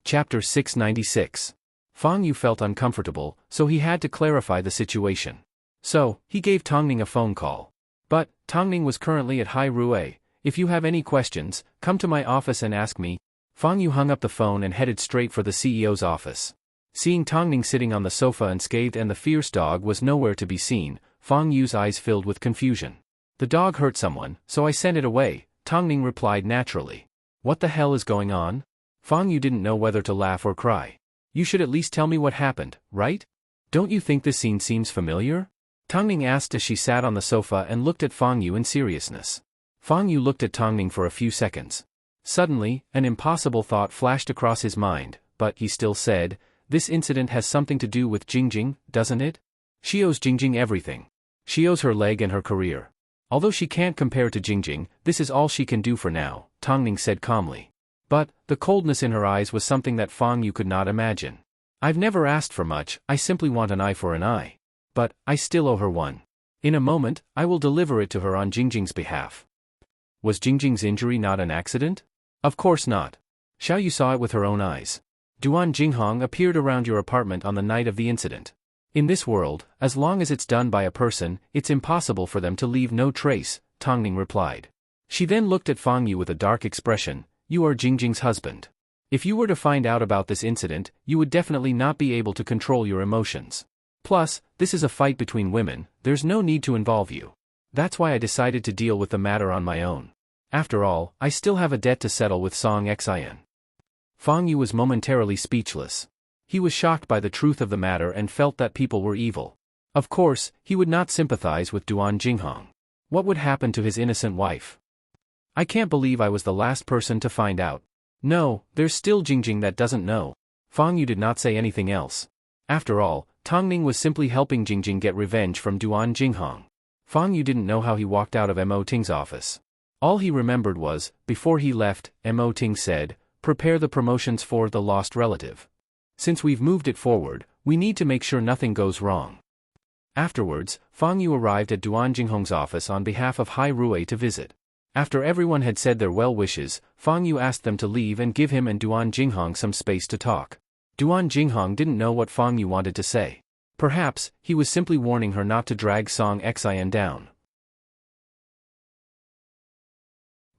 Chapter 696. Fang Yu felt uncomfortable, so he had to clarify the situation. So, he gave Tongning a phone call. But, Tongning was currently at Hai Rui. If you have any questions, come to my office and ask me. Fang Yu hung up the phone and headed straight for the CEO's office. Seeing Tongning sitting on the sofa unscathed and the fierce dog was nowhere to be seen, Fang Yu's eyes filled with confusion. The dog hurt someone, so I sent it away, Tongning replied naturally. What the hell is going on? Fang Yu didn't know whether to laugh or cry. You should at least tell me what happened, right? Don't you think this scene seems familiar? Tongning asked as she sat on the sofa and looked at Fang Yu in seriousness. Fang Yu looked at Tongning for a few seconds. Suddenly, an impossible thought flashed across his mind, but he still said, this incident has something to do with Jingjing, doesn't it? She owes Jingjing everything. She owes her leg and her career. Although she can't compare to Jingjing, this is all she can do for now, Tongning said calmly. But, the coldness in her eyes was something that Fang Yu could not imagine. I've never asked for much, I simply want an eye for an eye. But, I still owe her one. In a moment, I will deliver it to her on Jingjing's behalf. Was Jingjing's injury not an accident? Of course not. Xiao Yu saw it with her own eyes. Duan Jinghong appeared around your apartment on the night of the incident. In this world, as long as it's done by a person, it's impossible for them to leave no trace, Tongning replied. She then looked at Fang Yu with a dark expression. You are Jingjing's husband. If you were to find out about this incident, you would definitely not be able to control your emotions. Plus, this is a fight between women, there's no need to involve you. That's why I decided to deal with the matter on my own. After all, I still have a debt to settle with Song Xian. Fang Yu was momentarily speechless. He was shocked by the truth of the matter and felt that people were evil. Of course, he would not sympathize with Duan Jinghong. What would happen to his innocent wife? I can't believe I was the last person to find out. No, there's still Jingjing that doesn't know. Fang Yu did not say anything else. After all, Tongning was simply helping Jingjing get revenge from Duan Jinghong. Fang Yu didn't know how he walked out of Mo Ting's office. All he remembered was, before he left, Mo Ting said, "Prepare the promotions for the lost relative. Since we've moved it forward, we need to make sure nothing goes wrong." Afterwards, Fang Yu arrived at Duan Jinghong's office on behalf of Hai Rui to visit. After everyone had said their well wishes, Fang Yu asked them to leave and give him and Duan Jinghong some space to talk. Duan Jinghong didn't know what Fang Yu wanted to say. Perhaps, he was simply warning her not to drag Song Xian down.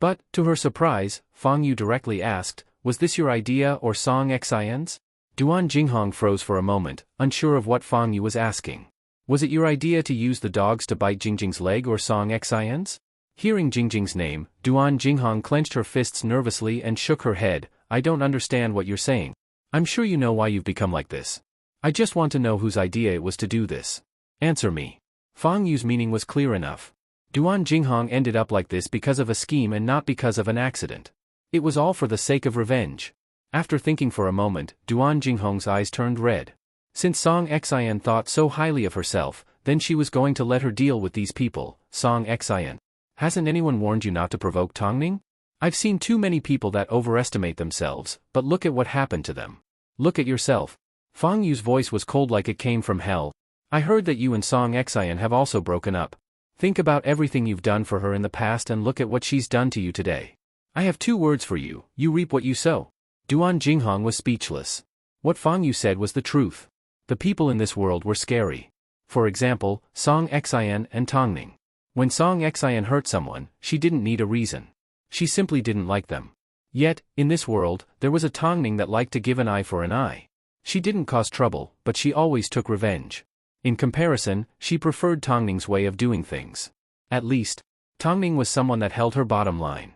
But, to her surprise, Fang Yu directly asked, "Was this your idea or Song Xian's?" Duan Jinghong froze for a moment, unsure of what Fang Yu was asking. Was it your idea to use the dogs to bite Jingjing's leg or Song Xian's? Hearing Jingjing's name, Duan Jinghong clenched her fists nervously and shook her head. "I don't understand what you're saying. I'm sure you know why you've become like this. I just want to know whose idea it was to do this. Answer me." Fang Yu's meaning was clear enough. Duan Jinghong ended up like this because of a scheme and not because of an accident. It was all for the sake of revenge. After thinking for a moment, Duan Jinghong's eyes turned red. Since Song Xian thought so highly of herself, then she was going to let her deal with these people. "Song Xian, hasn't anyone warned you not to provoke Tongning? I've seen too many people that overestimate themselves, but look at what happened to them. Look at yourself." Fang Yu's voice was cold like it came from hell. "I heard that you and Song Xian have also broken up. Think about everything you've done for her in the past and look at what she's done to you today. I have two words for you: you reap what you sow." Duan Jinghong was speechless. What Fang Yu said was the truth. The people in this world were scary. For example, Song Xian and Tongning. When Song Xian hurt someone, she didn't need a reason. She simply didn't like them. Yet, in this world, there was a Tongning that liked to give an eye for an eye. She didn't cause trouble, but she always took revenge. In comparison, she preferred Tongning's way of doing things. At least, Tongning was someone that held her bottom line.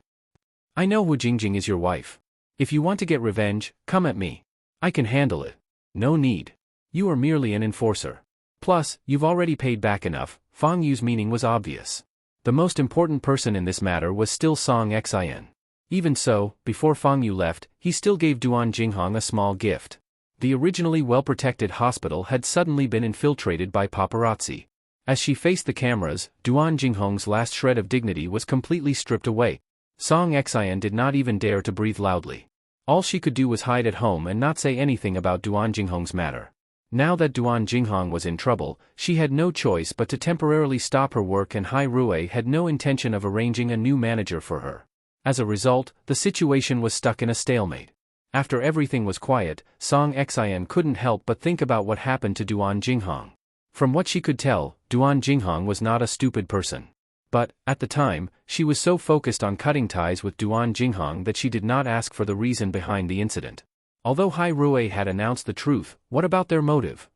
"I know Hu Jingjing is your wife. If you want to get revenge, come at me. I can handle it. No need. You are merely an enforcer. Plus, you've already paid back enough." Fang Yu's meaning was obvious. The most important person in this matter was still Song Xian. Even so, before Fang Yu left, he still gave Duan Jinghong a small gift. The originally well-protected hospital had suddenly been infiltrated by paparazzi. As she faced the cameras, Duan Jinghong's last shred of dignity was completely stripped away. Song Xian did not even dare to breathe loudly. All she could do was hide at home and not say anything about Duan Jinghong's matter. Now that Duan Jinghong was in trouble, she had no choice but to temporarily stop her work, and Hai Rui had no intention of arranging a new manager for her. As a result, the situation was stuck in a stalemate. After everything was quiet, Song Xian couldn't help but think about what happened to Duan Jinghong. From what she could tell, Duan Jinghong was not a stupid person. But, at the time, she was so focused on cutting ties with Duan Jinghong that she did not ask for the reason behind the incident. Although Hai Rui had announced the truth, what about their motive?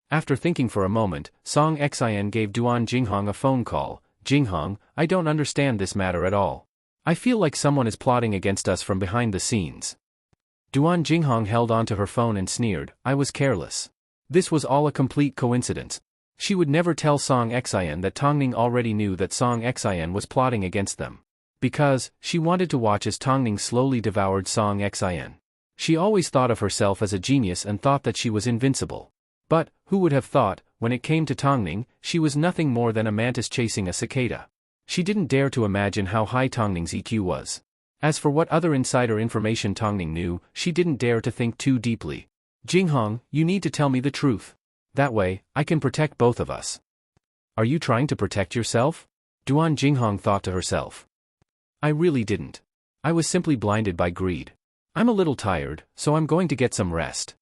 After thinking for a moment, Song Xian gave Duan Jinghong a phone call. "Jinghong, I don't understand this matter at all. I feel like someone is plotting against us from behind the scenes." Duan Jinghong held onto her phone and sneered, "I was careless. This was all a complete coincidence." She would never tell Song Xian that Tongning already knew that Song Xian was plotting against them. Because, she wanted to watch as Tongning slowly devoured Song Xian. She always thought of herself as a genius and thought that she was invincible. But, who would have thought, when it came to Tongning, she was nothing more than a mantis chasing a cicada. She didn't dare to imagine how high Tongning's EQ was. As for what other insider information Tongning knew, she didn't dare to think too deeply. "Jinghong, you need to tell me the truth. That way, I can protect both of us." "Are you trying to protect yourself?" Duan Jinghong thought to herself. "I really didn't. I was simply blinded by greed. I'm a little tired, so I'm going to get some rest."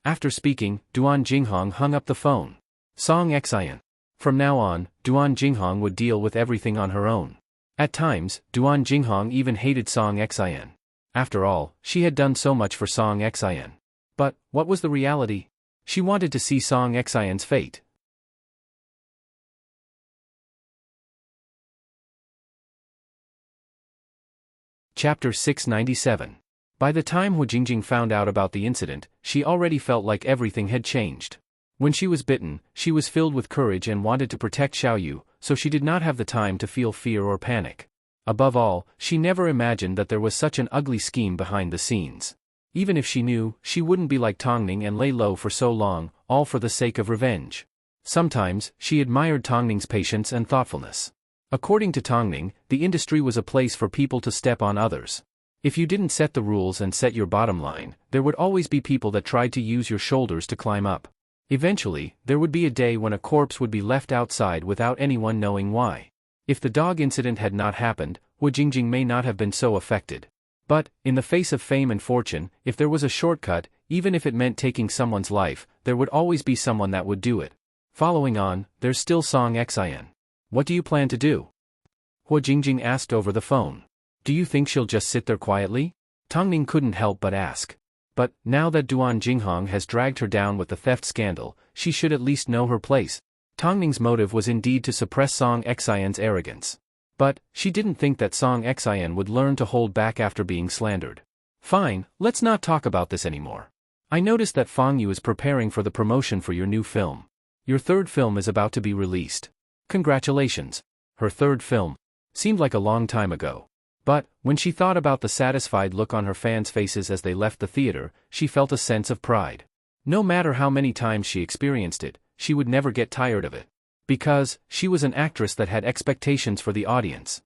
After speaking, Duan Jinghong hung up the phone. Song Xian. From now on, Duan Jinghong would deal with everything on her own. At times, Duan Jinghong even hated Song Xian. After all, she had done so much for Song Xian. But, what was the reality? She wanted to see Song Xian's fate. Chapter 697. By the time Hu Jingjing found out about the incident, she already felt like everything had changed. When she was bitten, she was filled with courage and wanted to protect Xiaoyu, so she did not have the time to feel fear or panic. Above all, she never imagined that there was such an ugly scheme behind the scenes. Even if she knew, she wouldn't be like Tongning and lay low for so long, all for the sake of revenge. Sometimes, she admired Tongning's patience and thoughtfulness. According to Tongning, the industry was a place for people to step on others. If you didn't set the rules and set your bottom line, there would always be people that tried to use your shoulders to climb up. Eventually, there would be a day when a corpse would be left outside without anyone knowing why. If the dog incident had not happened, Hu Jingjing may not have been so affected. But, in the face of fame and fortune, if there was a shortcut, even if it meant taking someone's life, there would always be someone that would do it. Following on, there's still Song Xian. What do you plan to do? Hu Jingjing asked over the phone. Do you think she'll just sit there quietly? Tongning couldn't help but ask. But, now that Duan Jinghong has dragged her down with the theft scandal, she should at least know her place. Tongning's motive was indeed to suppress Song Xian's arrogance. But, she didn't think that Song Xian would learn to hold back after being slandered. Fine, let's not talk about this anymore. I noticed that Fang Yu is preparing for the promotion for your new film. Your third film is about to be released. Congratulations. Her third film. Seemed like a long time ago. But, when she thought about the satisfied look on her fans' faces as they left the theater, she felt a sense of pride. No matter how many times she experienced it, she would never get tired of it. Because, she was an actress that had expectations for the audience.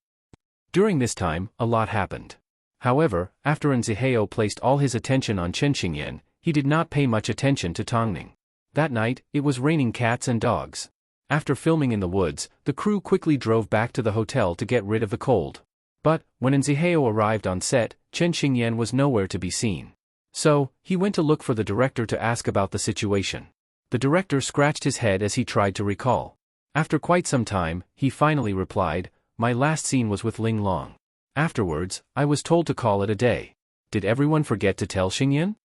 During this time, a lot happened. However, after Zihao placed all his attention on Chen Xingyan, he did not pay much attention to Tongning. That night, it was raining cats and dogs. After filming in the woods, the crew quickly drove back to the hotel to get rid of the cold. But, when Zihao arrived on set, Chen Xingyan was nowhere to be seen. So, he went to look for the director to ask about the situation. The director scratched his head as he tried to recall. After quite some time, he finally replied, "My last scene was with Ling Long. Afterwards, I was told to call it a day. Did everyone forget to tell Xingyan?"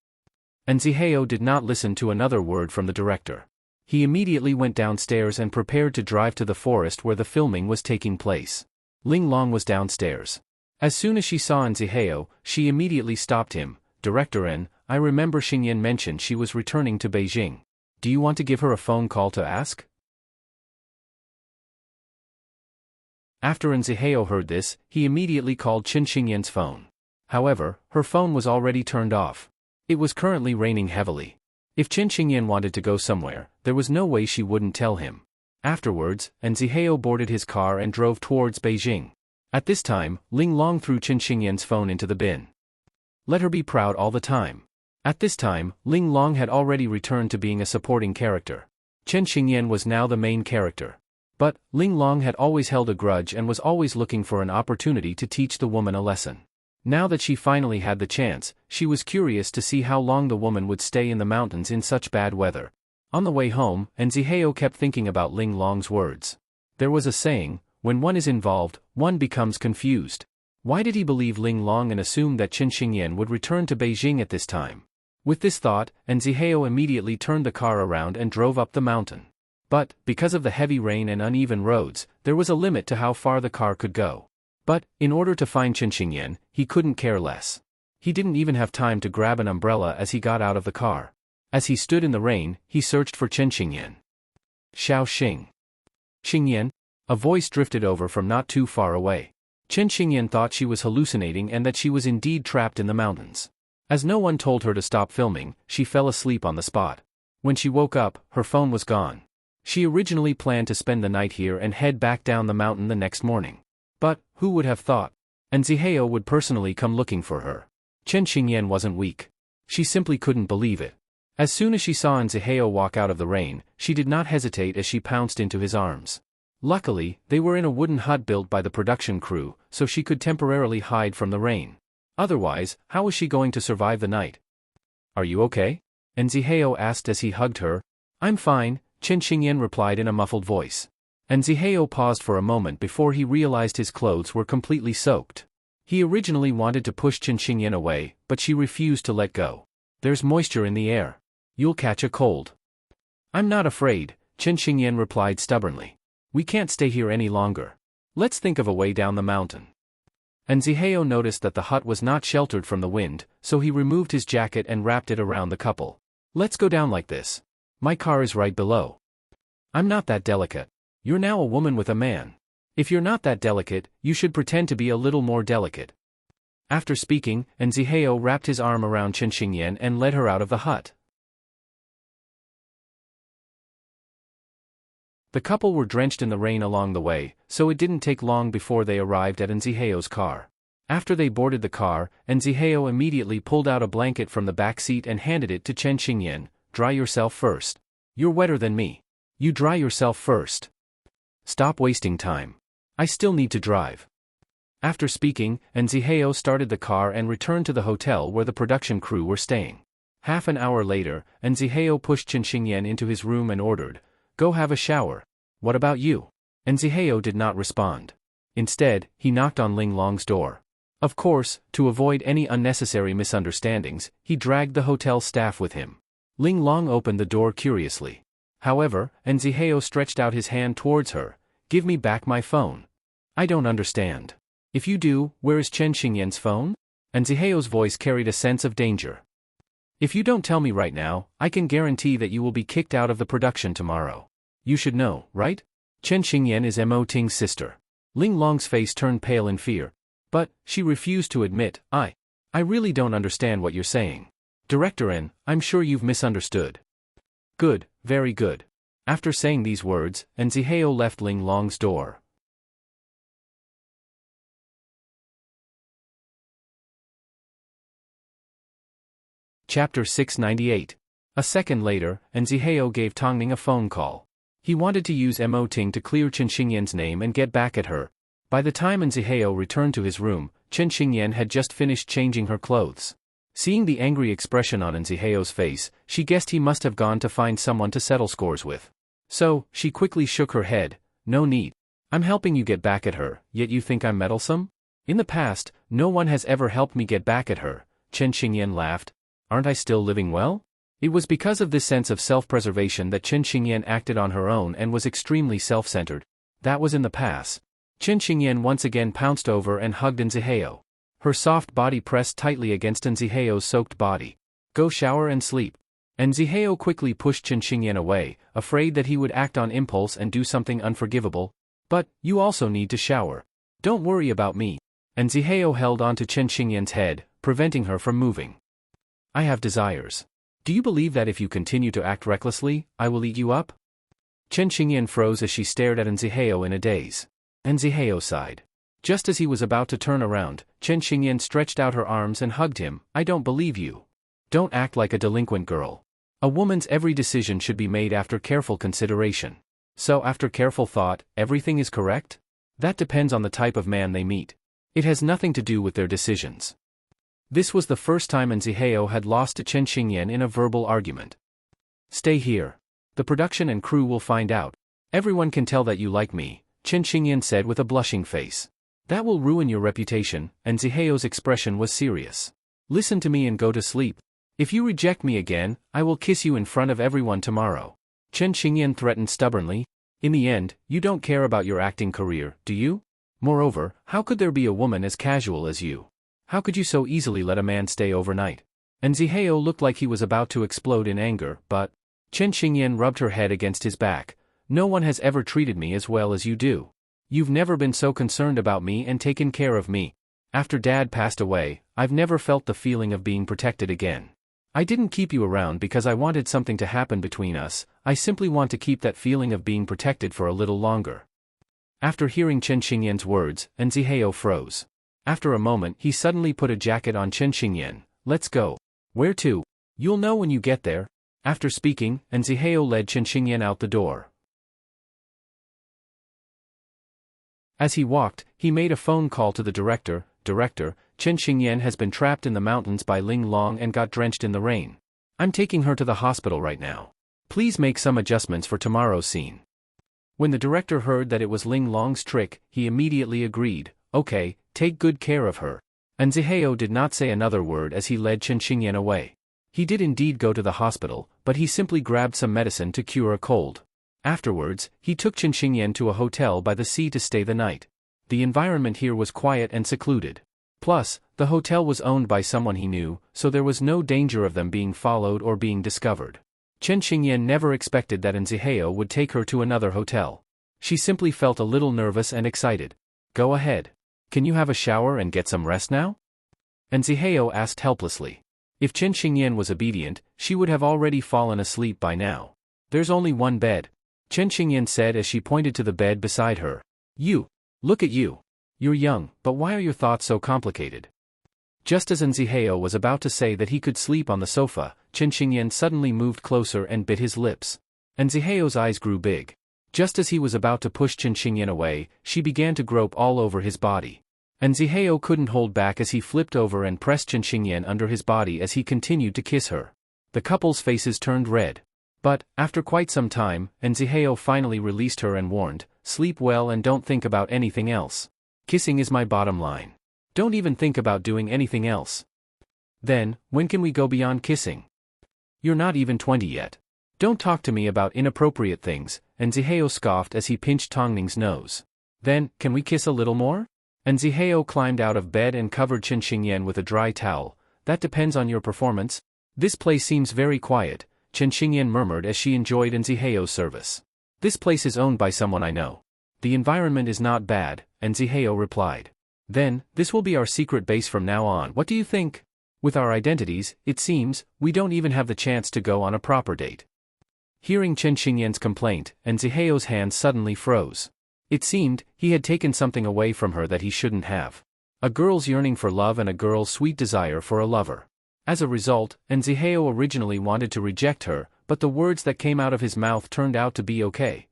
And Zihao did not listen to another word from the director. He immediately went downstairs and prepared to drive to the forest where the filming was taking place. Ling Long was downstairs. As soon as she saw Zihao, she immediately stopped him. "Director N, I remember Xingyan mentioned she was returning to Beijing. Do you want to give her a phone call to ask?" After Zihao heard this, he immediately called Chen Xingyan's phone. However, her phone was already turned off. It was currently raining heavily. If Chen Xingyan wanted to go somewhere, there was no way she wouldn't tell him. Afterwards, Zihao boarded his car and drove towards Beijing. At this time, Ling Long threw Chen Xingyan's phone into the bin. Let her be proud all the time. At this time, Ling Long had already returned to being a supporting character. Chen Xingyan was now the main character. But, Ling Long had always held a grudge and was always looking for an opportunity to teach the woman a lesson. Now that she finally had the chance, she was curious to see how long the woman would stay in the mountains in such bad weather. On the way home, Zihao kept thinking about Ling Long's words. There was a saying, when one is involved, one becomes confused. Why did he believe Ling Long and assume that Chen Xingyan would return to Beijing at this time? With this thought, Zihao immediately turned the car around and drove up the mountain. But, because of the heavy rain and uneven roads, there was a limit to how far the car could go. But, in order to find Chen Xingyan, he couldn't care less. He didn't even have time to grab an umbrella as he got out of the car. As he stood in the rain, he searched for Chen Xingyan. "Xiao Xing. Xingyan?" A voice drifted over from not too far away. Chen Xingyan thought she was hallucinating and that she was indeed trapped in the mountains. As no one told her to stop filming, she fell asleep on the spot. When she woke up, her phone was gone. She originally planned to spend the night here and head back down the mountain the next morning. But, who would have thought? Zihao would personally come looking for her. Chen Xingyan wasn't weak. She simply couldn't believe it. As soon as she saw Zihao walk out of the rain, she did not hesitate as she pounced into his arms. Luckily, they were in a wooden hut built by the production crew, so she could temporarily hide from the rain. Otherwise, how was she going to survive the night? "Are you okay?" Zihao asked as he hugged her. "I'm fine," Chen Xingyan replied in a muffled voice. Zihao paused for a moment before he realized his clothes were completely soaked. He originally wanted to push Chen Xingyan away, but she refused to let go. "There's moisture in the air. You'll catch a cold." "I'm not afraid," Chen Xingyan replied stubbornly. "We can't stay here any longer. Let's think of a way down the mountain." Zihao noticed that the hut was not sheltered from the wind, so he removed his jacket and wrapped it around the couple. Let's go down like this. My car is right below. I'm not that delicate. You're now a woman with a man. If you're not that delicate, you should pretend to be a little more delicate. After speaking, Nziheo wrapped his arm around Chen Xingyan and led her out of the hut. The couple were drenched in the rain along the way, so it didn't take long before they arrived at Nziheo's car. After they boarded the car, Nziheo immediately pulled out a blanket from the back seat and handed it to Chen Xingyan. Dry yourself first. You're wetter than me. You dry yourself first. Stop wasting time. I still need to drive. After speaking, Nziheo started the car and returned to the hotel where the production crew were staying. Half an hour later, Nziheo pushed Chen Xingyan into his room and ordered, "Go have a shower. What about you?" Nziheo did not respond. Instead, he knocked on Ling Long's door. Of course, to avoid any unnecessary misunderstandings, he dragged the hotel staff with him. Ling Long opened the door curiously. However, Nziheo stretched out his hand towards her. "Give me back my phone." "I don't understand. If you do, where is Chen Xingyan's phone?" Nziheo's voice carried a sense of danger. "If you don't tell me right now, I can guarantee that you will be kicked out of the production tomorrow. You should know, right? Chen Xingyan is Mo Ting's sister." Ling Long's face turned pale in fear. But she refused to admit, I really don't understand what you're saying. Director N, I'm sure you've misunderstood." "Good, very good." After saying these words, Nziheo left Ling Long's door. Chapter 698. A second later, Nziheo gave Tongning a phone call. He wanted to use Mo Ting to clear Chen Xingyan's name and get back at her. By the time Nziheo returned to his room, Chen Xingyan had just finished changing her clothes. Seeing the angry expression on Nziheo's face, she guessed he must have gone to find someone to settle scores with. So, she quickly shook her head. "No need. I'm helping you get back at her, yet you think I'm meddlesome? In the past, no one has ever helped me get back at her." Chen Xingyan laughed. "Aren't I still living well?" It was because of this sense of self-preservation that Chen Xingyan acted on her own and was extremely self-centered. That was in the past. Chen Xingyan once again pounced over and hugged Nziheo. Her soft body pressed tightly against Nziheo's soaked body. "Go shower and sleep." Nziheo quickly pushed Chen Xingyan away, afraid that he would act on impulse and do something unforgivable. "But, you also need to shower. Don't worry about me." Nziheo held onto Chen Xingyan's head, preventing her from moving. "I have desires. Do you believe that if you continue to act recklessly, I will eat you up?" Chen Xingyan froze as she stared at Nziheo in a daze. Nziheo sighed. Just as he was about to turn around, Chen Xingyan stretched out her arms and hugged him. "I don't believe you. Don't act like a delinquent girl. A woman's every decision should be made after careful consideration." "So after careful thought, everything is correct?" "That depends on the type of man they meet. It has nothing to do with their decisions." This was the first time Nziheo had lost to Chen Xingyan in a verbal argument. "Stay here. The production and crew will find out. Everyone can tell that you like me," Chen Xingyan said with a blushing face. "That will ruin your reputation," and Nziheo's expression was serious. "Listen to me and go to sleep. If you reject me again, I will kiss you in front of everyone tomorrow." Chen Xingyan threatened stubbornly. "In the end, you don't care about your acting career, do you? Moreover, how could there be a woman as casual as you? How could you so easily let a man stay overnight?" Nziheo looked like he was about to explode in anger, but Chen Xingyan rubbed her head against his back. "No one has ever treated me as well as you do. You've never been so concerned about me and taken care of me. After Dad passed away, I've never felt the feeling of being protected again. I didn't keep you around because I wanted something to happen between us, I simply want to keep that feeling of being protected for a little longer." After hearing Chen Xingyan's words, Nziheo froze. After a moment he suddenly put a jacket on Chen Xingyan. "Let's go." "Where to?" "You'll know when you get there." After speaking, Nziheo led Chen Xingyan out the door. As he walked, he made a phone call to the director. "Director, Chen Xingyan has been trapped in the mountains by Ling Long and got drenched in the rain. I'm taking her to the hospital right now. Please make some adjustments for tomorrow's scene." When the director heard that it was Ling Long's trick, he immediately agreed. "Okay, take good care of her." Nziheo did not say another word as he led Chen Xingyan away. He did indeed go to the hospital, but he simply grabbed some medicine to cure a cold. Afterwards, he took Chen Xingyan to a hotel by the sea to stay the night. The environment here was quiet and secluded. Plus, the hotel was owned by someone he knew, so there was no danger of them being followed or being discovered. Chen Xingyan never expected that Nzihao would take her to another hotel. She simply felt a little nervous and excited. Go ahead. Can you have a shower and get some rest now? Nzihao asked helplessly. If Chen Xingyan was obedient, she would have already fallen asleep by now. There's only one bed, Chen Xingyan said as she pointed to the bed beside her. You. Look at you. You're young, but why are your thoughts so complicated? Just as Nzihao was about to say that he could sleep on the sofa, Chen Xingyan suddenly moved closer and bit his lips. Nzihao's eyes grew big. Just as he was about to push Chen Xingyan away, she began to grope all over his body. Nzihao couldn't hold back as he flipped over and pressed Chen Xingyan under his body as he continued to kiss her. The couple's faces turned red. But, after quite some time, Nzihao finally released her and warned, sleep well and don't think about anything else. Kissing is my bottom line. Don't even think about doing anything else. Then, when can we go beyond kissing? You're not even 20 yet. Don't talk to me about inappropriate things, Nzihao scoffed as he pinched Tongning's nose. Then, can we kiss a little more? Nzihao climbed out of bed and covered Chen Xingyan with a dry towel. That depends on your performance. This place seems very quiet, Chen Xingyan murmured as she enjoyed Nzihao's service. This place is owned by someone I know. The environment is not bad, Nzihao replied. Then, this will be our secret base from now on. What do you think? With our identities, it seems, we don't even have the chance to go on a proper date. Hearing Chen Xingyan's complaint, Nzihao's hands suddenly froze. It seemed, he had taken something away from her that he shouldn't have. A girl's yearning for love and a girl's sweet desire for a lover. As a result, Nzihao originally wanted to reject her, but the words that came out of his mouth turned out to be okay.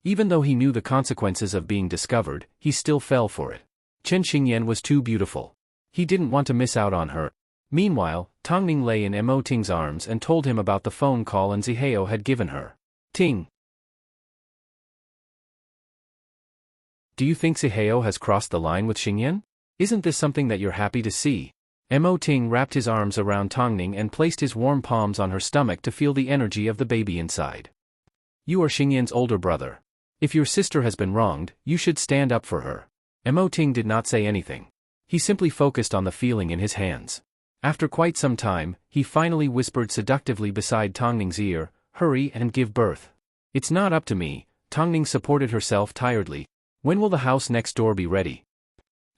Even though he knew the consequences of being discovered, he still fell for it. Chen Xingyan was too beautiful. He didn't want to miss out on her. Meanwhile, Tongning lay in Mo Ting's arms and told him about the phone call Nzihao had given her. Ting. Do you think Nzihao has crossed the line with Xingyan? Isn't this something that you're happy to see? Mo Ting wrapped his arms around Tongning and placed his warm palms on her stomach to feel the energy of the baby inside. You are Xingyan's older brother. If your sister has been wronged, you should stand up for her. Mo Ting did not say anything. He simply focused on the feeling in his hands. After quite some time, he finally whispered seductively beside Tongning's ear, hurry and give birth. It's not up to me, Tongning supported herself tiredly. When will the house next door be ready?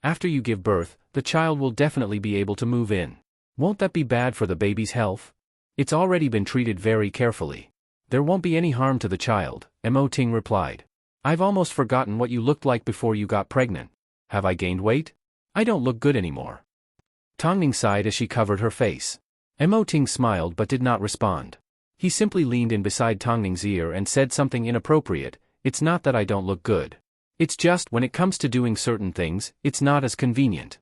After you give birth, the child will definitely be able to move in. Won't that be bad for the baby's health? It's already been treated very carefully. There won't be any harm to the child, Mo Ting replied. I've almost forgotten what you looked like before you got pregnant. Have I gained weight? I don't look good anymore. Tongning sighed as she covered her face. Mo Ting smiled but did not respond. He simply leaned in beside Tongning's ear and said something inappropriate. It's not that I don't look good. It's just when it comes to doing certain things, it's not as convenient.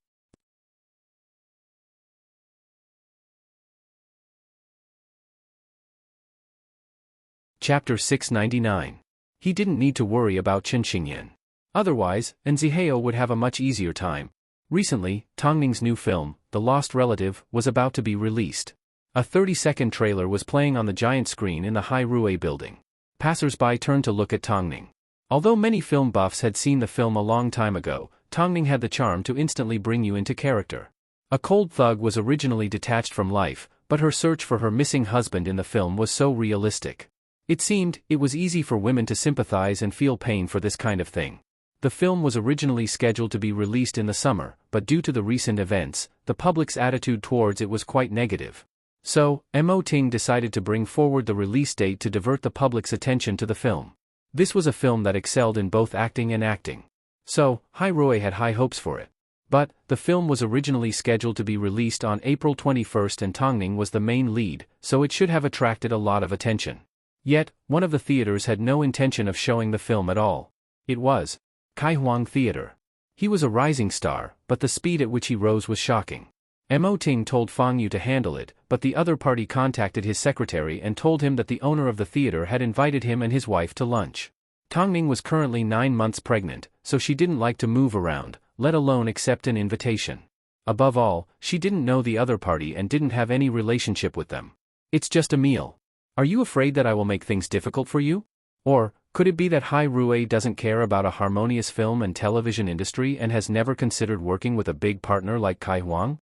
Chapter 699. He didn't need to worry about Chen Xingyan. Otherwise, Nzihao would have a much easier time. Recently, Tongning's new film, The Lost Relative, was about to be released. A 30-second trailer was playing on the giant screen in the Hai Rui building. Passers-by turned to look at Tongning. Although many film buffs had seen the film a long time ago, Tongning had the charm to instantly bring you into character. A cold thug was originally detached from life, but her search for her missing husband in the film was so realistic. It seemed, it was easy for women to sympathize and feel pain for this kind of thing. The film was originally scheduled to be released in the summer, but due to the recent events, the public's attitude towards it was quite negative. So, Mo Ting decided to bring forward the release date to divert the public's attention to the film. This was a film that excelled in both acting and acting. So, Hai Rui had high hopes for it. But, the film was originally scheduled to be released on April 21st and Tongning was the main lead, so it should have attracted a lot of attention. Yet, one of the theaters had no intention of showing the film at all. It was Kaihuang Theater. He was a rising star, but the speed at which he rose was shocking. Mo Ting told Fang Yu to handle it, but the other party contacted his secretary and told him that the owner of the theater had invited him and his wife to lunch. Tongning was currently 9 months pregnant, so she didn't like to move around, let alone accept an invitation. Above all, she didn't know the other party and didn't have any relationship with them. It's just a meal. Are you afraid that I will make things difficult for you? Or, Could it be that Hai Rui doesn't care about a harmonious film and television industry and has never considered working with a big partner like Kai Huang?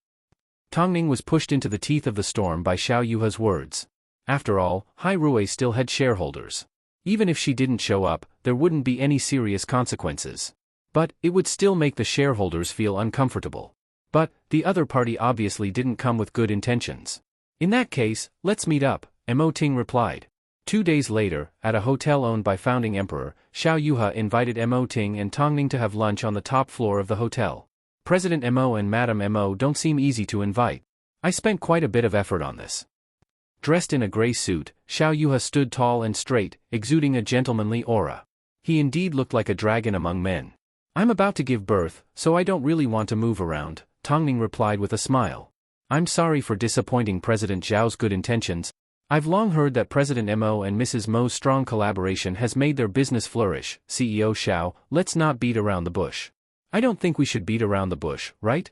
Tongning was pushed into the teeth of the storm by Xiao Yuha's words. After all, Hai Rui still had shareholders. Even if she didn't show up, there wouldn't be any serious consequences. But it would still make the shareholders feel uncomfortable. But the other party obviously didn't come with good intentions. In that case, let's meet up, Mo Ting replied. 2 days later, at a hotel owned by founding emperor, Xiao Yuha invited Mo Ting and Tongning to have lunch on the top floor of the hotel. President Mo and Madam Mo don't seem easy to invite. I spent quite a bit of effort on this. Dressed in a gray suit, Xiao Yuha stood tall and straight, exuding a gentlemanly aura. He indeed looked like a dragon among men. I'm about to give birth, so I don't really want to move around, Tongning replied with a smile. I'm sorry for disappointing President Zhao's good intentions. I've long heard that President Mo and Mrs. Mo's strong collaboration has made their business flourish. CEO Xiao, let's not beat around the bush. I don't think we should beat around the bush, right?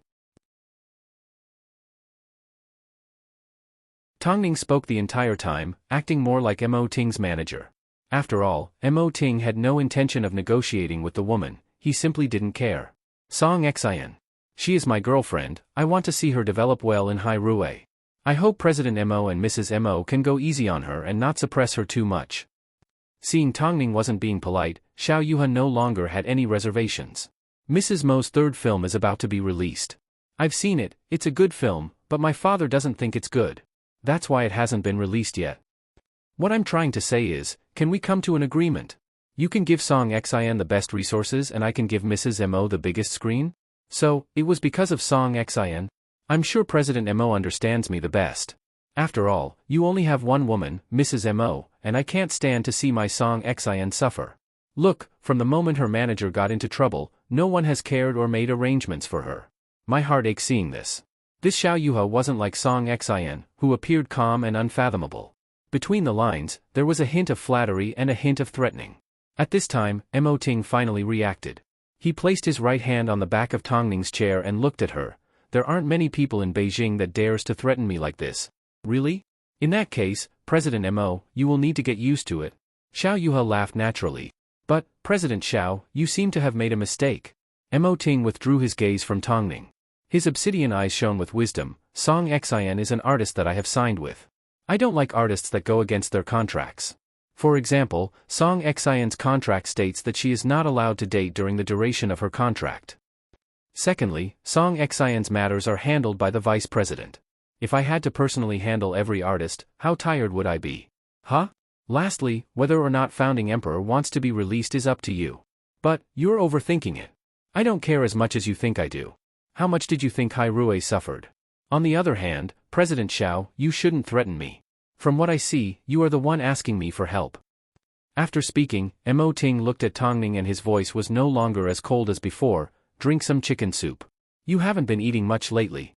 Tongning spoke the entire time, acting more like Mo Ting's manager. After all, Mo Ting had no intention of negotiating with the woman, he simply didn't care. Song Xian. She is my girlfriend, I want to see her develop well in Hai Rui. I hope President Mo and Mrs. Mo can go easy on her and not suppress her too much. Seeing Tongning wasn't being polite, Xiao Yuha no longer had any reservations. Mrs. Mo's third film is about to be released. I've seen it, it's a good film, but my father doesn't think it's good. That's why it hasn't been released yet. What I'm trying to say is, can we come to an agreement? You can give Song Xian the best resources and I can give Mrs. Mo the biggest screen? So, it was because of Song Xian? I'm sure President Mo understands me the best. After all, you only have one woman, Mrs. Mo, and I can't stand to see my Song Xian suffer. Look, from the moment her manager got into trouble, no one has cared or made arrangements for her. My heart aches seeing this. This Xiao Yuha wasn't like Song Xian, who appeared calm and unfathomable. Between the lines, there was a hint of flattery and a hint of threatening. At this time, Mo Ting finally reacted. He placed his right hand on the back of Tongning's chair and looked at her. There aren't many people in Beijing that dares to threaten me like this. Really? In that case, President Mo, you will need to get used to it. Xiao Yuha laughed naturally. But, President Xiao, you seem to have made a mistake. Mo Ting withdrew his gaze from Tongning. His obsidian eyes shone with wisdom. Song Xian is an artist that I have signed with. I don't like artists that go against their contracts. For example, Song Xian's contract states that she is not allowed to date during the duration of her contract. Secondly, Song Xian's matters are handled by the vice president. If I had to personally handle every artist, how tired would I be? Huh? Lastly, whether or not Founding Emperor wants to be released is up to you. But, you're overthinking it. I don't care as much as you think I do. How much did you think Hai Rui suffered? On the other hand, President Xiao, you shouldn't threaten me. From what I see, you are the one asking me for help. After speaking, Mo Ting looked at Tongning and his voice was no longer as cold as before. Drink some chicken soup. You haven't been eating much lately.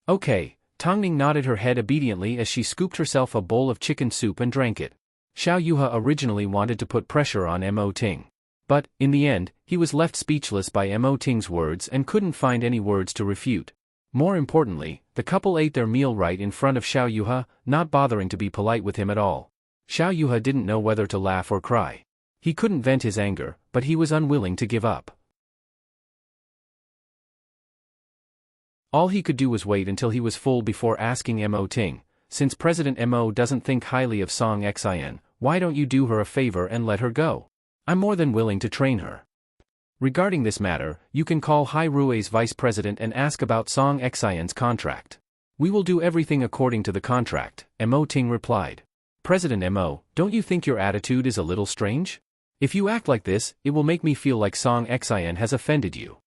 Okay, Tongning nodded her head obediently as she scooped herself a bowl of chicken soup and drank it. Xiao Yuha originally wanted to put pressure on Mo Ting. But, in the end, he was left speechless by Mo Ting's words and couldn't find any words to refute. More importantly, the couple ate their meal right in front of Xiao Yuha, not bothering to be polite with him at all. Xiao Yuha didn't know whether to laugh or cry. He couldn't vent his anger, but he was unwilling to give up. All he could do was wait until he was full before asking Mo Ting, since President Mo doesn't think highly of Song Xian, why don't you do her a favor and let her go? I'm more than willing to train her. Regarding this matter, you can call Hai Rui's vice president and ask about Song Xian's contract. We will do everything according to the contract, Mo Ting replied. President Mo, don't you think your attitude is a little strange? If you act like this, it will make me feel like Song Xian has offended you.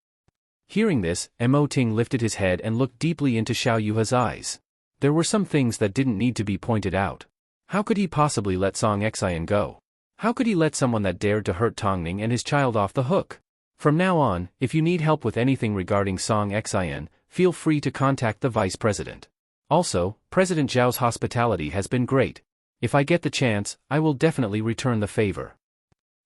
Hearing this, Mo Ting lifted his head and looked deeply into Xiao Yuha's eyes. There were some things that didn't need to be pointed out. How could he possibly let Song Xian go? How could he let someone that dared to hurt Tongning and his child off the hook? From now on, if you need help with anything regarding Song Xian, feel free to contact the vice president. Also, President Zhao's hospitality has been great. If I get the chance, I will definitely return the favor.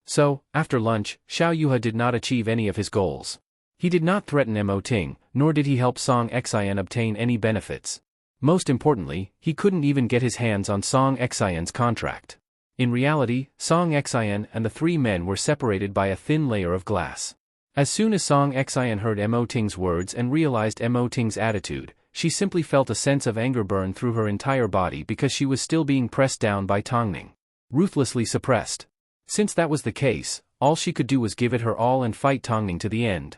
So, after lunch, Xiao Yuha did not achieve any of his goals. He did not threaten Mo Ting, nor did he help Song Xian obtain any benefits. Most importantly, he couldn't even get his hands on Song Xian's contract. In reality, Song Xian and the three men were separated by a thin layer of glass. As soon as Song Xian heard Mo Ting's words and realized Mo Ting's attitude, she simply felt a sense of anger burn through her entire body because she was still being pressed down by Tongning. Ruthlessly suppressed. Since that was the case, all she could do was give it her all and fight Tongning to the end.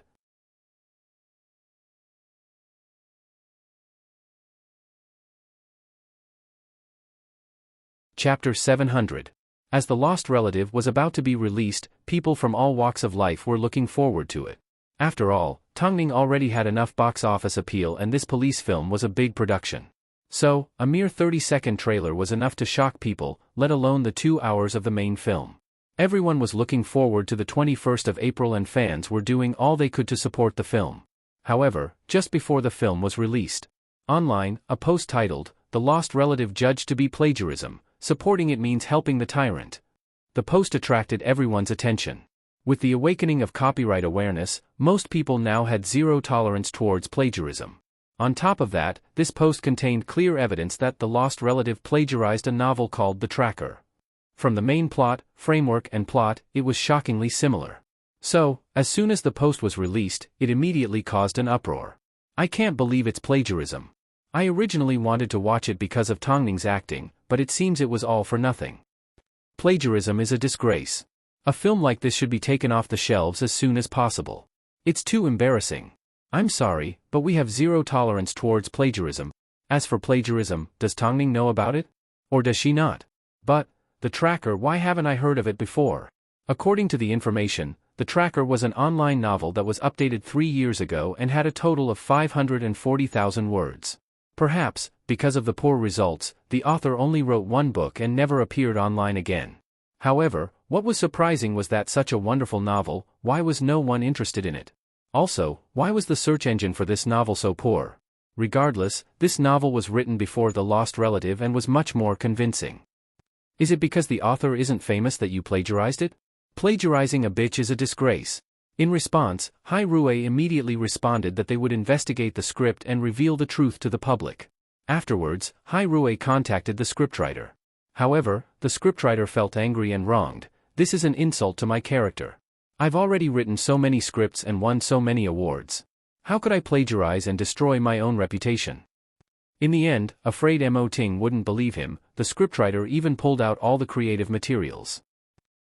Chapter 700. As The Lost Relative was about to be released, people from all walks of life were looking forward to it. After all, Tongning already had enough box office appeal and this police film was a big production. So, a mere 30-second trailer was enough to shock people, let alone the 2 hours of the main film. Everyone was looking forward to the 21st of April and fans were doing all they could to support the film. However, just before the film was released, online, a post titled, "The Lost Relative Judged to be Plagiarism, Supporting It Means Helping the Tyrant." The post attracted everyone's attention. With the awakening of copyright awareness, most people now had zero tolerance towards plagiarism. On top of that, this post contained clear evidence that The Lost Relative plagiarized a novel called The Tracker. From the main plot, framework and plot, it was shockingly similar. So, as soon as the post was released, it immediately caused an uproar. I can't believe it's plagiarism. I originally wanted to watch it because of Tongning's acting, but it seems it was all for nothing. Plagiarism is a disgrace. A film like this should be taken off the shelves as soon as possible. It's too embarrassing. I'm sorry, but we have zero tolerance towards plagiarism. As for plagiarism, does Tongning know about it? Or does she not? But, The Tracker, why haven't I heard of it before? According to the information, The Tracker was an online novel that was updated 3 years ago and had a total of 540,000 words. Perhaps, because of the poor results, the author only wrote one book and never appeared online again. However, what was surprising was that such a wonderful novel, why was no one interested in it? Also, why was the search engine for this novel so poor? Regardless, this novel was written before The Lost Relative and was much more convincing. Is it because the author isn't famous that you plagiarized it? Plagiarizing a bitch is a disgrace. In response, Hai Rue immediately responded that they would investigate the script and reveal the truth to the public. Afterwards, Hai Rue contacted the scriptwriter. However, the scriptwriter felt angry and wronged. This is an insult to my character. I've already written so many scripts and won so many awards. How could I plagiarize and destroy my own reputation? In the end, afraid Mo Ting wouldn't believe him, the scriptwriter even pulled out all the creative materials.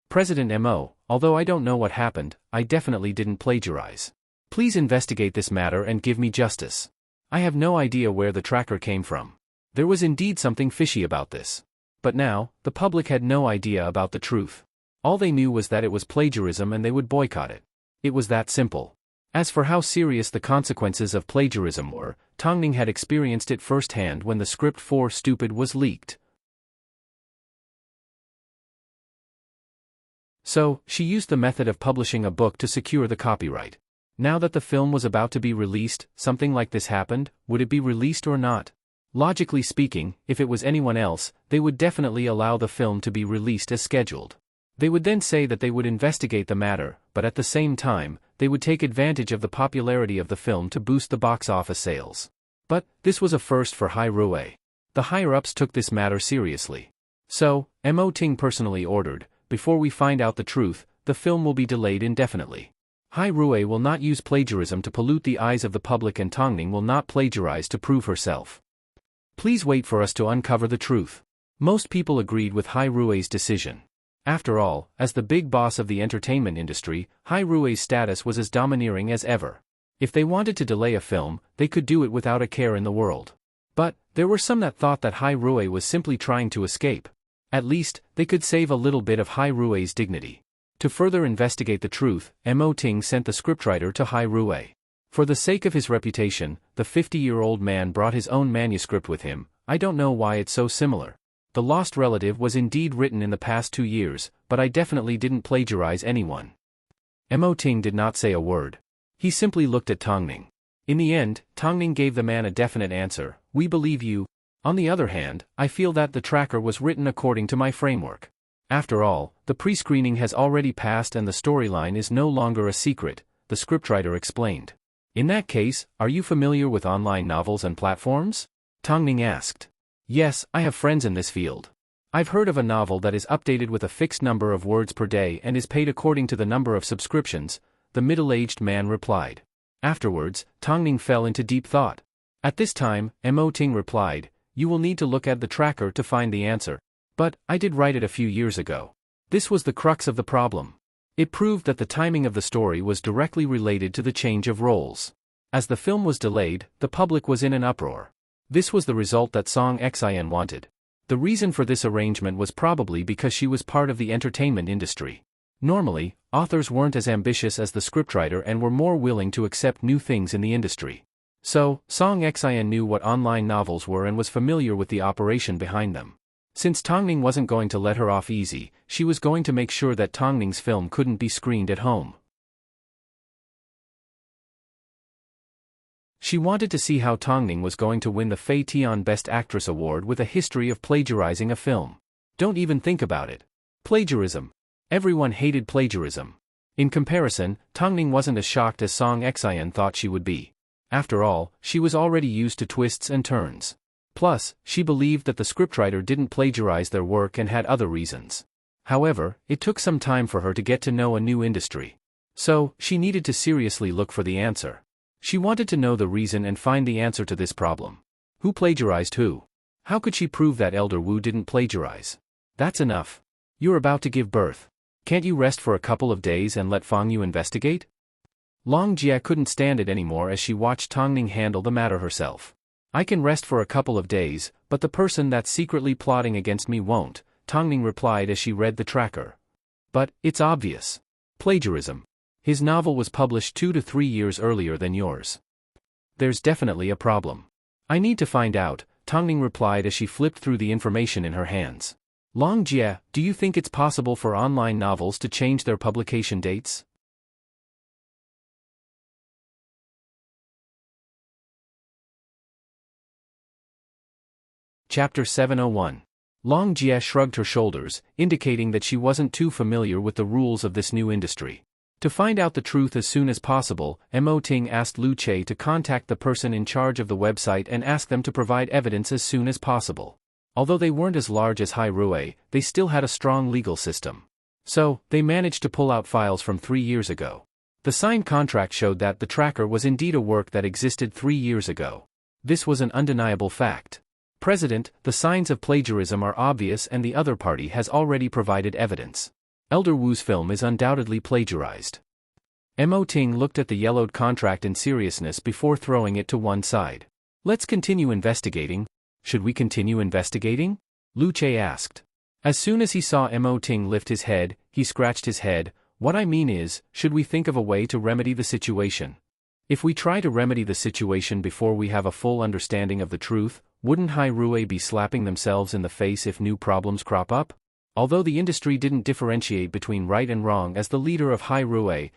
President Mo, although I don't know what happened, I definitely didn't plagiarize. Please investigate this matter and give me justice. I have no idea where the tracker came from. There was indeed something fishy about this. But now, the public had no idea about the truth. All they knew was that it was plagiarism and they would boycott it. It was that simple. As for how serious the consequences of plagiarism were, Tongning had experienced it firsthand when the script for Stupid was leaked. So, she used the method of publishing a book to secure the copyright. Now that the film was about to be released, something like this happened, would it be released or not? Logically speaking, if it was anyone else, they would definitely allow the film to be released as scheduled. They would then say that they would investigate the matter, but at the same time, they would take advantage of the popularity of the film to boost the box office sales. But, this was a first for Hai Rue. The higher-ups took this matter seriously. So, Mo Ting personally ordered, before we find out the truth, the film will be delayed indefinitely. Hai Rue will not use plagiarism to pollute the eyes of the public and Tongning will not plagiarize to prove herself. Please wait for us to uncover the truth. Most people agreed with Hai Rue's decision. After all, as the big boss of the entertainment industry, Hai Rue's status was as domineering as ever. If they wanted to delay a film, they could do it without a care in the world. But, there were some that thought that Hai Rue was simply trying to escape. At least, they could save a little bit of Hai Rue's dignity. To further investigate the truth, Mo Ting sent the scriptwriter to Hai Rue. For the sake of his reputation, the 50-year-old man brought his own manuscript with him. I don't know why it's so similar. The Lost Relative was indeed written in the past 2 years, but I definitely didn't plagiarize anyone. Mo Ting did not say a word. He simply looked at Tongning. In the end, Tongning gave the man a definite answer, "We believe you. On the other hand, I feel that the tracker was written according to my framework. After all, the pre-screening has already passed and the storyline is no longer a secret," the scriptwriter explained. "In that case, are you familiar with online novels and platforms?" Tongning asked. "Yes, I have friends in this field. I've heard of a novel that is updated with a fixed number of words per day and is paid according to the number of subscriptions, the middle-aged man replied. Afterwards, Tongning fell into deep thought. At this time, Ting replied, "You will need to look at the tracker to find the answer. But, I did write it a few years ago." This was the crux of the problem. It proved that the timing of the story was directly related to the change of roles. As the film was delayed, the public was in an uproar. This was the result that Song Xin wanted. The reason for this arrangement was probably because she was part of the entertainment industry. Normally, authors weren't as ambitious as the scriptwriter and were more willing to accept new things in the industry. So, Song Xin knew what online novels were and was familiar with the operation behind them. Since Tongning wasn't going to let her off easy, she was going to make sure that Tongning's film couldn't be screened at home. She wanted to see how Tongning was going to win the Fei Tian Best Actress Award with a history of plagiarizing a film. Don't even think about it. Plagiarism. Everyone hated plagiarism. In comparison, Tongning wasn't as shocked as Song Xin thought she would be. After all, she was already used to twists and turns. Plus, she believed that the scriptwriter didn't plagiarize their work and had other reasons. However, it took some time for her to get to know a new industry. So, she needed to seriously look for the answer. She wanted to know the reason and find the answer to this problem. Who plagiarized who? How could she prove that Elder Wu didn't plagiarize? That's enough. You're about to give birth. Can't you rest for a couple of days and let Fang Yu investigate? Long Jie couldn't stand it anymore as she watched Tongning handle the matter herself. I can rest for a couple of days, but the person that's secretly plotting against me won't, Tongning replied as she read the tracker. But, it's obvious. Plagiarism. His novel was published 2 to 3 years earlier than yours. There's definitely a problem. I need to find out, Tongning replied as she flipped through the information in her hands. Long Jie, do you think it's possible for online novels to change their publication dates? Chapter 701. Long Jie shrugged her shoulders, indicating that she wasn't too familiar with the rules of this new industry. To find out the truth as soon as possible, Ting asked Lu Che to contact the person in charge of the website and ask them to provide evidence as soon as possible. Although they weren't as large as Hai Rui, they still had a strong legal system. So, they managed to pull out files from 3 years ago. The signed contract showed that the tracker was indeed a work that existed 3 years ago. This was an undeniable fact. President, the signs of plagiarism are obvious and the other party has already provided evidence. Elder Wu's film is undoubtedly plagiarized. Ting looked at the yellowed contract in seriousness before throwing it to one side. Let's continue investigating. Should we continue investigating? Lu Che asked. As soon as he saw Ting lift his head, he scratched his head. What I mean is, should we think of a way to remedy the situation? If we try to remedy the situation before we have a full understanding of the truth, wouldn't Hai Rui be slapping themselves in the face if new problems crop up? Although the industry didn't differentiate between right and wrong as the leader of Hai Rui,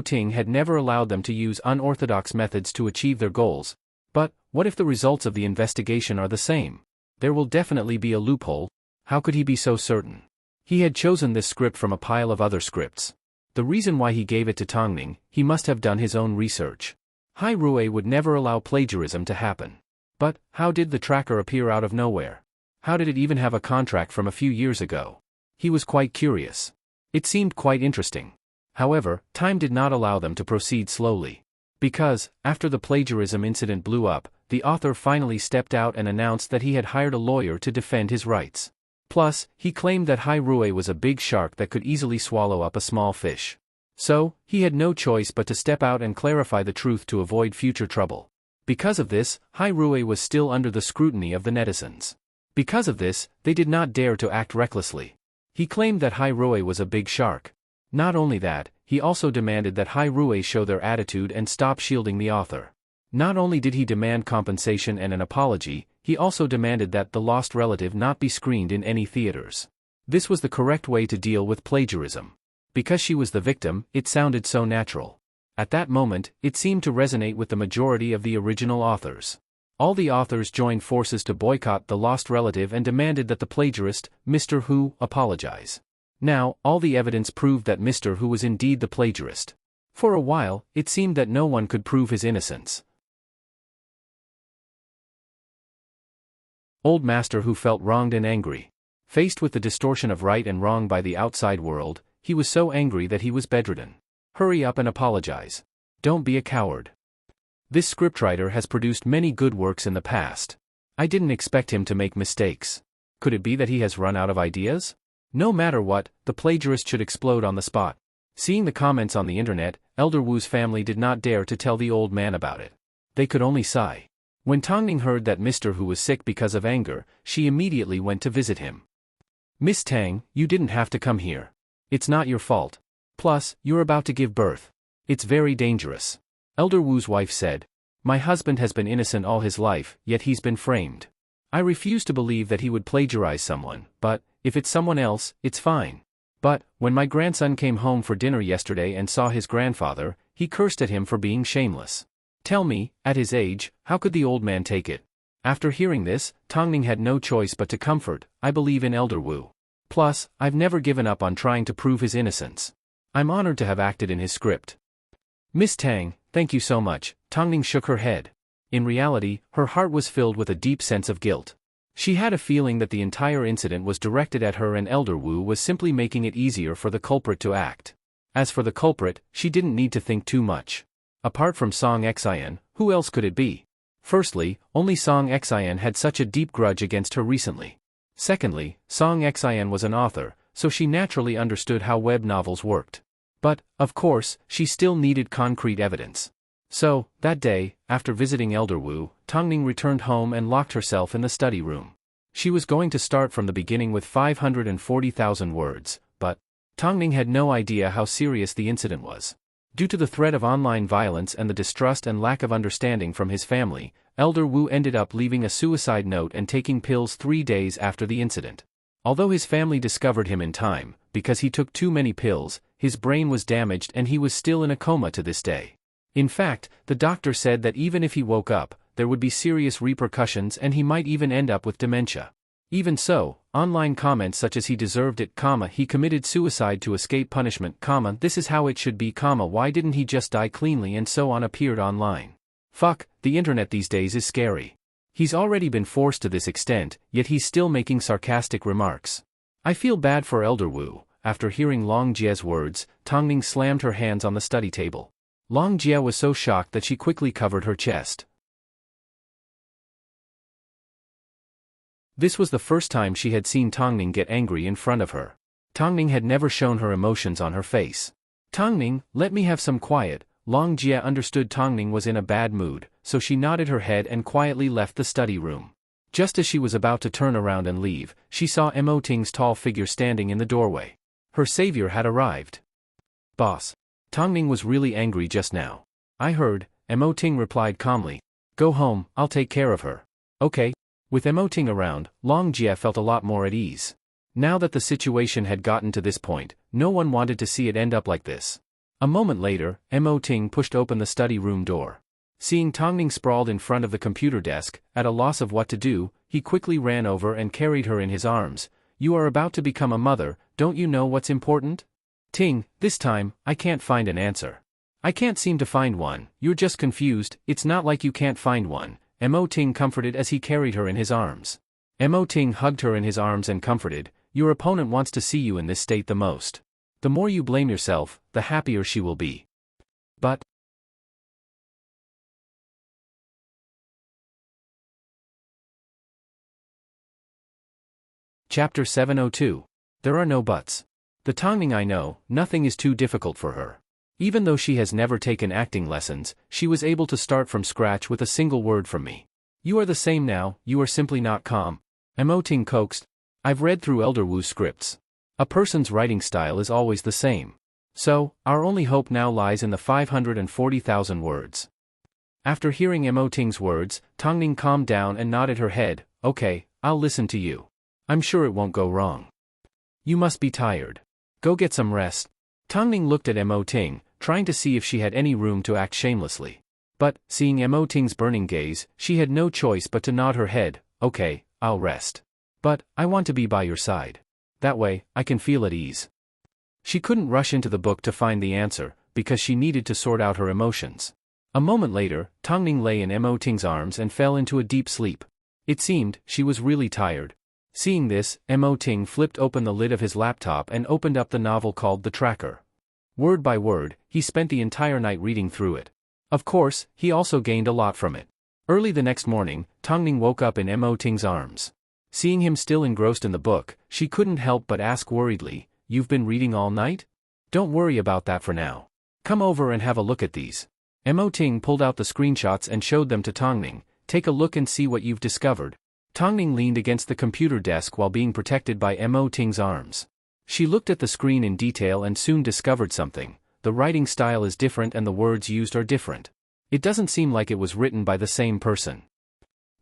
Ting had never allowed them to use unorthodox methods to achieve their goals. But, what if the results of the investigation are the same? There will definitely be a loophole. How could he be so certain? He had chosen this script from a pile of other scripts. The reason why he gave it to Tongning, he must have done his own research. Hai Rui would never allow plagiarism to happen. But, how did the tracker appear out of nowhere? How did it even have a contract from a few years ago? He was quite curious. It seemed quite interesting. However, time did not allow them to proceed slowly. Because, after the plagiarism incident blew up, the author finally stepped out and announced that he had hired a lawyer to defend his rights. Plus, he claimed that Hai Rui was a big shark that could easily swallow up a small fish. So, he had no choice but to step out and clarify the truth to avoid future trouble. Because of this, Hai Rui was still under the scrutiny of the netizens. Because of this, they did not dare to act recklessly. He claimed that Hai Rui was a big shark. Not only that, he also demanded that Hai Rui show their attitude and stop shielding the author. Not only did he demand compensation and an apology, he also demanded that The Lost Relative not be screened in any theaters. This was the correct way to deal with plagiarism. Because she was the victim, it sounded so natural. At that moment, it seemed to resonate with the majority of the original authors. All the authors joined forces to boycott The Lost Relative and demanded that the plagiarist, Mr. Hu, apologize. Now, all the evidence proved that Mr. Hu was indeed the plagiarist. For a while, it seemed that no one could prove his innocence. Old Master Hu felt wronged and angry. Faced with the distortion of right and wrong by the outside world, he was so angry that he was bedridden. Hurry up and apologize. Don't be a coward. This scriptwriter has produced many good works in the past. I didn't expect him to make mistakes. Could it be that he has run out of ideas? No matter what, the plagiarist should explode on the spot. Seeing the comments on the internet, Elder Wu's family did not dare to tell the old man about it. They could only sigh. When Tongning heard that Mr. Hu was sick because of anger, she immediately went to visit him. Miss Tang, you didn't have to come here. It's not your fault. Plus, you're about to give birth. It's very dangerous. Elder Wu's wife said. My husband has been innocent all his life, yet he's been framed. I refuse to believe that he would plagiarize someone, but, if it's someone else, it's fine. But, when my grandson came home for dinner yesterday and saw his grandfather, he cursed at him for being shameless. Tell me, at his age, how could the old man take it? After hearing this, Tongning had no choice but to comfort. I believe in Elder Wu. Plus, I've never given up on trying to prove his innocence. I'm honored to have acted in his script. Miss Tang, thank you so much. Tongning shook her head. In reality, her heart was filled with a deep sense of guilt. She had a feeling that the entire incident was directed at her and Elder Wu was simply making it easier for the culprit to act. As for the culprit, she didn't need to think too much. Apart from Song Xian, who else could it be? Firstly, only Song Xian had such a deep grudge against her recently. Secondly, Song Xian was an author, so she naturally understood how web novels worked. But, of course, she still needed concrete evidence. So, that day, after visiting Elder Wu, Tongning returned home and locked herself in the study room. She was going to start from the beginning with 540,000 words, but Tongning had no idea how serious the incident was. Due to the threat of online violence and the distrust and lack of understanding from his family, Elder Wu ended up leaving a suicide note and taking pills 3 days after the incident. Although his family discovered him in time, because he took too many pills, his brain was damaged and he was still in a coma to this day. In fact, the doctor said that even if he woke up, there would be serious repercussions and he might even end up with dementia. Even so, online comments such as he deserved it, he committed suicide to escape punishment, this is how it should be, why didn't he just die cleanly, and so on appeared online. Fuck, the internet these days is scary. He's already been forced to this extent, yet he's still making sarcastic remarks. I feel bad for Elder Wu. After hearing Long Jie's words, Tongning slammed her hands on the study table. Long Jie was so shocked that she quickly covered her chest. This was the first time she had seen Tongning get angry in front of her. Tongning had never shown her emotions on her face. Tongning, let me have some quiet. Long Jie understood Tongning was in a bad mood, so she nodded her head and quietly left the study room. Just as she was about to turn around and leave, she saw Mo Ting's tall figure standing in the doorway. Her savior had arrived. Boss. Tongning was really angry just now. I heard, Mo Ting replied calmly. Go home, I'll take care of her. Okay. With Mo Ting around, Long Jie felt a lot more at ease. Now that the situation had gotten to this point, no one wanted to see it end up like this. A moment later, Mo Ting pushed open the study room door. Seeing Tongning sprawled in front of the computer desk, at a loss of what to do, he quickly ran over and carried her in his arms. You are about to become a mother, don't you know what's important? Ting, this time, I can't find an answer. I can't seem to find one, you're just confused, it's not like you can't find one. Mo Ting comforted as he carried her in his arms. Mo Ting hugged her in his arms and comforted, your opponent wants to see you in this state the most. The more you blame yourself, the happier she will be. But Chapter 702. There are no buts. The Tongning I know, nothing is too difficult for her. Even though she has never taken acting lessons, she was able to start from scratch with a single word from me. You are the same now, you are simply not calm. Mo Ting coaxed. I've read through Elder Wu's scripts. A person's writing style is always the same. So, our only hope now lies in the 540,000 words. After hearing Mo Ting's words, Tongning calmed down and nodded her head. Okay, I'll listen to you. I'm sure it won't go wrong. You must be tired. Go get some rest. Tongning looked at Mo Ting, trying to see if she had any room to act shamelessly. But, seeing Mo Ting's burning gaze, she had no choice but to nod her head. Okay, I'll rest. But, I want to be by your side. That way, I can feel at ease. She couldn't rush into the book to find the answer, because she needed to sort out her emotions. A moment later, Tongning lay in Mo Ting's arms and fell into a deep sleep. It seemed, she was really tired. Seeing this, Ting flipped open the lid of his laptop and opened up the novel called The Tracker. Word by word, he spent the entire night reading through it. Of course, he also gained a lot from it. Early the next morning, Tongning woke up in Ting's arms. Seeing him still engrossed in the book, she couldn't help but ask worriedly, "You've been reading all night? Don't worry about that for now. Come over and have a look at these." Ting pulled out the screenshots and showed them to Tongning. "Take a look and see what you've discovered." Tongning leaned against the computer desk while being protected by Ting's arms. She looked at the screen in detail and soon discovered something. The writing style is different and the words used are different. It doesn't seem like it was written by the same person.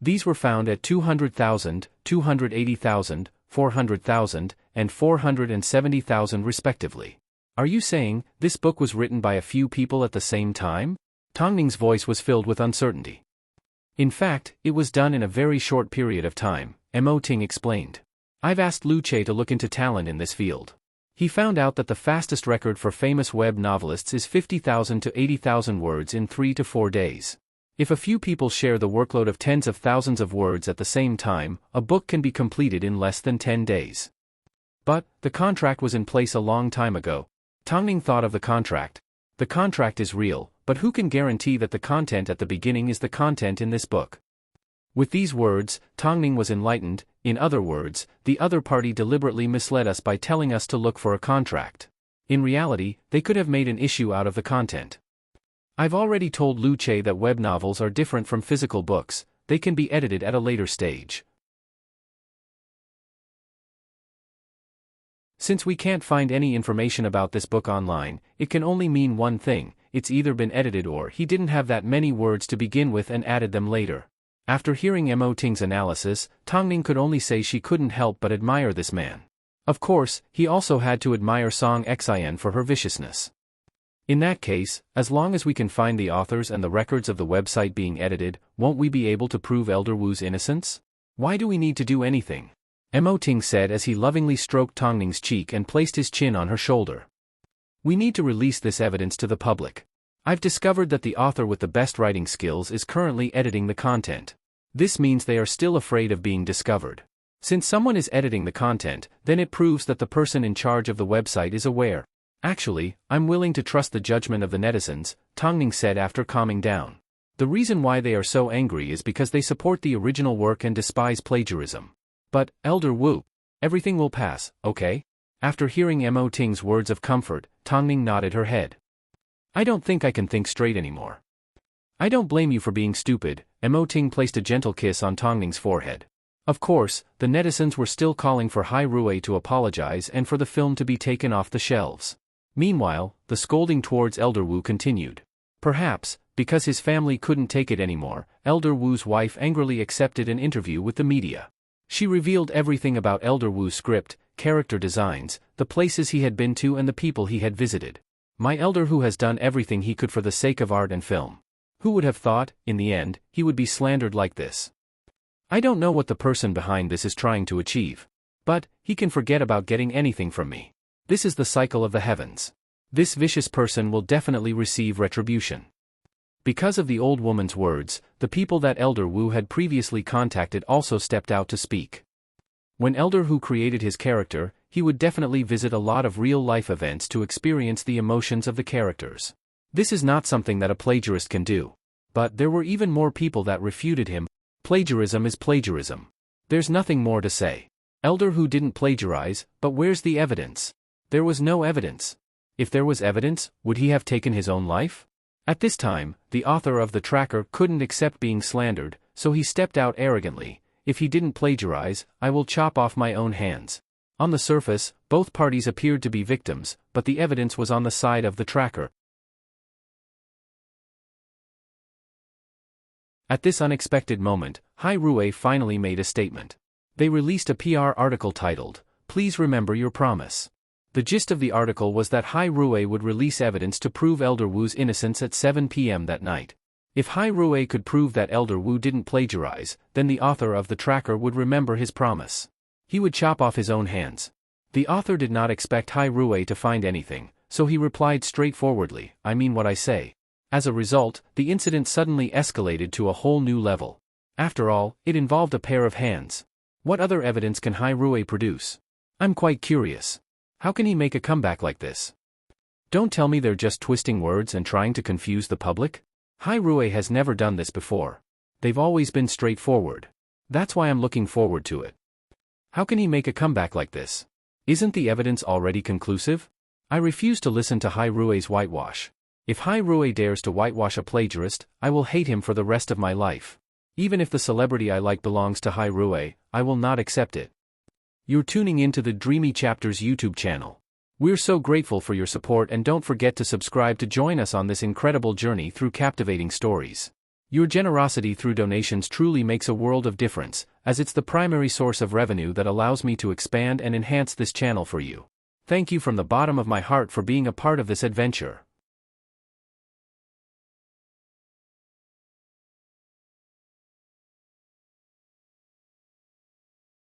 These were found at 200,000, 280,000, 400,000, and 470,000 respectively. "Are you saying this book was written by a few people at the same time?" Tongning's voice was filled with uncertainty. "In fact, it was done in a very short period of time," Ting explained. "I've asked Lu Che to look into talent in this field. He found out that the fastest record for famous web novelists is 50,000 to 80,000 words in 3 to 4 days. If a few people share the workload of tens of thousands of words at the same time, a book can be completed in less than 10 days. But, the contract was in place a long time ago." Tongning thought of the contract. "The contract is real, but who can guarantee that the content at the beginning is the content in this book?" With these words, Tongning was enlightened. In other words, the other party deliberately misled us by telling us to look for a contract. In reality, they could have made an issue out of the content. "I've already told Lu Che that web novels are different from physical books, they can be edited at a later stage. Since we can't find any information about this book online, it can only mean one thing: it's either been edited or he didn't have that many words to begin with and added them later." After hearing Ting's analysis, Tongning could only say she couldn't help but admire this man. Of course, he also had to admire Song Xin for her viciousness. "In that case, as long as we can find the authors and the records of the website being edited, won't we be able to prove Elder Wu's innocence? Why do we need to do anything?" Ting said as he lovingly stroked Tongning's cheek and placed his chin on her shoulder. "We need to release this evidence to the public. I've discovered that the author with the best writing skills is currently editing the content. This means they are still afraid of being discovered. Since someone is editing the content, then it proves that the person in charge of the website is aware. Actually, I'm willing to trust the judgment of the netizens," Tongning said after calming down. "The reason why they are so angry is because they support the original work and despise plagiarism. But, Elder Wu, everything will pass, okay?" After hearing Ting's words of comfort, Tongning nodded her head. "I don't think I can think straight anymore." "I don't blame you for being stupid." Ting placed a gentle kiss on Tongning's forehead. Of course, the netizens were still calling for Hai Rui to apologize and for the film to be taken off the shelves. Meanwhile, the scolding towards Elder Wu continued. Perhaps, because his family couldn't take it anymore, Elder Wu's wife angrily accepted an interview with the media. She revealed everything about Elder Wu's script, character designs, the places he had been to and the people he had visited. "My Elder Wu has done everything he could for the sake of art and film. Who would have thought, in the end, he would be slandered like this? I don't know what the person behind this is trying to achieve. But, he can forget about getting anything from me. This is the cycle of the heavens. This vicious person will definitely receive retribution." Because of the old woman's words, the people that Elder Wu had previously contacted also stepped out to speak. When Elder Wu created his character, he would definitely visit a lot of real-life events to experience the emotions of the characters. This is not something that a plagiarist can do. But there were even more people that refuted him. Plagiarism is plagiarism. There's nothing more to say. Elder Wu didn't plagiarize, but where's the evidence? There was no evidence. If there was evidence, would he have taken his own life? At this time, the author of the tracker couldn't accept being slandered, so he stepped out arrogantly. "If he didn't plagiarize, I will chop off my own hands." On the surface, both parties appeared to be victims, but the evidence was on the side of the tracker. At this unexpected moment, Hai Rui finally made a statement. They released a PR article titled, "Please Remember Your Promise." The gist of the article was that Hai Rui would release evidence to prove Elder Wu's innocence at 7 p.m. that night. If Hai Rui could prove that Elder Wu didn't plagiarize, then the author of the tracker would remember his promise. He would chop off his own hands. The author did not expect Hai Rui to find anything, so he replied straightforwardly, "I mean what I say." As a result, the incident suddenly escalated to a whole new level. After all, it involved a pair of hands. What other evidence can Hairue produce? I'm quite curious. How can he make a comeback like this? Don't tell me they're just twisting words and trying to confuse the public? Hairue has never done this before. They've always been straightforward. That's why I'm looking forward to it. How can he make a comeback like this? Isn't the evidence already conclusive? I refuse to listen to Hairue's whitewash. If Hairue dares to whitewash a plagiarist, I will hate him for the rest of my life. Even if the celebrity I like belongs to Hairue, I will not accept it. You're tuning into the Dreamy Chapters YouTube channel. We're so grateful for your support, and don't forget to subscribe to join us on this incredible journey through captivating stories. Your generosity through donations truly makes a world of difference, as it's the primary source of revenue that allows me to expand and enhance this channel for you. Thank you from the bottom of my heart for being a part of this adventure.